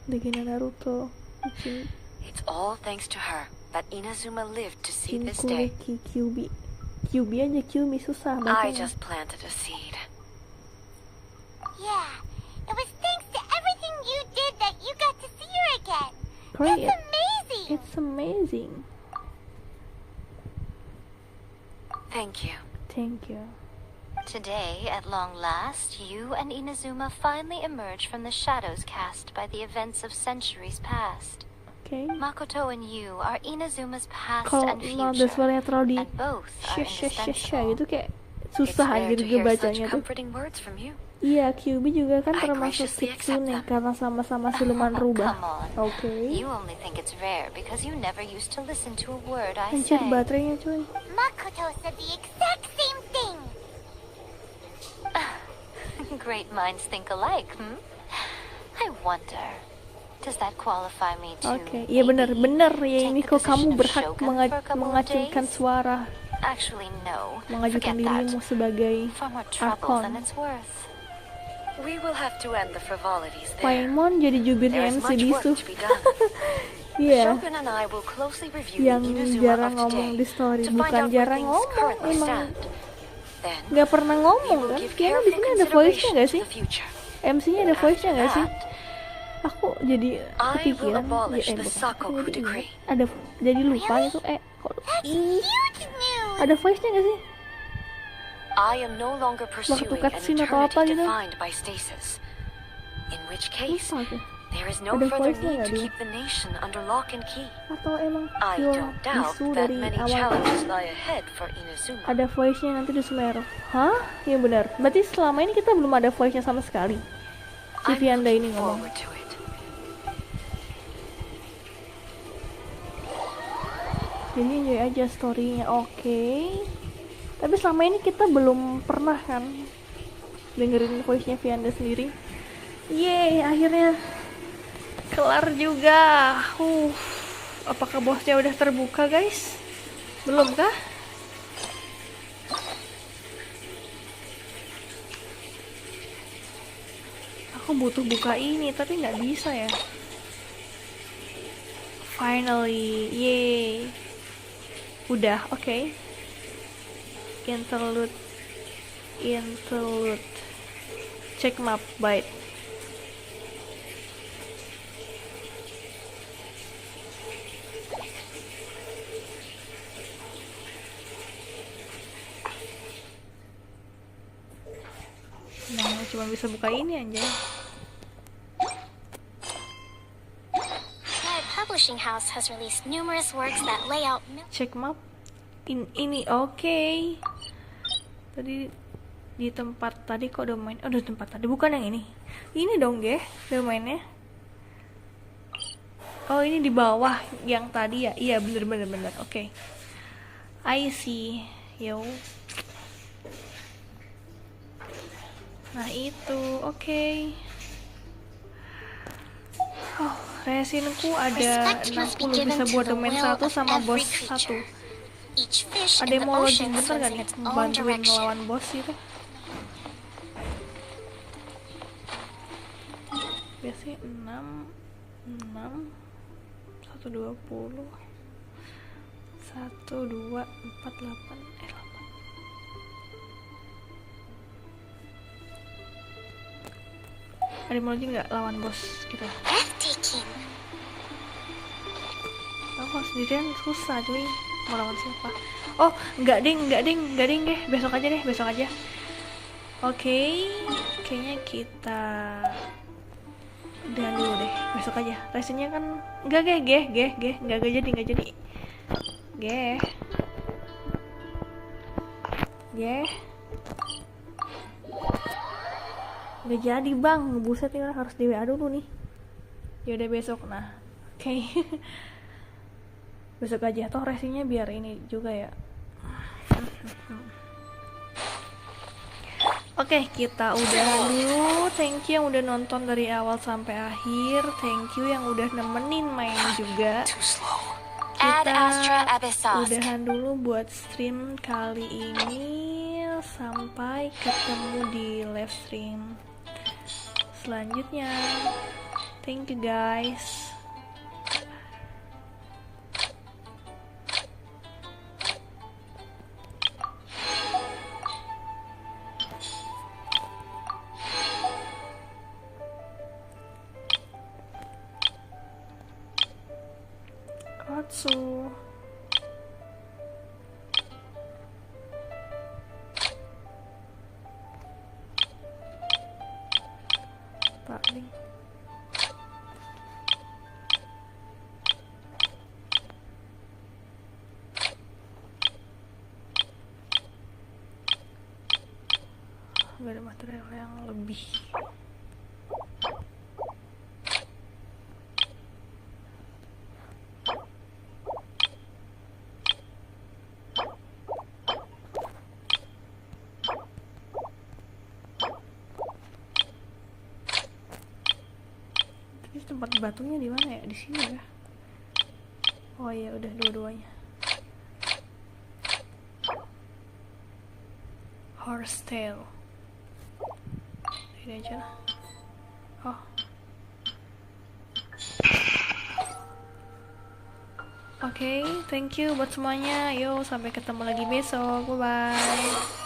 Legenda Naruto. It's all thanks to her that Inazuma lived to see this Shinku day. Riki Kyubi. Kyubi aja, Kyubi susah I bacanya. just planted a seed. Yeah, it was thanks to everything you did that you got to see her again. Great. That's amazing. It's amazing. Thank you. Thank you. Today, at long last, you and Inazuma finally emerge from the shadows cast by the events of centuries past. Okay. Makoto and you are Inazuma's past Kalau and nada future, suaranya terlalu di and both are sha indispensable. gitu kayak susah rare anjir to gue hear such bacanya tuh. comforting words from you. Iya, QB juga kan I termasuk graciously Kitsune accept them. karena sama-sama siluman rubah. Come on. Oke. You only think it's rare because you never used to listen to a word I Anjir say. baterainya cuy. Makoto said the exact same thing. Great minds think alike, hmm? I wonder, does that qualify me too? Oke, iya benar-benar ya ini kok kamu berhak mengacungkan days? suara, Actually, no. mengajukan Forget that. dirimu sebagai Far more trouble than Arkon. it's worth. We will have to end the frivolities there. Paimon jadi jubirnya There is MC much work Bisu. to be done. Iya, Shogun and I will closely review yang the Inazuma jarang of ngomong today di story, to find bukan out where jarang things ngomong, currently emang stand. Then nggak pernah we ngomong will kan? give Karena di careful sini ada voice-nya nggak sih? consideration to the future. MC-nya ada voice-nya nggak sih? That, Aku jadi I will kepikiran, abolish the bukan. Sakoku Jadi decree. ingat. Ada jadi lupa gitu, kok Huge news. ada voice-nya nggak sih? I am no longer pursuing an cutscene atau apa eternity gitu? defined by stasis. In which case, Lupa aku. there is no Ada further voice-nya need nggak to dia? keep the nation under lock and key. Atau emang I pure don't doubt bisu that dari many awal? challenges lie ahead for Inazuma. Ada voice-nya nanti di Sumeru. Hah? Iya benar. Berarti selama ini kita belum ada voice-nya sama sekali. Si Vianda ini ngomong. Forward to it. Jadi enjoy aja story-nya. Oke. Tapi selama ini kita belum pernah kan dengerin voice-nya Vianda sendiri. Yeay, akhirnya kelar juga. Apakah bosnya udah terbuka, guys? Belum kah? Aku butuh buka ini, tapi nggak bisa ya. Finally, yay. Udah, oke. Interlude. Check map, byte. Nah, cuma bisa buka ini aja. My publishing house has released numerous works that lay out Check map. Ini oke. Tadi di tempat tadi kok domain. Oh, di tempat tadi bukan yang ini. Ini dong, domainnya. Oh, ini di bawah yang tadi ya. Iya, bener. Oke. I see. Yo. Nah, itu. Oke. Oh, resinku ada 60 bisa buat domain 1 sama bos 1. each fish Ada in yang the mau login ocean bentar swims gak in nih? its own Bantuin direction. ngelawan bos gitu. Biasanya 6 1 20 1 2 4 8 8. Ada yang mau login gak lawan bos kita? Breathtaking. Aku sendirian susah cuy, mau lawan siapa? Oh, enggak ding deh, besok aja. Oke, kayaknya kita udah dulu deh, besok aja. Racingnya kan enggak jadi. Nggak jadi bang, buset ini harus di WA dulu nih. Ya udah besok, nah, oke. Besok aja, toh racingnya biar ini juga ya. Oke, kita udahan dulu. Thank you yang udah nonton dari awal sampai akhir. Thank you yang udah nemenin main juga. Kita udahan dulu buat stream kali ini. Sampai ketemu di live stream selanjutnya. Thank you guys. Katsu. Paling. Gak ada material yang lebih. Terus tempat batunya di mana ya? Di sini ya? Oh iya, udah dua-duanya. Horsetail. Ini aja lah. Oh. Oke, thank you buat semuanya. Yo, sampai ketemu lagi besok. Bye bye.